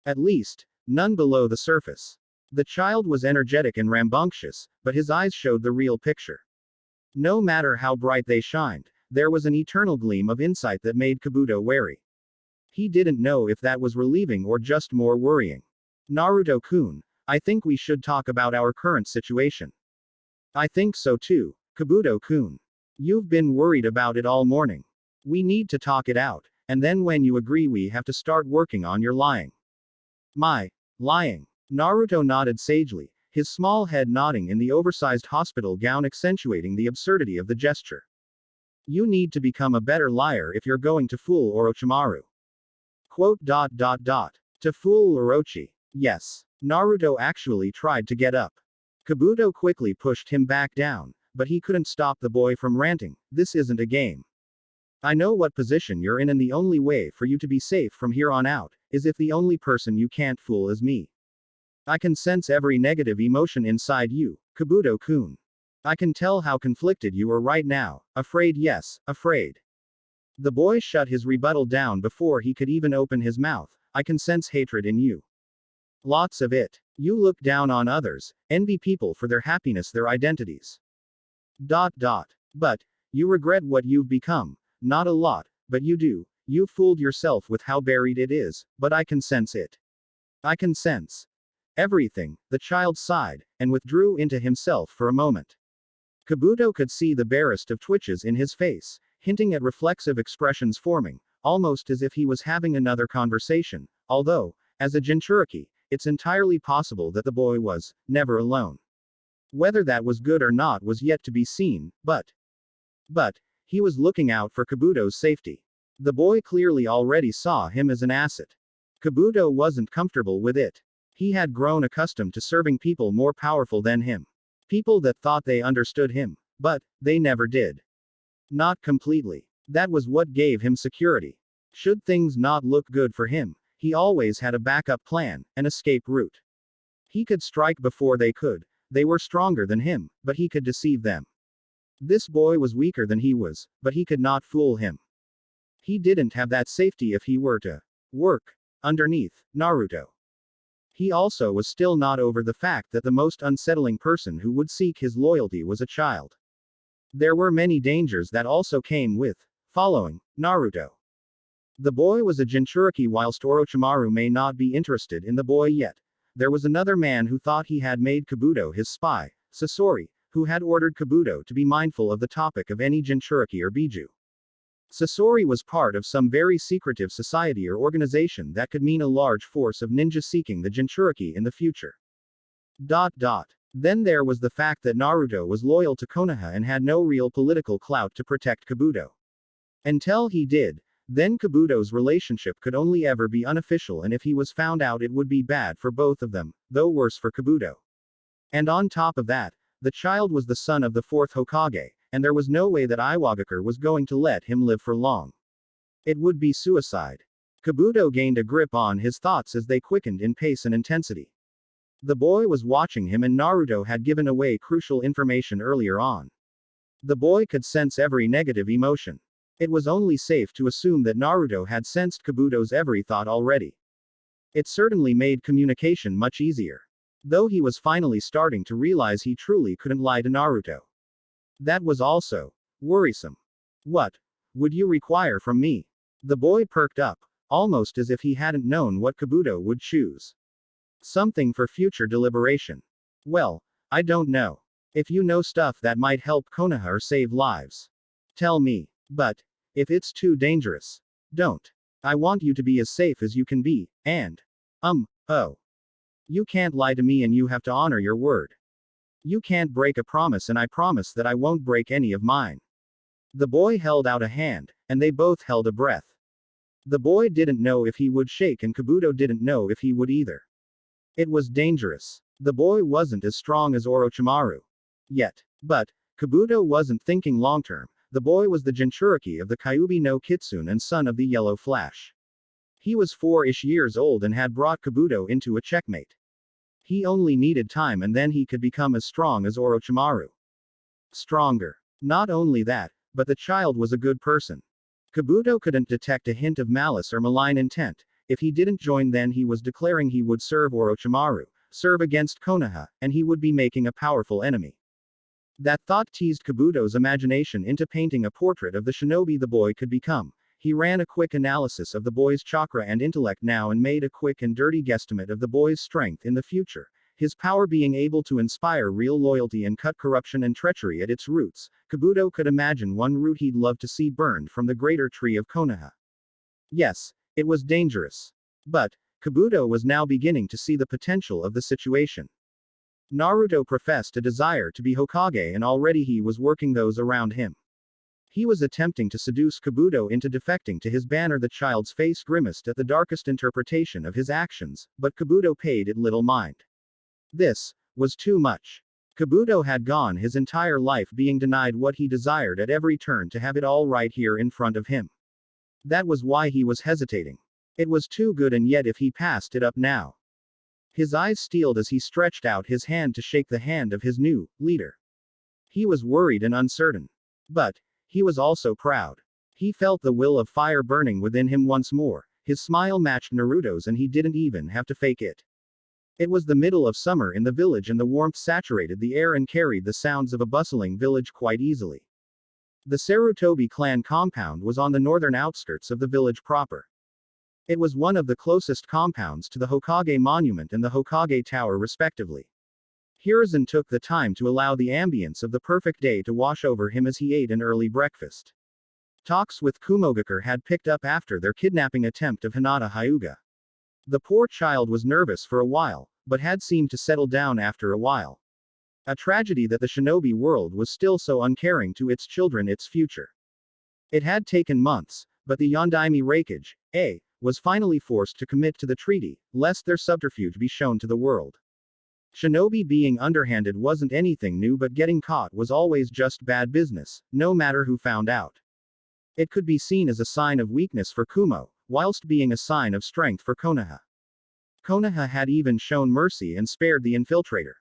At least, none below the surface. The child was energetic and rambunctious, but his eyes showed the real picture. No matter how bright they shined, there was an eternal gleam of insight that made Kabuto wary. He didn't know if that was relieving or just more worrying. Naruto-kun, I think we should talk about our current situation. I think so too, Kabuto-kun. You've been worried about it all morning. We need to talk it out, and then when you agree we have to start working on your lying. My lying. Naruto nodded sagely, his small head nodding in the oversized hospital gown accentuating the absurdity of the gesture. You need to become a better liar if you're going to fool Orochimaru. Quote. To fool Orochi. Yes. Naruto actually tried to get up. Kabuto quickly pushed him back down, but he couldn't stop the boy from ranting. This isn't a game. I know what position you're in, and the only way for you to be safe from here on out is if the only person you can't fool is me. I can sense every negative emotion inside you, Kabuto-kun. I can tell how conflicted you are right now. Afraid, yes, afraid. The boy shut his rebuttal down before he could even open his mouth. I can sense hatred in you. Lots of it. You look down on others, envy people for their happiness, their identities. But you regret what you've become. Not a lot, but you do. You fooled yourself with how buried it is, but I can sense it. I can sense everything. The child sighed, and withdrew into himself for a moment. Kabuto could see the barest of twitches in his face, hinting at reflexive expressions forming, almost as if he was having another conversation, although, as a Jinchuriki, it's entirely possible that the boy was never alone. Whether that was good or not was yet to be seen, but he was looking out for Kabuto's safety. The boy clearly already saw him as an asset. Kabuto wasn't comfortable with it. He had grown accustomed to serving people more powerful than him. People that thought they understood him, but they never did. Not completely. That was what gave him security. Should things not look good for him, he always had a backup plan, an escape route. He could strike before they could. They were stronger than him, but he could deceive them. This boy was weaker than he was, but he could not fool him. He didn't have that safety if he were to work underneath Naruto. He also was still not over the fact that the most unsettling person who would seek his loyalty was a child. There were many dangers that also came with following Naruto. The boy was a Jinchuriki. Whilst Orochimaru may not be interested in the boy yet, there was another man who thought he had made Kabuto his spy, Sasori, who had ordered Kabuto to be mindful of the topic of any Jinchuriki or Biju. Sasori was part of some very secretive society or organization that could mean a large force of ninja seeking the Jinchuriki in the future. Then there was the fact that Naruto was loyal to Konoha and had no real political clout to protect Kabuto. Until he did, then Kabuto's relationship could only ever be unofficial, and if he was found out it would be bad for both of them, though worse for Kabuto. And on top of that, the child was the son of the fourth Hokage, and there was no way that Iwagakure was going to let him live for long. It would be suicide. Kabuto gained a grip on his thoughts as they quickened in pace and intensity. The boy was watching him, and Naruto had given away crucial information earlier on. The boy could sense every negative emotion. It was only safe to assume that Naruto had sensed Kabuto's every thought already. It certainly made communication much easier. Though he was finally starting to realize he truly couldn't lie to Naruto. That was also worrisome. What would you require from me? The boy perked up, almost as if he hadn't known what Kabuto would choose. Something for future deliberation. Well, I don't know. If you know stuff that might help Konoha or save lives, tell me. But if it's too dangerous, don't. I want you to be as safe as you can be, and oh. You can't lie to me, and you have to honor your word. You can't break a promise, and I promise that I won't break any of mine. The boy held out a hand, and they both held a breath. The boy didn't know if he would shake, and Kabuto didn't know if he would either. It was dangerous. The boy wasn't as strong as Orochimaru yet. But Kabuto wasn't thinking long term. The boy was the Jinchuriki of the Kyuubi no Kitsune and son of the Yellow Flash. He was 4-ish years old and had brought Kabuto into a checkmate. He only needed time, and then he could become as strong as Orochimaru. Stronger. Not only that, but the child was a good person. Kabuto couldn't detect a hint of malice or malign intent. If he didn't join, then he was declaring he would serve Orochimaru, serve against Konoha, and he would be making a powerful enemy. That thought teased Kabuto's imagination into painting a portrait of the shinobi the boy could become. He ran a quick analysis of the boy's chakra and intellect now and made a quick and dirty guesstimate of the boy's strength in the future, his power being able to inspire real loyalty and cut corruption and treachery at its roots. Kabuto could imagine one root he'd love to see burned from the greater tree of Konoha. Yes, it was dangerous. But Kabuto was now beginning to see the potential of the situation. Naruto professed a desire to be Hokage, and already he was working those around him. He was attempting to seduce Kabuto into defecting to his banner. The child's face grimaced at the darkest interpretation of his actions, but Kabuto paid it little mind. This was too much. Kabuto had gone his entire life being denied what he desired at every turn to have it all right here in front of him. That was why he was hesitating. It was too good, and yet if he passed it up now. His eyes steeled as he stretched out his hand to shake the hand of his new leader. He was worried and uncertain. But he was also proud. He felt the will of fire burning within him once more. His smile matched Naruto's and he didn't even have to fake it. It was the middle of summer in the village and the warmth saturated the air and carried the sounds of a bustling village quite easily. The Sarutobi clan compound was on the northern outskirts of the village proper. It was one of the closest compounds to the Hokage monument and the Hokage tower respectively. Hiruzen took the time to allow the ambience of the perfect day to wash over him as he ate an early breakfast. Talks with Kumogakure had picked up after their kidnapping attempt of Hinata Hyuga. The poor child was nervous for a while, but had seemed to settle down after a while. A tragedy that the shinobi world was still so uncaring to its children, its future. It had taken months, but the Yondaime Raikage, was finally forced to commit to the treaty, lest their subterfuge be shown to the world. Shinobi being underhanded wasn't anything new, but getting caught was always just bad business, no matter who found out. It could be seen as a sign of weakness for Kumo, whilst being a sign of strength for Konoha. Konoha had even shown mercy and spared the infiltrator.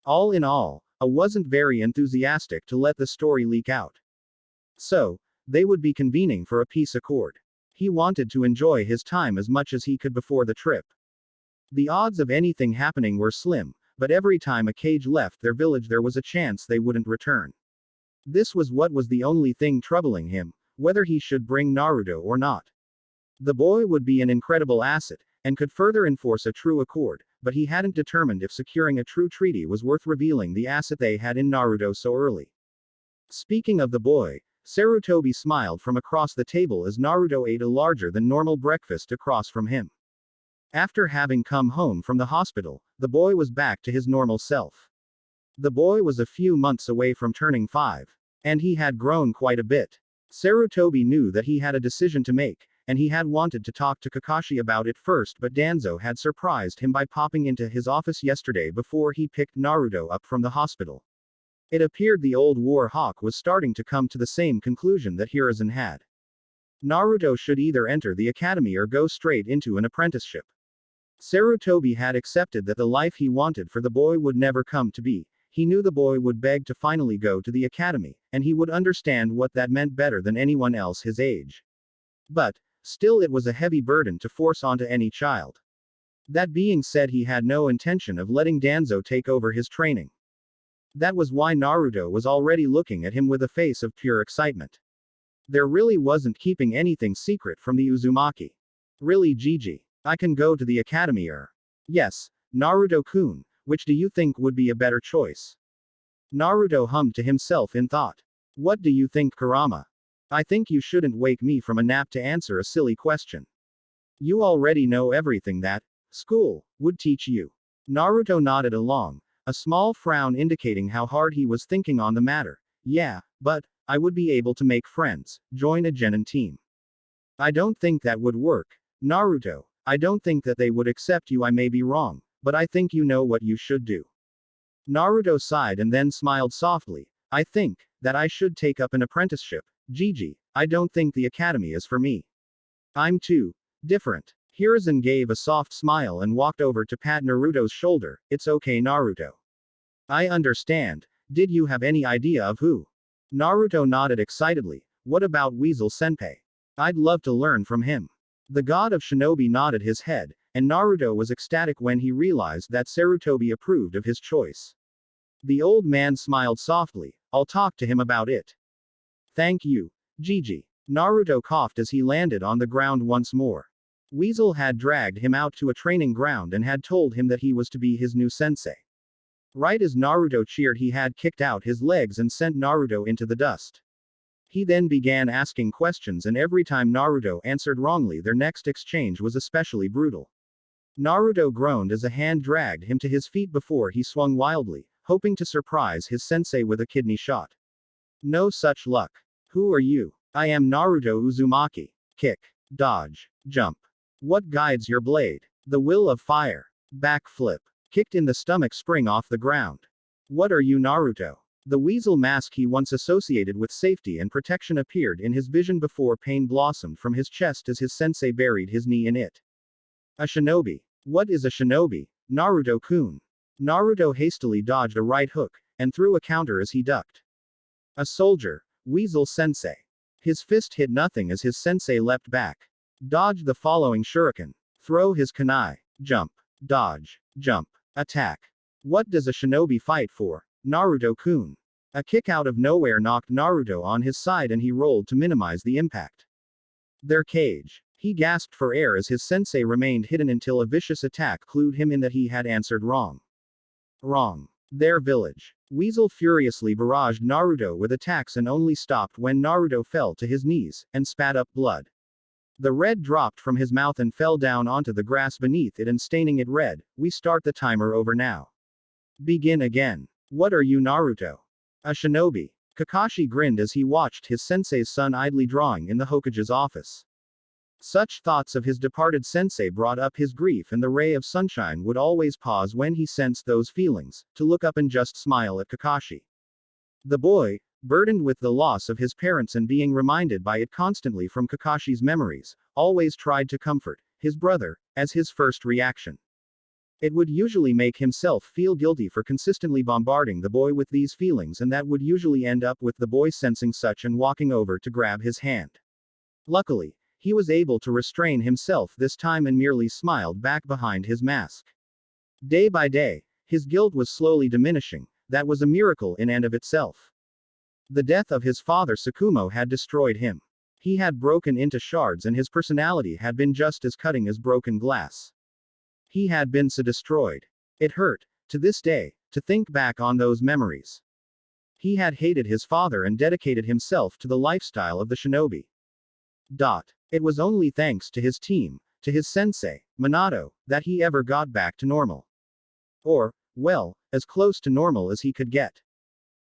All in all, I wasn't very enthusiastic to let the story leak out. So, they would be convening for a peace accord. He wanted to enjoy his time as much as he could before the trip. The odds of anything happening were slim, but every time a Kage left their village there was a chance they wouldn't return. This was what was the only thing troubling him, whether he should bring Naruto or not. The boy would be an incredible asset, and could further enforce a true accord, but he hadn't determined if securing a true treaty was worth revealing the asset they had in Naruto so early. Speaking of the boy, Sarutobi smiled from across the table as Naruto ate a larger than normal breakfast across from him. After having come home from the hospital, the boy was back to his normal self. The boy was a few months away from turning 5. And he had grown quite a bit. Sarutobi knew that he had a decision to make, and he had wanted to talk to Kakashi about it first, but Danzo had surprised him by popping into his office yesterday before he picked Naruto up from the hospital. It appeared the old war hawk was starting to come to the same conclusion that Hiruzen had. Naruto should either enter the academy or go straight into an apprenticeship. Sarutobi had accepted that the life he wanted for the boy would never come to be. He knew the boy would beg to finally go to the academy, and he would understand what that meant better than anyone else his age. But, still it was a heavy burden to force onto any child. That being said, he had no intention of letting Danzo take over his training. That was why Naruto was already looking at him with a face of pure excitement. There really wasn't keeping anything secret from the Uzumaki. Really, Gigi? I can go to the academy Yes, Naruto-kun, which do you think would be a better choice? Naruto hummed to himself in thought. What do you think, Kurama? I think you shouldn't wake me from a nap to answer a silly question. You already know everything that school would teach you. Naruto nodded along, a small frown indicating how hard he was thinking on the matter. Yeah, but I would be able to make friends, join a genin team. I don't think that would work, Naruto. I don't think that they would accept you. I may be wrong, but I think you know what you should do. Naruto sighed and then smiled softly. I think that I should take up an apprenticeship. Gigi, I don't think the academy is for me. I'm too different. Hiruzen gave a soft smile and walked over to pat Naruto's shoulder. It's okay, Naruto. I understand. Did you have any idea of who? Naruto nodded excitedly. What about Weasel Senpai? I'd love to learn from him. The god of shinobi nodded his head, and Naruto was ecstatic when he realized that Sarutobi approved of his choice. The old man smiled softly. I'll talk to him about it. Thank you, Gigi. Naruto coughed as he landed on the ground once more. Weasel had dragged him out to a training ground and had told him that he was to be his new sensei. Right as Naruto cheered, he had kicked out his legs and sent Naruto into the dust. He then began asking questions, and every time Naruto answered wrongly, their next exchange was especially brutal. Naruto groaned as a hand dragged him to his feet before he swung wildly, hoping to surprise his sensei with a kidney shot. No such luck. Who are you? I am Naruto Uzumaki. Kick. Dodge. Jump. What guides your blade? The will of fire. Backflip. Kicked in the stomach, spring off the ground. What are you, Naruto? The weasel mask he once associated with safety and protection appeared in his vision before pain blossomed from his chest as his sensei buried his knee in it. A shinobi. What is a shinobi? Naruto-kun. Naruto hastily dodged a right hook, and threw a counter as he ducked. A soldier. Weasel sensei. His fist hit nothing as his sensei leapt back. Dodge the following shuriken. Throw his kunai. Jump. Dodge. Jump. Attack. What does a shinobi fight for? Naruto-kun. A kick out of nowhere knocked Naruto on his side and he rolled to minimize the impact. Their cage. He gasped for air as his sensei remained hidden until a vicious attack clued him in that he had answered wrong. Wrong. Their village. Weasel furiously barraged Naruto with attacks and only stopped when Naruto fell to his knees, and spat up blood. The red dropped from his mouth and fell down onto the grass beneath it and staining it red. We start the timer over now. Begin again. What are you, Naruto? A shinobi. Kakashi grinned as he watched his sensei's son idly drawing in the Hokage's office. Such thoughts of his departed sensei brought up his grief, and the ray of sunshine would always pause when he sensed those feelings, to look up and just smile at Kakashi. The boy, burdened with the loss of his parents and being reminded by it constantly from Kakashi's memories, always tried to comfort his brother, as his first reaction. It would usually make himself feel guilty for consistently bombarding the boy with these feelings, and that would usually end up with the boy sensing such and walking over to grab his hand. Luckily, he was able to restrain himself this time and merely smiled back behind his mask. Day by day, his guilt was slowly diminishing. That was a miracle in and of itself. The death of his father Tsukumo had destroyed him. He had broken into shards and his personality had been just as cutting as broken glass. He had been so destroyed. It hurt, to this day, to think back on those memories. He had hated his father and dedicated himself to the lifestyle of the shinobi. It was only thanks to his team, to his sensei, Minato, that he ever got back to normal. Or, well, as close to normal as he could get.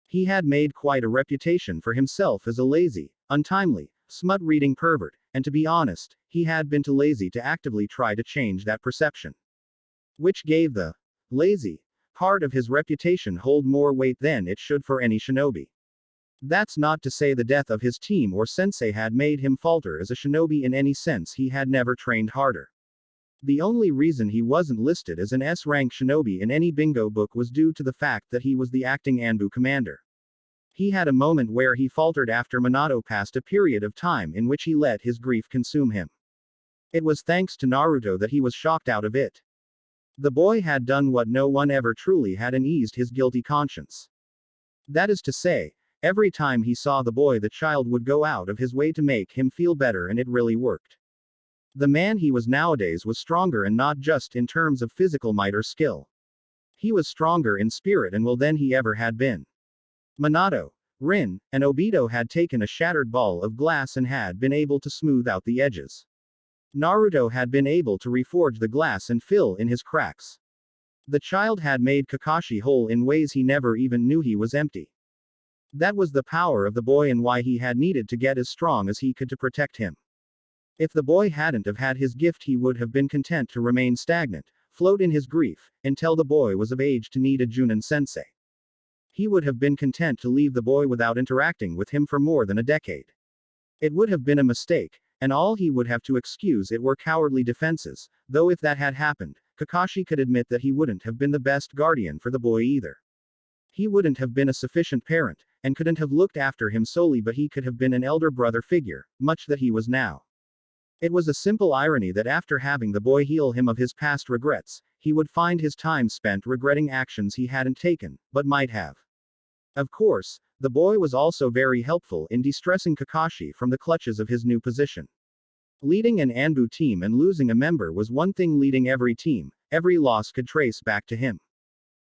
He had made quite a reputation for himself as a lazy, untimely, smut-reading pervert, and to be honest, he had been too lazy to actively try to change that perception. Which gave the lazy part of his reputation hold more weight than it should for any shinobi. That's not to say the death of his team or sensei had made him falter as a shinobi in any sense. He had never trained harder. The only reason he wasn't listed as an S-rank shinobi in any bingo book was due to the fact that he was the acting Anbu commander. He had a moment where he faltered after Minato passed a period of time in which he let his grief consume him. It was thanks to Naruto that he was shocked out of it. The boy had done what no one ever truly had and eased his guilty conscience. That is to say, every time he saw the boy, the child would go out of his way to make him feel better, and it really worked. The man he was nowadays was stronger, and not just in terms of physical might or skill. He was stronger in spirit and will than he ever had been. Minato, Rin, and Obito had taken a shattered ball of glass and had been able to smooth out the edges. Naruto had been able to reforge the glass and fill in his cracks. The child had made Kakashi whole in ways he never even knew he was empty. That was the power of the boy and why he had needed to get as strong as he could to protect him. If the boy hadn't have had his gift, he would have been content to remain stagnant, float in his grief, until the boy was of age to need a Junin sensei. He would have been content to leave the boy without interacting with him for more than a decade. It would have been a mistake, and all he would have to excuse it were cowardly defenses, though if that had happened, Kakashi could admit that he wouldn't have been the best guardian for the boy either. He wouldn't have been a sufficient parent, and couldn't have looked after him solely, but he could have been an elder brother figure, much that he was now. It was a simple irony that after having the boy heal him of his past regrets, he would find his time spent regretting actions he hadn't taken, but might have. Of course, the boy was also very helpful in de-stressing Kakashi from the clutches of his new position. Leading an Anbu team and losing a member was one thing. Leading every team, every loss could trace back to him.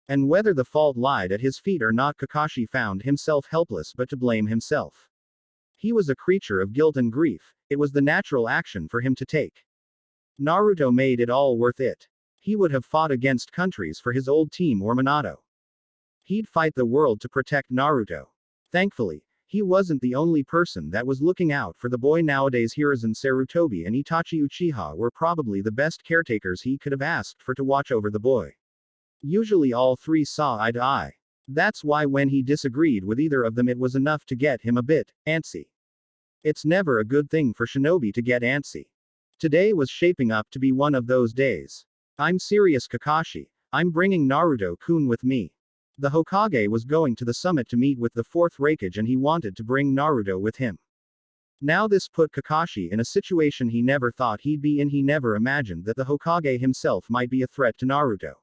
And whether the fault lied at his feet or not, Kakashi found himself helpless but to blame himself. He was a creature of guilt and grief. It was the natural action for him to take. Naruto made it all worth it. He would have fought against countries for his old team or Minato. He'd fight the world to protect Naruto. Thankfully, He wasn't the only person that was looking out for the boy nowadays. Hiruzen Sarutobi and Itachi Uchiha were probably the best caretakers he could have asked for to watch over the boy. Usually all three saw eye to eye. That's why when he disagreed with either of them it was enough to get him a bit antsy. It's never a good thing for Shinobi to get antsy. Today was shaping up to be one of those days. I'm serious, Kakashi. I'm bringing Naruto-kun with me. The Hokage was going to the summit to meet with the fourth Raikage and he wanted to bring Naruto with him. Now this put Kakashi in a situation he never thought he'd be in. He never imagined that the Hokage himself might be a threat to Naruto.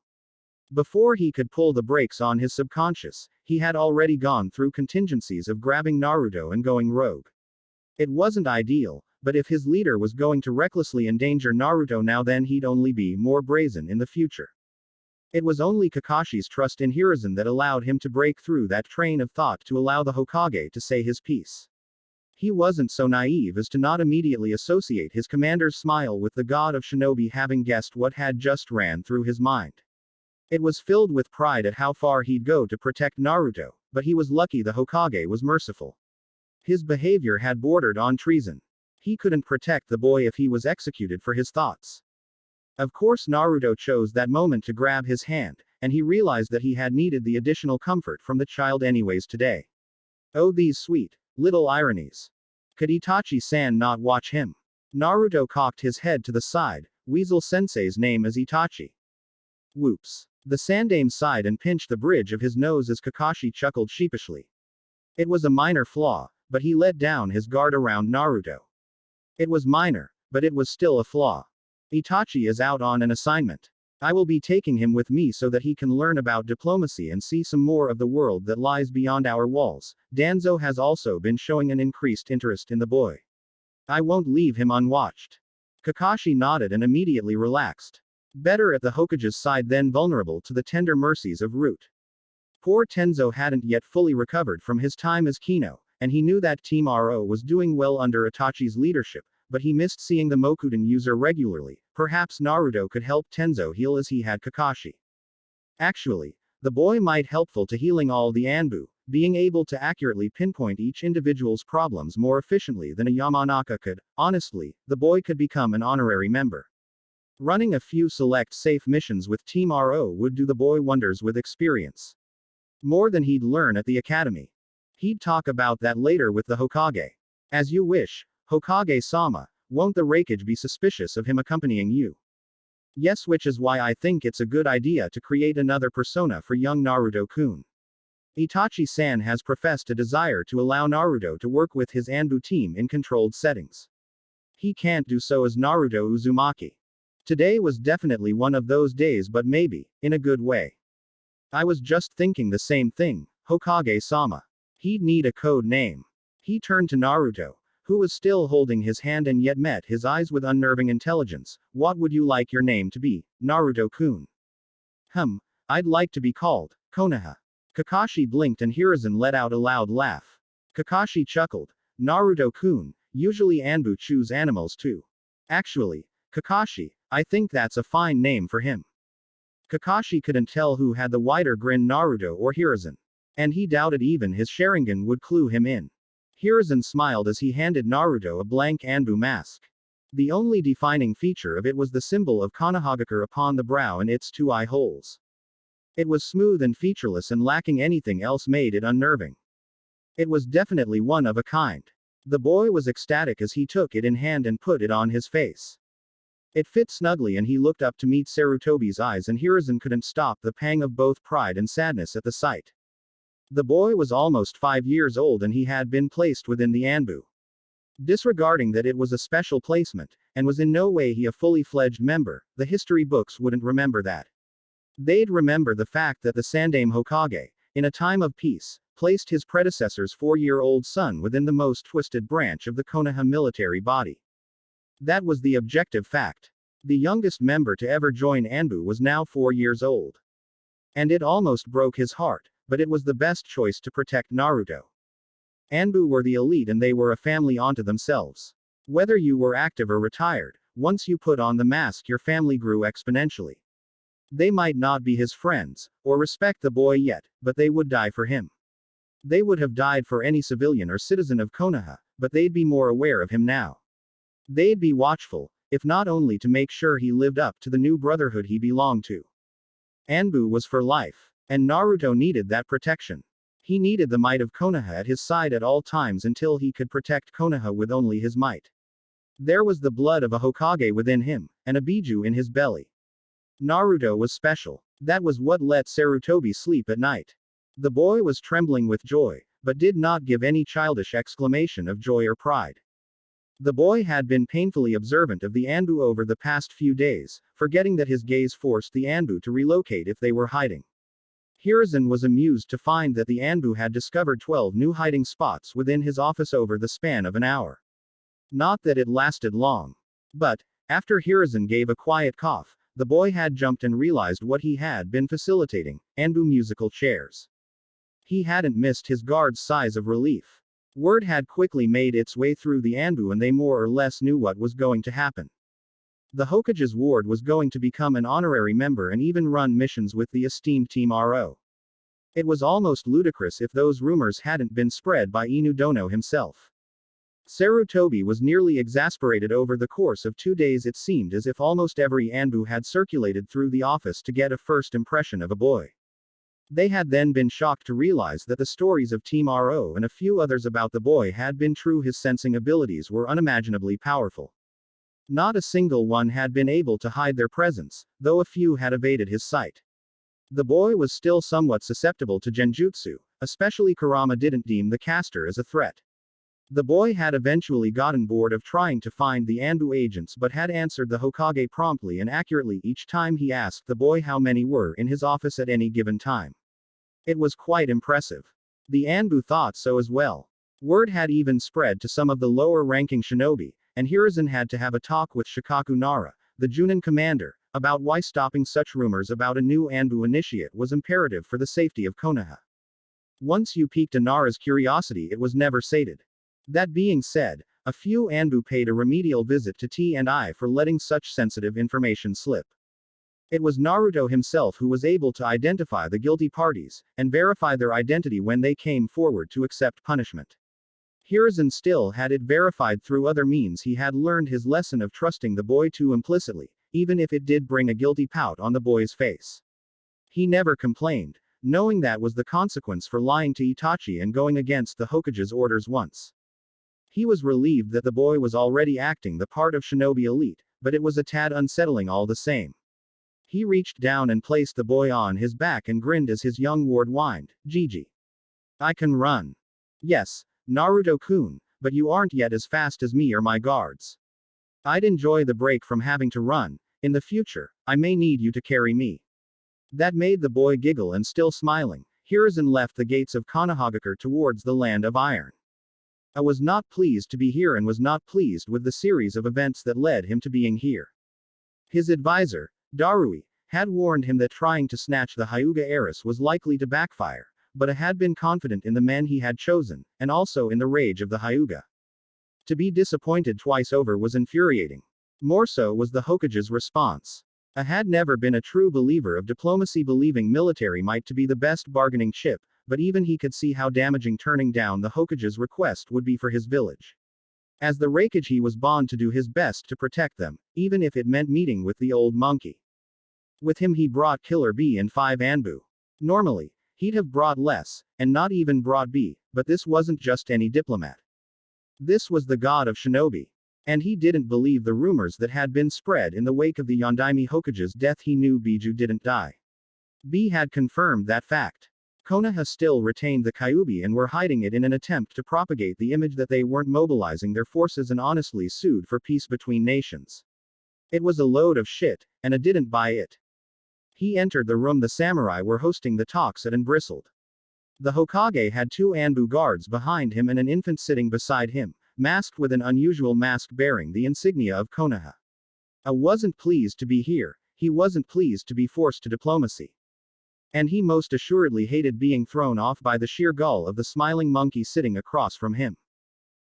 Before he could pull the brakes on his subconscious, he had already gone through contingencies of grabbing Naruto and going rogue. It wasn't ideal, but if his leader was going to recklessly endanger Naruto now, then he'd only be more brazen in the future. It was only Kakashi's trust in Hiruzen that allowed him to break through that train of thought to allow the Hokage to say his piece. He wasn't so naive as to not immediately associate his commander's smile with the god of Shinobi, having guessed what had just ran through his mind. It was filled with pride at how far he'd go to protect Naruto, but he was lucky the Hokage was merciful. His behavior had bordered on treason. He couldn't protect the boy if he was executed for his thoughts. Of course Naruto chose that moment to grab his hand, and he realized that he had needed the additional comfort from the child anyways today. Oh, these sweet little ironies. Could Itachi-san not watch him? Naruto cocked his head to the side. Weasel Sensei's name is Itachi. Whoops. The Sandaime sighed and pinched the bridge of his nose as Kakashi chuckled sheepishly. It was a minor flaw, but he let down his guard around Naruto. It was minor, but it was still a flaw. Itachi is out on an assignment. I will be taking him with me so that he can learn about diplomacy and see some more of the world that lies beyond our walls. Danzo has also been showing an increased interest in the boy. I won't leave him unwatched. Kakashi nodded and immediately relaxed. Better at the Hokage's side than vulnerable to the tender mercies of Root. Poor Tenzo hadn't yet fully recovered from his time as Kino, and he knew that Team RO was doing well under Itachi's leadership, but he missed seeing the Mokuden user regularly. Perhaps Naruto could help Tenzo heal as he had Kakashi. Actually, the boy might helpful to healing all the Anbu, being able to accurately pinpoint each individual's problems more efficiently than a Yamanaka could. Honestly, the boy could become an honorary member. Running a few select safe missions with Team RO would do the boy wonders with experience. More than he'd learn at the academy. He'd talk about that later with the Hokage. As you wish, Hokage-sama. Won't the Raikage be suspicious of him accompanying you? Yes, which is why I think it's a good idea to create another persona for young Naruto-kun. Itachi-san has professed a desire to allow Naruto to work with his Anbu team in controlled settings. He can't do so as Naruto Uzumaki. Today was definitely one of those days, but maybe, in a good way. I was just thinking the same thing, Hokage-sama. He'd need a code name. He turned to Naruto, who was still holding his hand and yet met his eyes with unnerving intelligence. What would you like your name to be, Naruto-kun? I'd like to be called Konoha. Kakashi blinked and Hiruzen let out a loud laugh. Kakashi chuckled. Naruto-kun, usually Anbu choose animals too. Actually, Kakashi, I think that's a fine name for him. Kakashi couldn't tell who had the wider grin, Naruto or Hiruzen. And he doubted even his Sharingan would clue him in. Hiruzen smiled as he handed Naruto a blank Anbu mask. The only defining feature of it was the symbol of Konohagakure upon the brow and its two eye holes. It was smooth and featureless and lacking anything else made it unnerving. It was definitely one of a kind. The boy was ecstatic as he took it in hand and put it on his face. It fit snugly and he looked up to meet Sarutobi's eyes, and Hiruzen couldn't stop the pang of both pride and sadness at the sight. The boy was almost 5 years old and he had been placed within the Anbu. Disregarding that it was a special placement, and was in no way a fully fledged member, the history books wouldn't remember that. They'd remember the fact that the Sandaime Hokage, in a time of peace, placed his predecessor's 4-year-old son within the most twisted branch of the Konoha military body. That was the objective fact. The youngest member to ever join Anbu was now 4 years old. And it almost broke his heart, but it was the best choice to protect Naruto. Anbu were the elite and they were a family unto themselves. Whether you were active or retired, once you put on the mask your family grew exponentially. They might not be his friends, or respect the boy yet, but they would die for him. They would have died for any civilian or citizen of Konoha, but they'd be more aware of him now. They'd be watchful, if not only to make sure he lived up to the new brotherhood he belonged to. Anbu was for life, and Naruto needed that protection. He needed the might of Konoha at his side at all times until he could protect Konoha with only his might. There was the blood of a Hokage within him, and a Biju in his belly. Naruto was special. That was what let Sarutobi sleep at night. The boy was trembling with joy, but did not give any childish exclamation of joy or pride. The boy had been painfully observant of the Anbu over the past few days, forgetting that his gaze forced the Anbu to relocate if they were hiding. Hiruzen was amused to find that the Anbu had discovered 12 new hiding spots within his office over the span of an hour. Not that it lasted long. But, after Hiruzen gave a quiet cough, the boy had jumped and realized what he had been facilitating: Anbu musical chairs. He hadn't missed his guard's sighs of relief. Word had quickly made its way through the Anbu and they more or less knew what was going to happen. The Hokage's ward was going to become an honorary member and even run missions with the esteemed Team RO. It was almost ludicrous if those rumors hadn't been spread by Inu Dono himself. Sarutobi was nearly exasperated. Over the course of 2 days it seemed as if almost every Anbu had circulated through the office to get a first impression of a boy. They had then been shocked to realize that the stories of Team RO and a few others about the boy had been true. His sensing abilities were unimaginably powerful. Not a single one had been able to hide their presence, though a few had evaded his sight. The boy was still somewhat susceptible to genjutsu, especially Kurama didn't deem the caster as a threat. The boy had eventually gotten bored of trying to find the Anbu agents but had answered the Hokage promptly and accurately each time he asked the boy how many were in his office at any given time. It was quite impressive. The Anbu thought so as well. Word had even spread to some of the lower-ranking shinobi, and Hiruzen had to have a talk with Shikaku Nara, the Junin commander, about why stopping such rumors about a new Anbu initiate was imperative for the safety of Konoha. Once you piqued a Nara's curiosity, it was never sated. That being said, a few Anbu paid a remedial visit to T&I for letting such sensitive information slip. It was Naruto himself who was able to identify the guilty parties, and verify their identity when they came forward to accept punishment. Hiruzen still had it verified through other means. He had learned his lesson of trusting the boy too implicitly, even if it did bring a guilty pout on the boy's face. He never complained, knowing that was the consequence for lying to Itachi and going against the Hokage's orders once. He was relieved that the boy was already acting the part of shinobi elite, but it was a tad unsettling all the same. He reached down and placed the boy on his back and grinned as his young ward whined, "Gigi. I can run. Yes, Naruto-kun, but you aren't yet as fast as me or my guards. I'd enjoy the break from having to run. In the future, I may need you to carry me." That made the boy giggle, and still smiling, Hiruzen left the gates of Konohagakure towards the land of iron. I was not pleased to be here and was not pleased with the series of events that led him to being here. His advisor, Darui, had warned him that trying to snatch the Hyuga heiress was likely to backfire, but he had been confident in the men he had chosen, and also in the rage of the Hyuga. To be disappointed twice over was infuriating. More so was the Hokage's response. I had never been a true believer of diplomacy, believing military might to be the best bargaining chip, but even he could see how damaging turning down the Hokage's request would be for his village. As the Raikage, he was bound to do his best to protect them, even if it meant meeting with the old monkey. With him he brought Killer B and 5 Anbu. Normally, he'd have brought less, and not even brought B, but this wasn't just any diplomat. This was the god of shinobi. And he didn't believe the rumors that had been spread in the wake of the Yondaime Hokage's death. He knew Biju didn't die. B had confirmed that fact. Konoha still retained the Kyuubi and were hiding it in an attempt to propagate the image that they weren't mobilizing their forces and honestly sued for peace between nations. It was a load of shit, and I didn't buy it. He entered the room the samurai were hosting the talks at and bristled. The Hokage had 2 Anbu guards behind him and an infant sitting beside him, masked with an unusual mask bearing the insignia of Konoha. I wasn't pleased to be here. He wasn't pleased to be forced to diplomacy. And he most assuredly hated being thrown off by the sheer gall of the smiling monkey sitting across from him.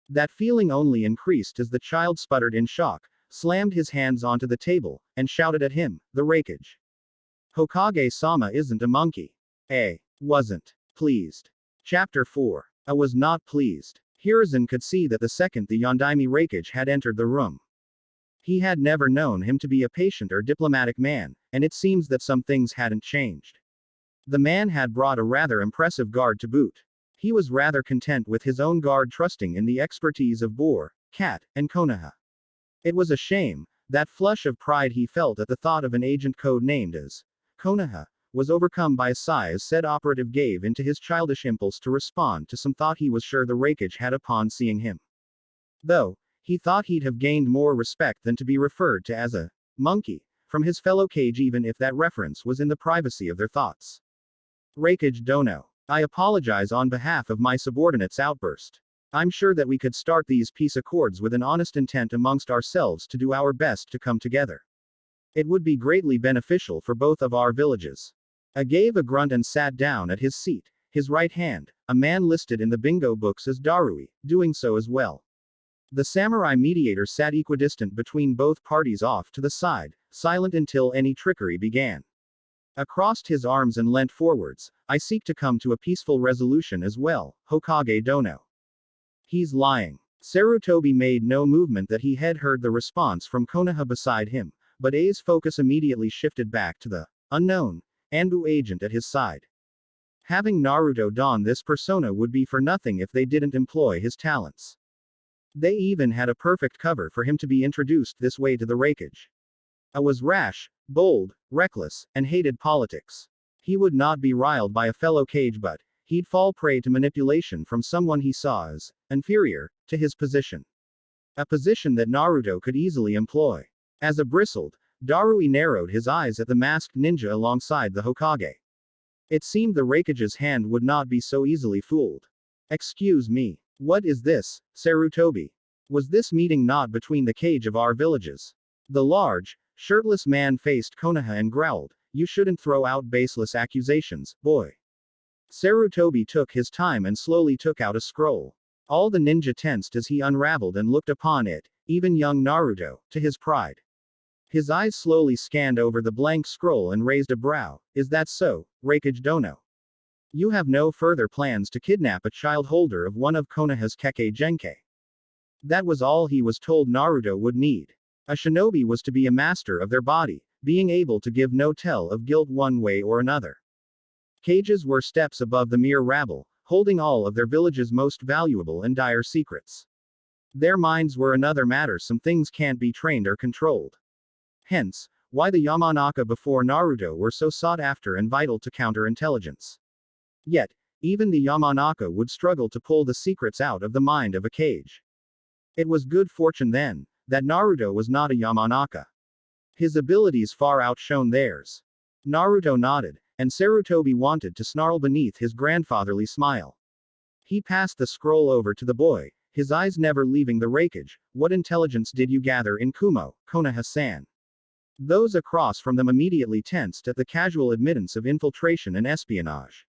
That feeling only increased as the child sputtered in shock, slammed his hands onto the table, and shouted at him, "The Raikage. Hokage-sama isn't a monkey." Wasn't pleased. Chapter 4. I was not pleased. Hiruzen could see that the second the Yondaime Raikage had entered the room. He had never known him to be a patient or diplomatic man, and it seems that some things hadn't changed. The man had brought a rather impressive guard to boot. He was rather content with his own guard, trusting in the expertise of Boar, Cat, and Konoha. It was a shame. That flush of pride he felt at the thought of an agent code named as Konoha was overcome by a sigh as said operative gave into his childish impulse to respond to some thought he was sure the Raikage had upon seeing him. Though, he thought he'd have gained more respect than to be referred to as a monkey from his fellow Kage, even if that reference was in the privacy of their thoughts. Raikage Dono. I apologize on behalf of my subordinates' outburst. I'm sure that we could start these peace accords with an honest intent amongst ourselves to do our best to come together. It would be greatly beneficial for both of our villages. I gave a grunt and sat down at his seat, his right hand, a man listed in the bingo books as Darui, doing so as well. The samurai mediator sat equidistant between both parties off to the side, silent until any trickery began. I crossed his arms and leant forwards. I seek to come to a peaceful resolution as well, Hokage Dono. He's lying. Sarutobi made no movement that he had heard the response from Konoha beside him, but A's focus immediately shifted back to the unknown Anbu agent at his side. Having Naruto don this persona would be for nothing if they didn't employ his talents. They even had a perfect cover for him to be introduced this way to the Raikage. I was rash, bold, reckless, and hated politics. He would not be riled by a fellow Kage, but he'd fall prey to manipulation from someone he saw as inferior to his position. A position that Naruto could easily employ. As a bristled, Darui narrowed his eyes at the masked ninja alongside the Hokage. It seemed the Raikage's hand would not be so easily fooled. Excuse me. What is this, Sarutobi? Was this meeting not between the Kage of our villages? The large, shirtless man faced Konoha and growled, "You shouldn't throw out baseless accusations, boy." Sarutobi took his time and slowly took out a scroll. All the ninja tensed as he unraveled and looked upon it, even young Naruto, to his pride. His eyes slowly scanned over the blank scroll and raised a brow. Is that so, Raikage Dono? You have no further plans to kidnap a child holder of one of Konoha's Kekkei Genkai? That was all he was told Naruto would need. A shinobi was to be a master of their body, being able to give no tell of guilt one way or another. Kages were steps above the mere rabble, holding all of their village's most valuable and dire secrets. Their minds were another matter. Some things can't be trained or controlled. Hence, why the Yamanaka before Naruto were so sought after and vital to counterintelligence. Yet, even the Yamanaka would struggle to pull the secrets out of the mind of a Kage. It was good fortune then, that Naruto was not a Yamanaka. His abilities far outshone theirs. Naruto nodded, and Sarutobi wanted to snarl beneath his grandfatherly smile. He passed the scroll over to the boy, his eyes never leaving the Raikage. What intelligence did you gather in Kumo, Konoha-san? Those across from them immediately tensed at the casual admittance of infiltration and espionage.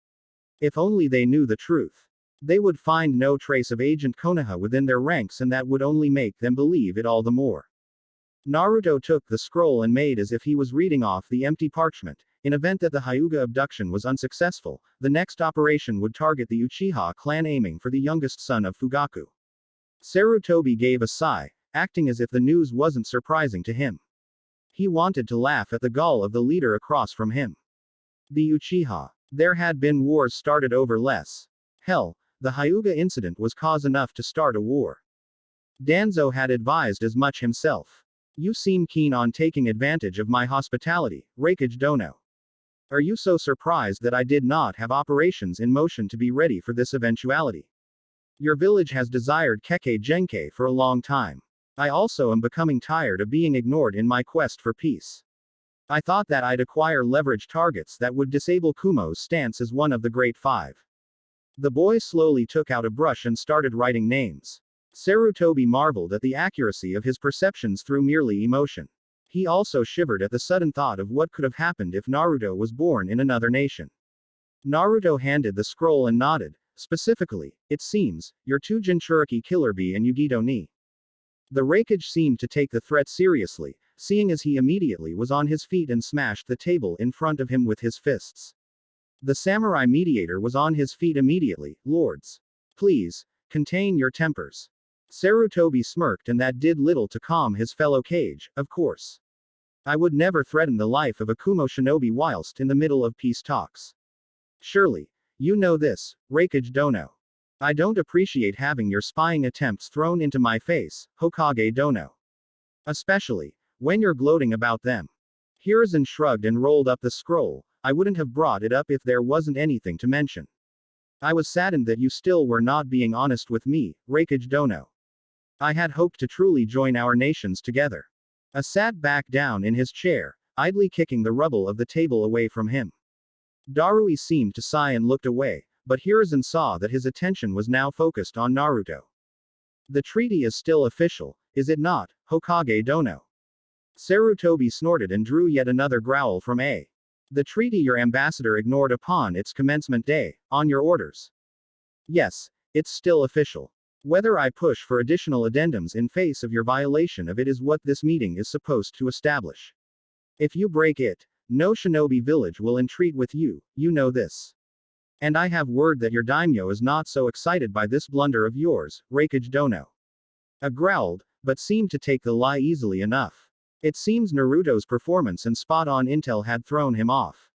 If only they knew the truth. They would find no trace of Agent Konoha within their ranks, and that would only make them believe it all the more. Naruto took the scroll and made as if he was reading off the empty parchment. In event that the Hyuga abduction was unsuccessful, the next operation would target the Uchiha clan, aiming for the youngest son of Fugaku. Sarutobi gave a sigh, acting as if the news wasn't surprising to him. He wanted to laugh at the gall of the leader across from him. The Uchiha. There had been wars started over less. Hell, the Hyuga incident was cause enough to start a war. Danzo had advised as much himself. You seem keen on taking advantage of my hospitality, Raikage Dono. Are you so surprised that I did not have operations in motion to be ready for this eventuality? Your village has desired Kekkei Genkai for a long time. I also am becoming tired of being ignored in my quest for peace. I thought that I'd acquire leverage targets that would disable Kumo's stance as one of the Great Five. The boy slowly took out a brush and started writing names. Sarutobi marveled at the accuracy of his perceptions through merely emotion. He also shivered at the sudden thought of what could have happened if Naruto was born in another nation. Naruto handed the scroll and nodded. Specifically, it seems, your two Jinchuriki Killer Bee and Yugito ni. The Raikage seemed to take the threat seriously, seeing as he immediately was on his feet and smashed the table in front of him with his fists. The samurai mediator was on his feet immediately. Lords, please, contain your tempers. Sarutobi smirked, and that did little to calm his fellow kage, of course. I would never threaten the life of a Kumo shinobi whilst in the middle of peace talks. Surely, you know this, Raikage Dono. I don't appreciate having your spying attempts thrown into my face, Hokage Dono. Especially, when you're gloating about them. Hiruzen shrugged and rolled up the scroll. I wouldn't have brought it up if there wasn't anything to mention. I was saddened that you still were not being honest with me, Raikage Dono. I had hoped to truly join our nations together. I sat back down in his chair, idly kicking the rubble of the table away from him. Darui seemed to sigh and looked away, but Hiruzen saw that his attention was now focused on Naruto. The treaty is still official, is it not, Hokage Dono? Sarutobi snorted and drew yet another growl from A. The treaty your ambassador ignored upon its commencement day, on your orders. Yes, it's still official. Whether I push for additional addendums in face of your violation of it is what this meeting is supposed to establish. If you break it, no shinobi village will entreat with you, you know this. And I have word that your daimyo is not so excited by this blunder of yours, Raikage Dono. I growled, but seemed to take the lie easily enough. It seems Naruto's performance and spot-on intel had thrown him off.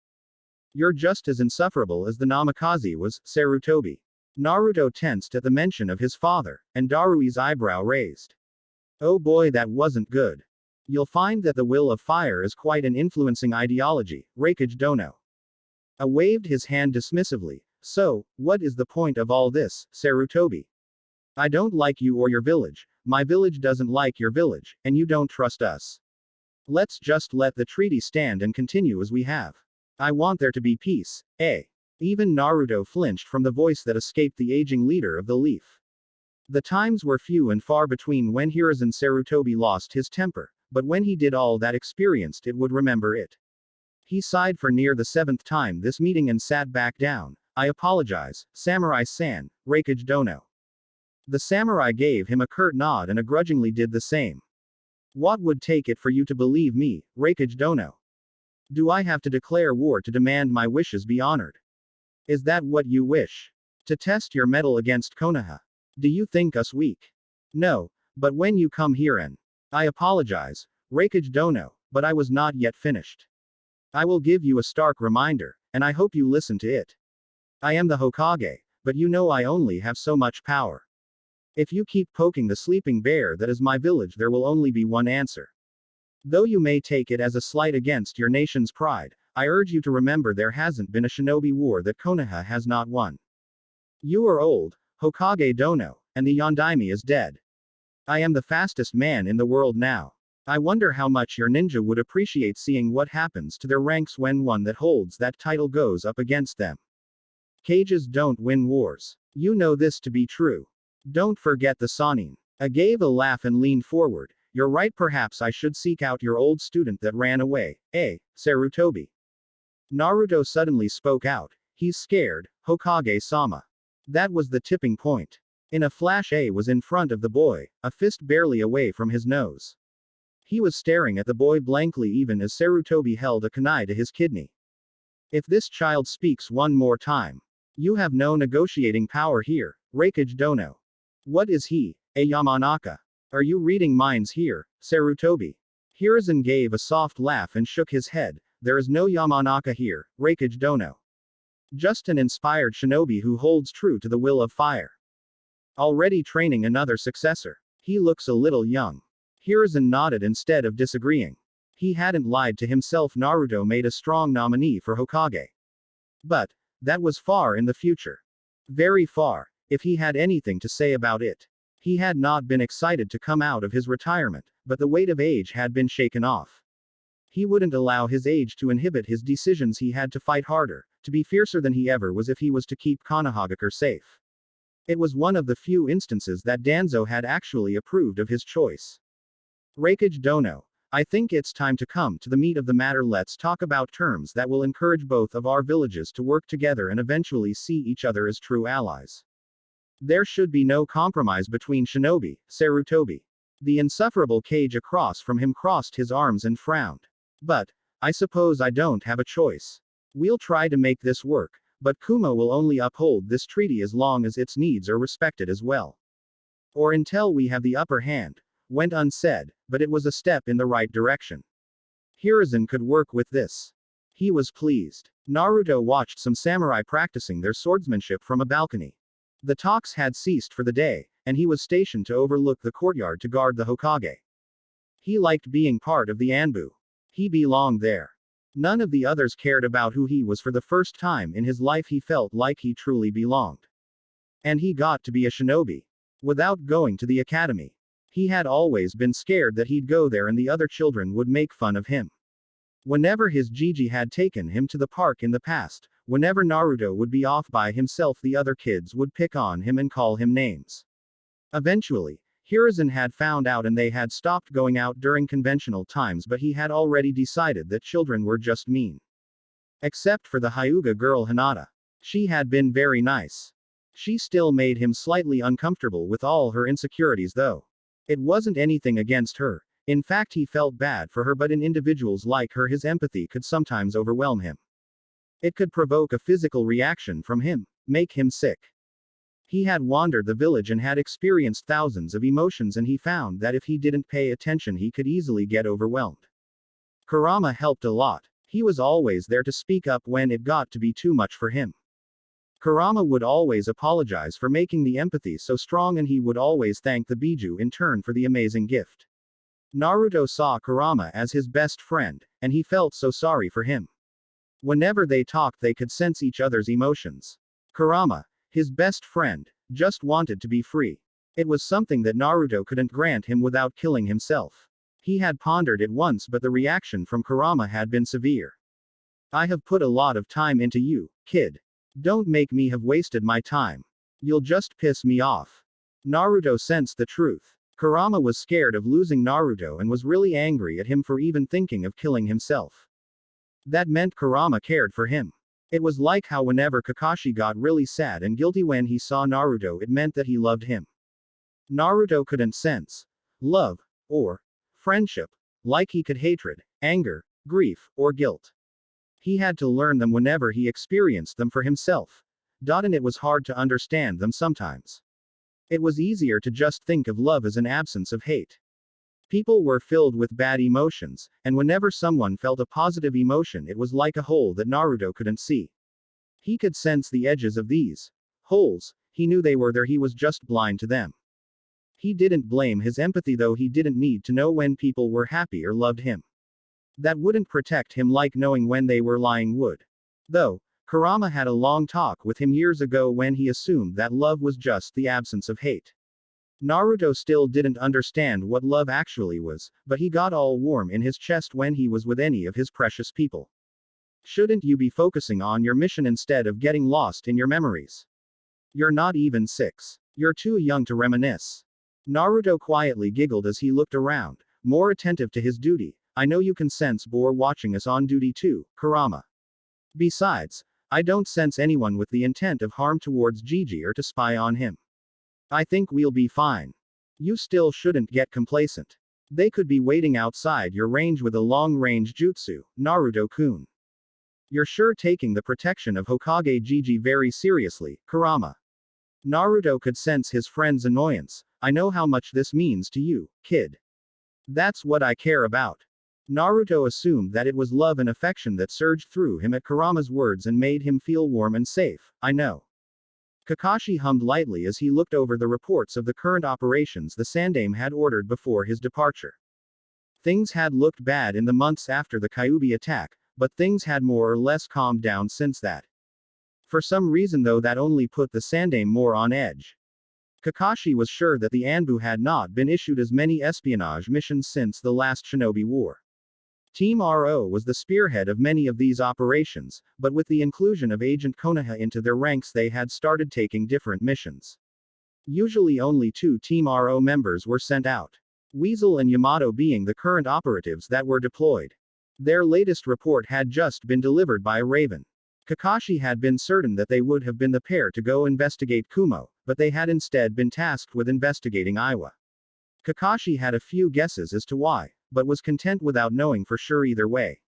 You're just as insufferable as the Namikaze was, Sarutobi. Naruto tensed at the mention of his father, and Darui's eyebrow raised. Oh boy, that wasn't good. You'll find that the will of fire is quite an influencing ideology, Raikage Dono. I waved his hand dismissively. So, what is the point of all this, Sarutobi? I don't like you or your village, my village doesn't like your village, and you don't trust us. Let's just let the treaty stand and continue as we have. I want there to be peace, eh? Even Naruto flinched from the voice that escaped the aging leader of the Leaf. The times were few and far between when Hiruzen Sarutobi lost his temper, but when he did all that experienced it would remember it. He sighed for near the 7th time this meeting and sat back down. I apologize, Samurai-san, Raikage Dono. The samurai gave him a curt nod and grudgingly did the same. What would take it for you to believe me, Raikage Dono? Do I have to declare war to demand my wishes be honored? Is that what you wish? To test your mettle against Konoha? Do you think us weak? No, but when you come here and... I apologize, Raikage Dono, but I was not yet finished. I will give you a stark reminder, and I hope you listen to it. I am the Hokage, but you know I only have so much power. If you keep poking the sleeping bear that is my village, there will only be one answer. Though you may take it as a slight against your nation's pride, I urge you to remember there hasn't been a shinobi war that Konoha has not won. You are old, Hokage Dono, and the Yondaime is dead. I am the fastest man in the world now. I wonder how much your ninja would appreciate seeing what happens to their ranks when one that holds that title goes up against them. Cages don't win wars. You know this to be true. Don't forget the Sannin. I gave a laugh and leaned forward. You're right, perhaps I should seek out your old student that ran away, Sarutobi. Naruto suddenly spoke out. He's scared, Hokage-sama. That was the tipping point. In a flash A was in front of the boy, a fist barely away from his nose. He was staring at the boy blankly even as Sarutobi held a kunai to his kidney. If this child speaks one more time, you have no negotiating power here, Raikage Dono. What is he, a Yamanaka? Are you reading minds here, Sarutobi? Hiruzen gave a soft laugh and shook his head. There is no Yamanaka here, Raikage Dono. Just an inspired shinobi who holds true to the will of fire. Already training another successor. He looks a little young. Hiruzen nodded instead of disagreeing. He hadn't lied to himself. Naruto made a strong nominee for Hokage. But, that was far in the future. Very far, if he had anything to say about it. He had not been excited to come out of his retirement, but the weight of age had been shaken off. He wouldn't allow his age to inhibit his decisions. He had to fight harder, to be fiercer than he ever was if he was to keep Konohagakure safe. It was one of the few instances that Danzo had actually approved of his choice. Raikage Dono, I think it's time to come to the meat of the matter. Let's talk about terms that will encourage both of our villages to work together and eventually see each other as true allies. There should be no compromise between shinobi, Sarutobi. The insufferable Kage across from him crossed his arms and frowned. But, I suppose I don't have a choice. We'll try to make this work, But Kuma will only uphold this treaty as long as its needs are respected as well. Or until we have the upper hand. Went unsaid, but it was a step in the right direction. Hiruzen could work with this. He was pleased. Naruto watched some samurai practicing their swordsmanship from a balcony. The talks had ceased for the day, and he was stationed to overlook the courtyard to guard the Hokage. He liked being part of the Anbu. He belonged there. None of the others cared about who he was. For the first time in his life he felt like he truly belonged. And he got to be a shinobi. Without going to the academy. He had always been scared that he'd go there and the other children would make fun of him. Whenever his Gigi had taken him to the park in the past, whenever Naruto would be off by himself, the other kids would pick on him and call him names. Eventually, Hiruzen had found out and they had stopped going out during conventional times, but he had already decided that children were just mean. Except for the Hyuga girl Hinata. She had been very nice. She still made him slightly uncomfortable with all her insecurities though. It wasn't anything against her. In fact, he felt bad for her, but in individuals like her his empathy could sometimes overwhelm him. It could provoke a physical reaction from him, make him sick. He had wandered the village and had experienced thousands of emotions, and he found that if he didn't pay attention he could easily get overwhelmed. Kurama helped a lot. He was always there to speak up when it got to be too much for him. Kurama would always apologize for making the empathy so strong, and he would always thank the Biju in turn for the amazing gift. Naruto saw Kurama as his best friend, and he felt so sorry for him. Whenever they talked they could sense each other's emotions. Kurama, his best friend, just wanted to be free. It was something that Naruto couldn't grant him without killing himself. He had pondered it once, but the reaction from Kurama had been severe. I have put a lot of time into you, kid. Don't make me have wasted my time. You'll just piss me off. Naruto sensed the truth. Kurama was scared of losing Naruto and was really angry at him for even thinking of killing himself. That meant Kurama cared for him. It was like how whenever Kakashi got really sad and guilty when he saw Naruto, it meant that he loved him. Naruto couldn't sense love or friendship like he could hatred, anger, grief, or guilt. He had to learn them whenever he experienced them for himself. And it was hard to understand them sometimes. It was easier to just think of love as an absence of hate. People were filled with bad emotions, and whenever someone felt a positive emotion it was like a hole that Naruto couldn't see. He could sense the edges of these holes, he knew they were there, he was just blind to them. He didn't blame his empathy though, he didn't need to know when people were happy or loved him. That wouldn't protect him like knowing when they were lying would. Though, Kurama had a long talk with him years ago when he assumed that love was just the absence of hate. Naruto still didn't understand what love actually was, but he got all warm in his chest when he was with any of his precious people. Shouldn't you be focusing on your mission instead of getting lost in your memories? You're not even 6. You're too young to reminisce. Naruto quietly giggled as he looked around, more attentive to his duty. I know you can sense Boar watching us on duty too, Kurama. Besides, I don't sense anyone with the intent of harm towards Gigi or to spy on him. I think we'll be fine. You still shouldn't get complacent. They could be waiting outside your range with a long-range jutsu, Naruto-kun. You're sure taking the protection of Hokage Gigi very seriously, Kurama. Naruto could sense his friend's annoyance. I know how much this means to you, kid. That's what I care about. Naruto assumed that it was love and affection that surged through him at Kurama's words and made him feel warm and safe. I know. Kakashi hummed lightly as he looked over the reports of the current operations the Sandaime had ordered before his departure. Things had looked bad in the months after the Kyuubi attack, but things had more or less calmed down since that. For some reason though, that only put the Sandaime more on edge. Kakashi was sure that the Anbu had not been issued as many espionage missions since the last Shinobi War. Team RO was the spearhead of many of these operations, but with the inclusion of Agent Konoha into their ranks they had started taking different missions. Usually only 2 Team RO members were sent out. Weasel and Yamato being the current operatives that were deployed. Their latest report had just been delivered by Raven. Kakashi had been certain that they would have been the pair to go investigate Kumo, but they had instead been tasked with investigating Iwa. Kakashi had a few guesses as to why, but was content without knowing for sure either way.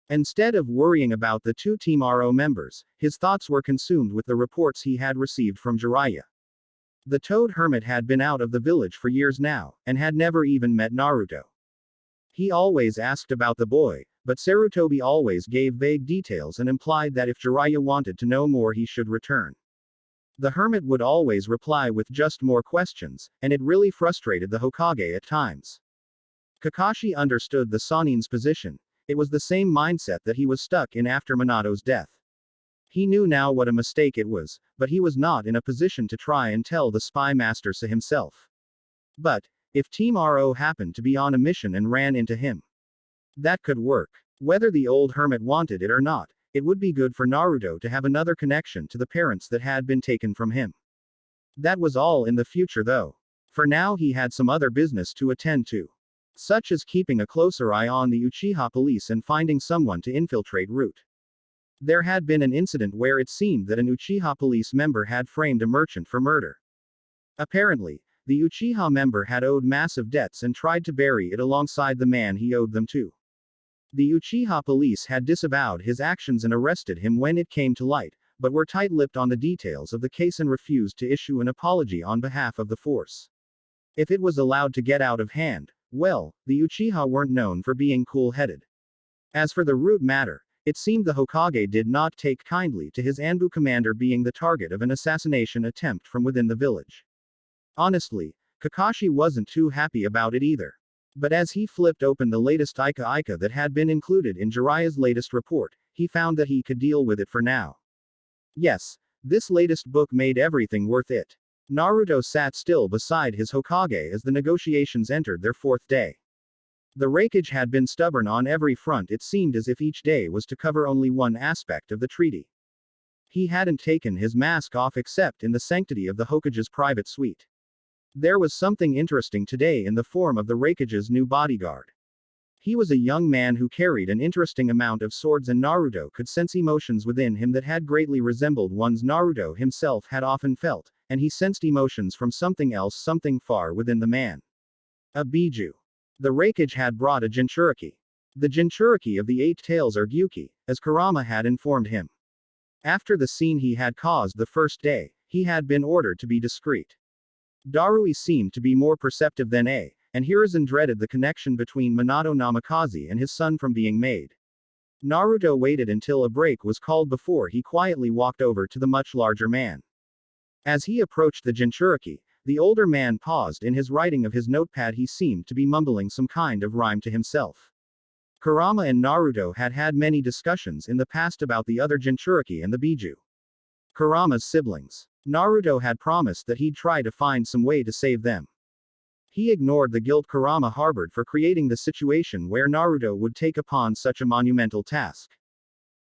Instead of worrying about the two Team RO members, his thoughts were consumed with the reports he had received from Jiraiya. The Toad Hermit had been out of the village for years now, and had never even met Naruto. He always asked about the boy, but Sarutobi always gave vague details and implied that if Jiraiya wanted to know more he should return. The hermit would always reply with just more questions, and it really frustrated the Hokage at times. Kakashi understood the Sannin's position. It was the same mindset that he was stuck in after Minato's death. He knew now what a mistake it was, but he was not in a position to try and tell the spy master so himself. But, if Team RO happened to be on a mission and ran into him, that could work. Whether the old hermit wanted it or not, it would be good for Naruto to have another connection to the parents that had been taken from him. That was all in the future though. For now he had some other business to attend to. Such as keeping a closer eye on the Uchiha police and finding someone to infiltrate Root. There had been an incident where it seemed that an Uchiha police member had framed a merchant for murder. Apparently, the Uchiha member had owed massive debts and tried to bury it alongside the man he owed them to. The Uchiha police had disavowed his actions and arrested him when it came to light, but were tight-lipped on the details of the case and refused to issue an apology on behalf of the force. If it was allowed to get out of hand, well, the Uchiha weren't known for being cool-headed. As for the Root matter, it seemed the Hokage did not take kindly to his Anbu commander being the target of an assassination attempt from within the village. Honestly, Kakashi wasn't too happy about it either. But as he flipped open the latest Ika that had been included in Jiraiya's latest report, he found that he could deal with it for now. Yes, this latest book made everything worth it. Naruto sat still beside his Hokage as the negotiations entered their fourth day. The Raikage had been stubborn on every front. It seemed as if each day was to cover only one aspect of the treaty. He hadn't taken his mask off except in the sanctity of the Hokage's private suite. There was something interesting today in the form of the Raikage's new bodyguard. He was a young man who carried an interesting amount of swords, and Naruto could sense emotions within him that had greatly resembled ones Naruto himself had often felt, and he sensed emotions from something else, something far within the man. A Biju. The Raikage had brought a Jinchuriki. The Jinchuriki of the Eight Tails, or Gyuki, as Kurama had informed him. After the scene he had caused the first day, he had been ordered to be discreet. Darui seemed to be more perceptive than and Hiruzen dreaded the connection between Minato Namikaze and his son from being made. Naruto waited until a break was called before he quietly walked over to the much larger man. As he approached the Jinchuriki, the older man paused in his writing of his notepad. He seemed to be mumbling some kind of rhyme to himself. Kurama and Naruto had had many discussions in the past about the other Jinchuriki and the Biju. Kurama's siblings. Naruto had promised that he'd try to find some way to save them. He ignored the guilt Kurama harbored for creating the situation where Naruto would take upon such a monumental task.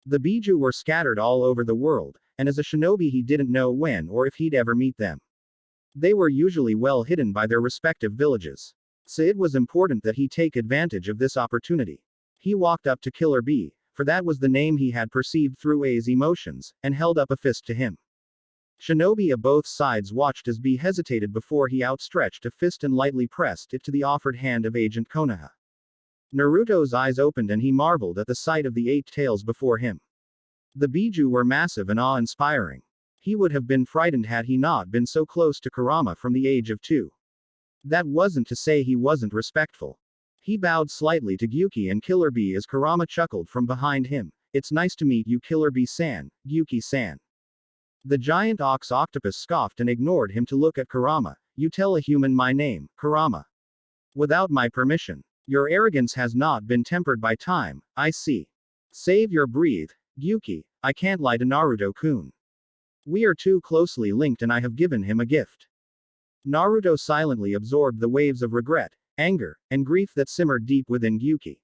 The Biju were scattered all over the world, and as a shinobi he didn't know when or if he'd ever meet them. They were usually well hidden by their respective villages. So it was important that he take advantage of this opportunity. He walked up to Killer B, for that was the name he had perceived through A's emotions, and held up a fist to him. Shinobi of both sides watched as B hesitated before he outstretched a fist and lightly pressed it to the offered hand of Agent Konoha. Naruto's eyes opened and he marveled at the sight of the eight tails before him. The Biju were massive and awe-inspiring. He would have been frightened had he not been so close to Kurama from the age of 2. That wasn't to say he wasn't respectful. He bowed slightly to Gyuki and Killer B as Kurama chuckled from behind him. "It's nice to meet you, Killer B-san, Gyuki-san." The giant octopus scoffed and ignored him to look at Kurama. "You tell a human my name, Kurama. Without my permission. Your arrogance has not been tempered by time, I see. Save your breath, Gyuki. I can't lie to Naruto-kun. We are too closely linked and I have given him a gift." Naruto silently absorbed the waves of regret, anger, and grief that simmered deep within Gyuki.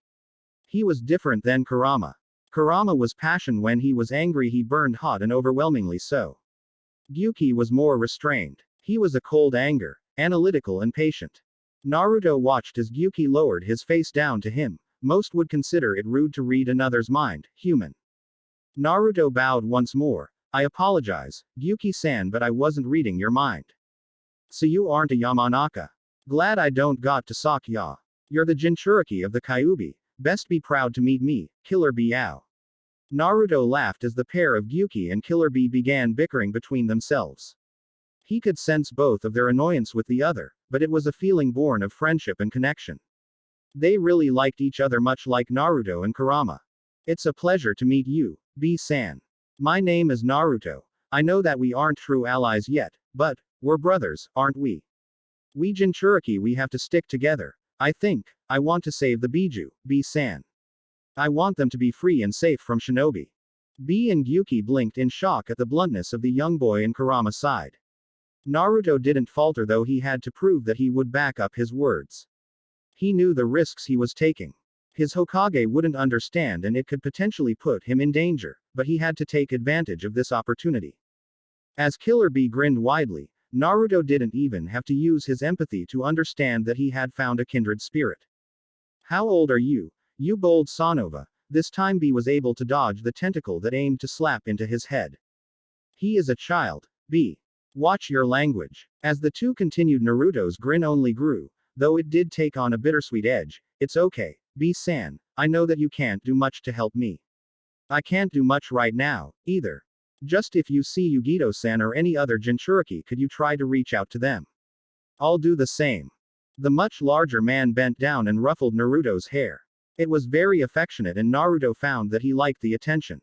He was different than Kurama. Kurama was passion. When he was angry he burned hot and overwhelmingly so. Gyuki was more restrained. He was a cold anger, analytical and patient. Naruto watched as Gyuki lowered his face down to him. Most would consider it rude to read another's mind, human. Naruto bowed once more. "I apologize, Gyuki-san, but I wasn't reading your mind. So you aren't a Yamanaka. Glad I don't got to sock ya. You're the Jinchuriki of the Kyuubi, Best be proud to meet me, Killer Bee Ow. Naruto laughed as the pair of Gyuki and Killer Bee began bickering between themselves. He could sense both of their annoyance with the other, but it was a feeling born of friendship and connection. They really liked each other much like Naruto and Kurama. It's a pleasure to meet you, Bee-san. My name is Naruto. I know that we aren't true allies yet, but we're brothers, aren't we? We Jinchuriki, we have to stick together. I want to save the Biju, Bee-san. I want them to be free and safe from Shinobi. Bee and Gyuki blinked in shock at the bluntness of the young boy in Kurama's side. Naruto didn't falter, though he had to prove that he would back up his words. He knew the risks he was taking. His Hokage wouldn't understand and it could potentially put him in danger, but he had to take advantage of this opportunity. As Killer Bee grinned widely, Naruto didn't even have to use his empathy to understand that he had found a kindred spirit. How old are you, you bold Sanova? This time Bee was able to dodge the tentacle that aimed to slap into his head. He is a child, Bee. Watch your language. As the two continued, Naruto's grin only grew, though it did take on a bittersweet edge. It's okay, Bee-san, I know that you can't do much to help me. I can't do much right now, either. Just if you see Yugito-san or any other Jinchuriki, could you try to reach out to them? I'll do the same. The much larger man bent down and ruffled Naruto's hair. It was very affectionate and Naruto found that he liked the attention.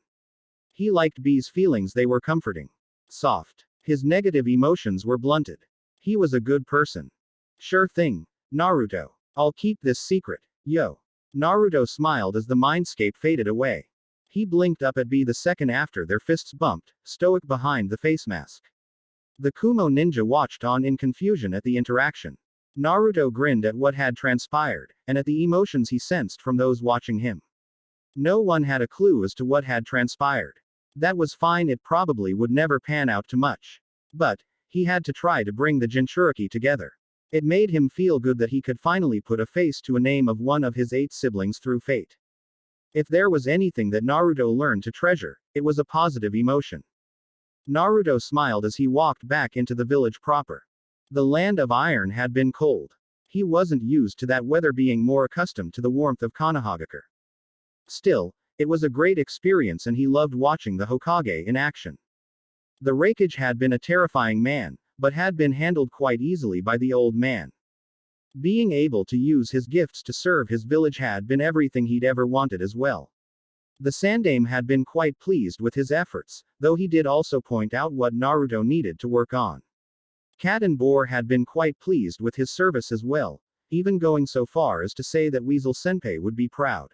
He liked Bee's feelings, they were comforting. Soft. His negative emotions were blunted. He was a good person. Sure thing, Naruto. I'll keep this secret, yo. Naruto smiled as the mindscape faded away. He blinked up at Bee the second after their fists bumped, stoic behind the face mask. The Kumo ninja watched on in confusion at the interaction. Naruto grinned at what had transpired, and at the emotions he sensed from those watching him. No one had a clue as to what had transpired. That was fine, it probably would never pan out to much. But he had to try to bring the Jinchuriki together. It made him feel good that he could finally put a face to a name of one of his 8 siblings through fate. If there was anything that Naruto learned to treasure, it was a positive emotion. Naruto smiled as he walked back into the village proper. The land of iron had been cold. He wasn't used to that weather, being more accustomed to the warmth of Konoha. Still, it was a great experience and he loved watching the Hokage in action. The Raikage had been a terrifying man, but had been handled quite easily by the old man. Being able to use his gifts to serve his village had been everything he'd ever wanted as well. The Sandaime had been quite pleased with his efforts, though he did also point out what Naruto needed to work on. Cat and Boar had been quite pleased with his service as well, even going so far as to say that Weasel Senpai would be proud.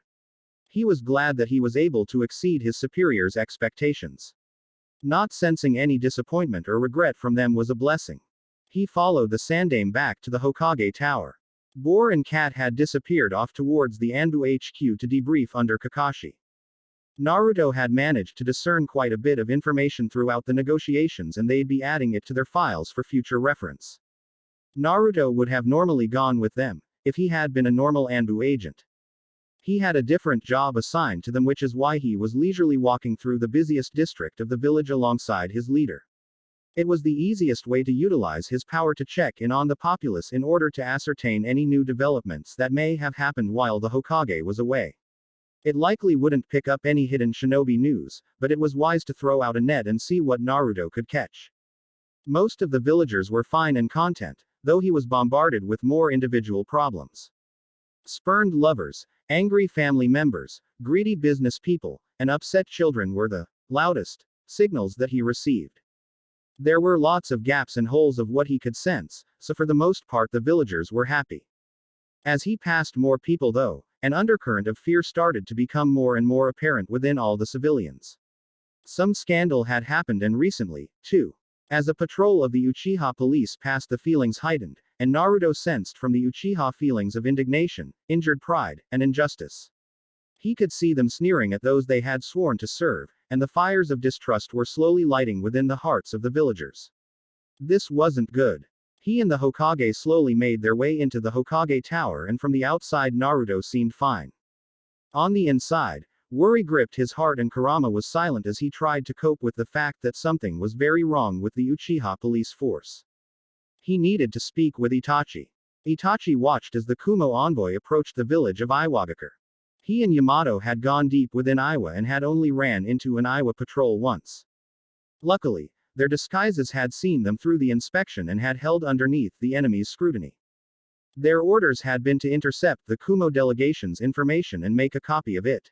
He was glad that he was able to exceed his superiors' expectations. Not sensing any disappointment or regret from them was a blessing. He followed the Sandaime back to the Hokage Tower. Boar and Cat had disappeared off towards the Anbu HQ to debrief under Kakashi. Naruto had managed to discern quite a bit of information throughout the negotiations and they'd be adding it to their files for future reference. Naruto would have normally gone with them, if he had been a normal Anbu agent. He had a different job assigned to them, which is why he was leisurely walking through the busiest district of the village alongside his leader. It was the easiest way to utilize his power to check in on the populace in order to ascertain any new developments that may have happened while the Hokage was away. It likely wouldn't pick up any hidden shinobi news, but it was wise to throw out a net and see what Naruto could catch. Most of the villagers were fine and content, though he was bombarded with more individual problems. Spurned lovers, angry family members, greedy business people, and upset children were the loudest signals that he received. There were lots of gaps and holes of what he could sense, so for the most part the villagers were happy. As he passed more people though, an undercurrent of fear started to become more and more apparent within all the civilians. Some scandal had happened, and recently, too. As a patrol of the Uchiha police passed, the feelings heightened, and Naruto sensed from the Uchiha feelings of indignation, injured pride, and injustice. He could see them sneering at those they had sworn to serve, and the fires of distrust were slowly lighting within the hearts of the villagers. This wasn't good. He and the Hokage slowly made their way into the Hokage Tower, and from the outside Naruto seemed fine. On the inside, worry gripped his heart and Kurama was silent as he tried to cope with the fact that something was very wrong with the Uchiha police force. He needed to speak with Itachi. Itachi watched as the Kumo envoy approached the village of Iwagakure. He and Yamato had gone deep within Iwa and had only ran into an Iwa patrol once. Luckily, their disguises had seen them through the inspection and had held underneath the enemy's scrutiny. Their orders had been to intercept the Kumo delegation's information and make a copy of it.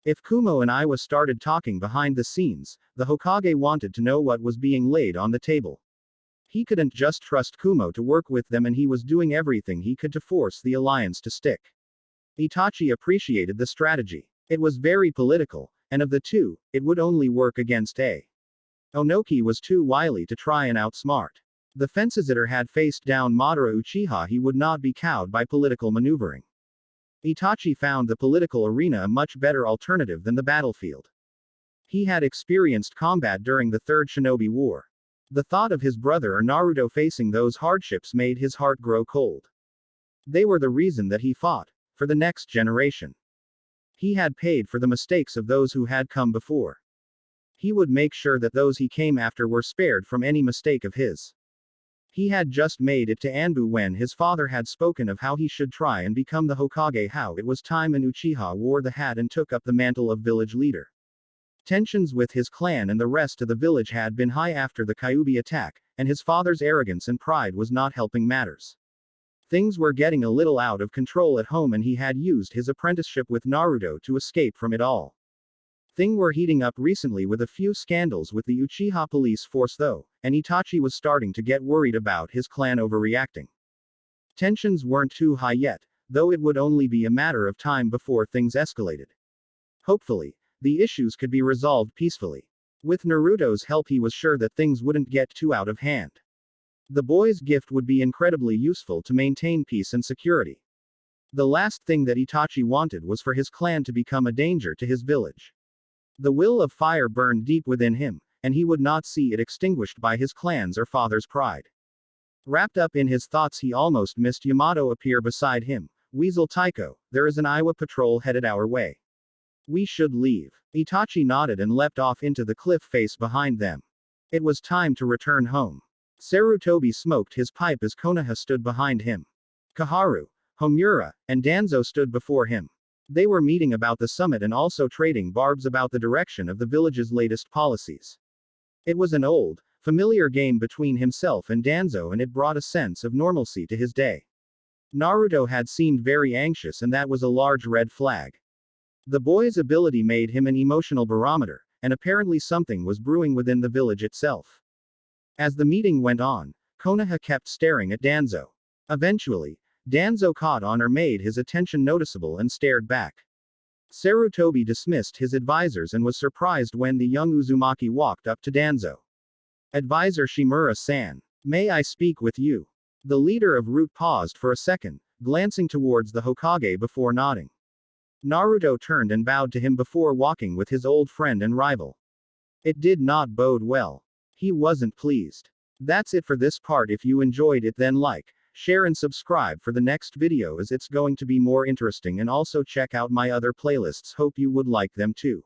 If Kumo and Iwa started talking behind the scenes, the Hokage wanted to know what was being laid on the table. He couldn't just trust Kumo to work with them, and he was doing everything he could to force the alliance to stick. Itachi appreciated the strategy. It was very political, and of the two, it would only work against A. Onoki was too wily to try and outsmart. The fence-sitter had faced down Madara Uchiha. He would not be cowed by political maneuvering. Itachi found the political arena a much better alternative than the battlefield. He had experienced combat during the Third Shinobi War. The thought of his brother or Naruto facing those hardships made his heart grow cold. They were the reason that he fought, for the next generation. He had paid for the mistakes of those who had come before. He would make sure that those he came after were spared from any mistake of his. He had just made it to Anbu when his father had spoken of how he should try and become the Hokage, how it was time an Uchiha wore the hat and took up the mantle of village leader. Tensions with his clan and the rest of the village had been high after the Kyuubi attack, and his father's arrogance and pride was not helping matters. Things were getting a little out of control at home, and he had used his apprenticeship with Naruto to escape from it all. Things were heating up recently with a few scandals with the Uchiha police force though, and Itachi was starting to get worried about his clan overreacting. Tensions weren't too high yet, though it would only be a matter of time before things escalated. Hopefully, the issues could be resolved peacefully. With Naruto's help, he was sure that things wouldn't get too out of hand. The boy's gift would be incredibly useful to maintain peace and security. The last thing that Itachi wanted was for his clan to become a danger to his village. The will of fire burned deep within him, and he would not see it extinguished by his clan's or father's pride. Wrapped up in his thoughts, he almost missed Yamato appear beside him. Weasel Taiko, there is an Iwa patrol headed our way. We should leave. Itachi nodded and leapt off into the cliff face behind them. It was time to return home. Sarutobi smoked his pipe as Konoha stood behind him. Kaharu, Homura, and Danzo stood before him. They were meeting about the summit and also trading barbs about the direction of the village's latest policies. It was an old, familiar game between himself and Danzo, and it brought a sense of normalcy to his day. Naruto had seemed very anxious, and that was a large red flag. The boy's ability made him an emotional barometer, and apparently something was brewing within the village itself. As the meeting went on, Konoha kept staring at Danzo. Eventually, Danzo caught on or made his attention noticeable and stared back. Sarutobi dismissed his advisors and was surprised when the young Uzumaki walked up to Danzo. Advisor Shimura-san, may I speak with you? The leader of Root paused for a second, glancing towards the Hokage before nodding. Naruto turned and bowed to him before walking with his old friend and rival. It did not bode well. He wasn't pleased. That's it for this part. If you enjoyed it, then like, share and subscribe for the next video, as it's going to be more interesting, and also check out my other playlists. Hope you would like them too.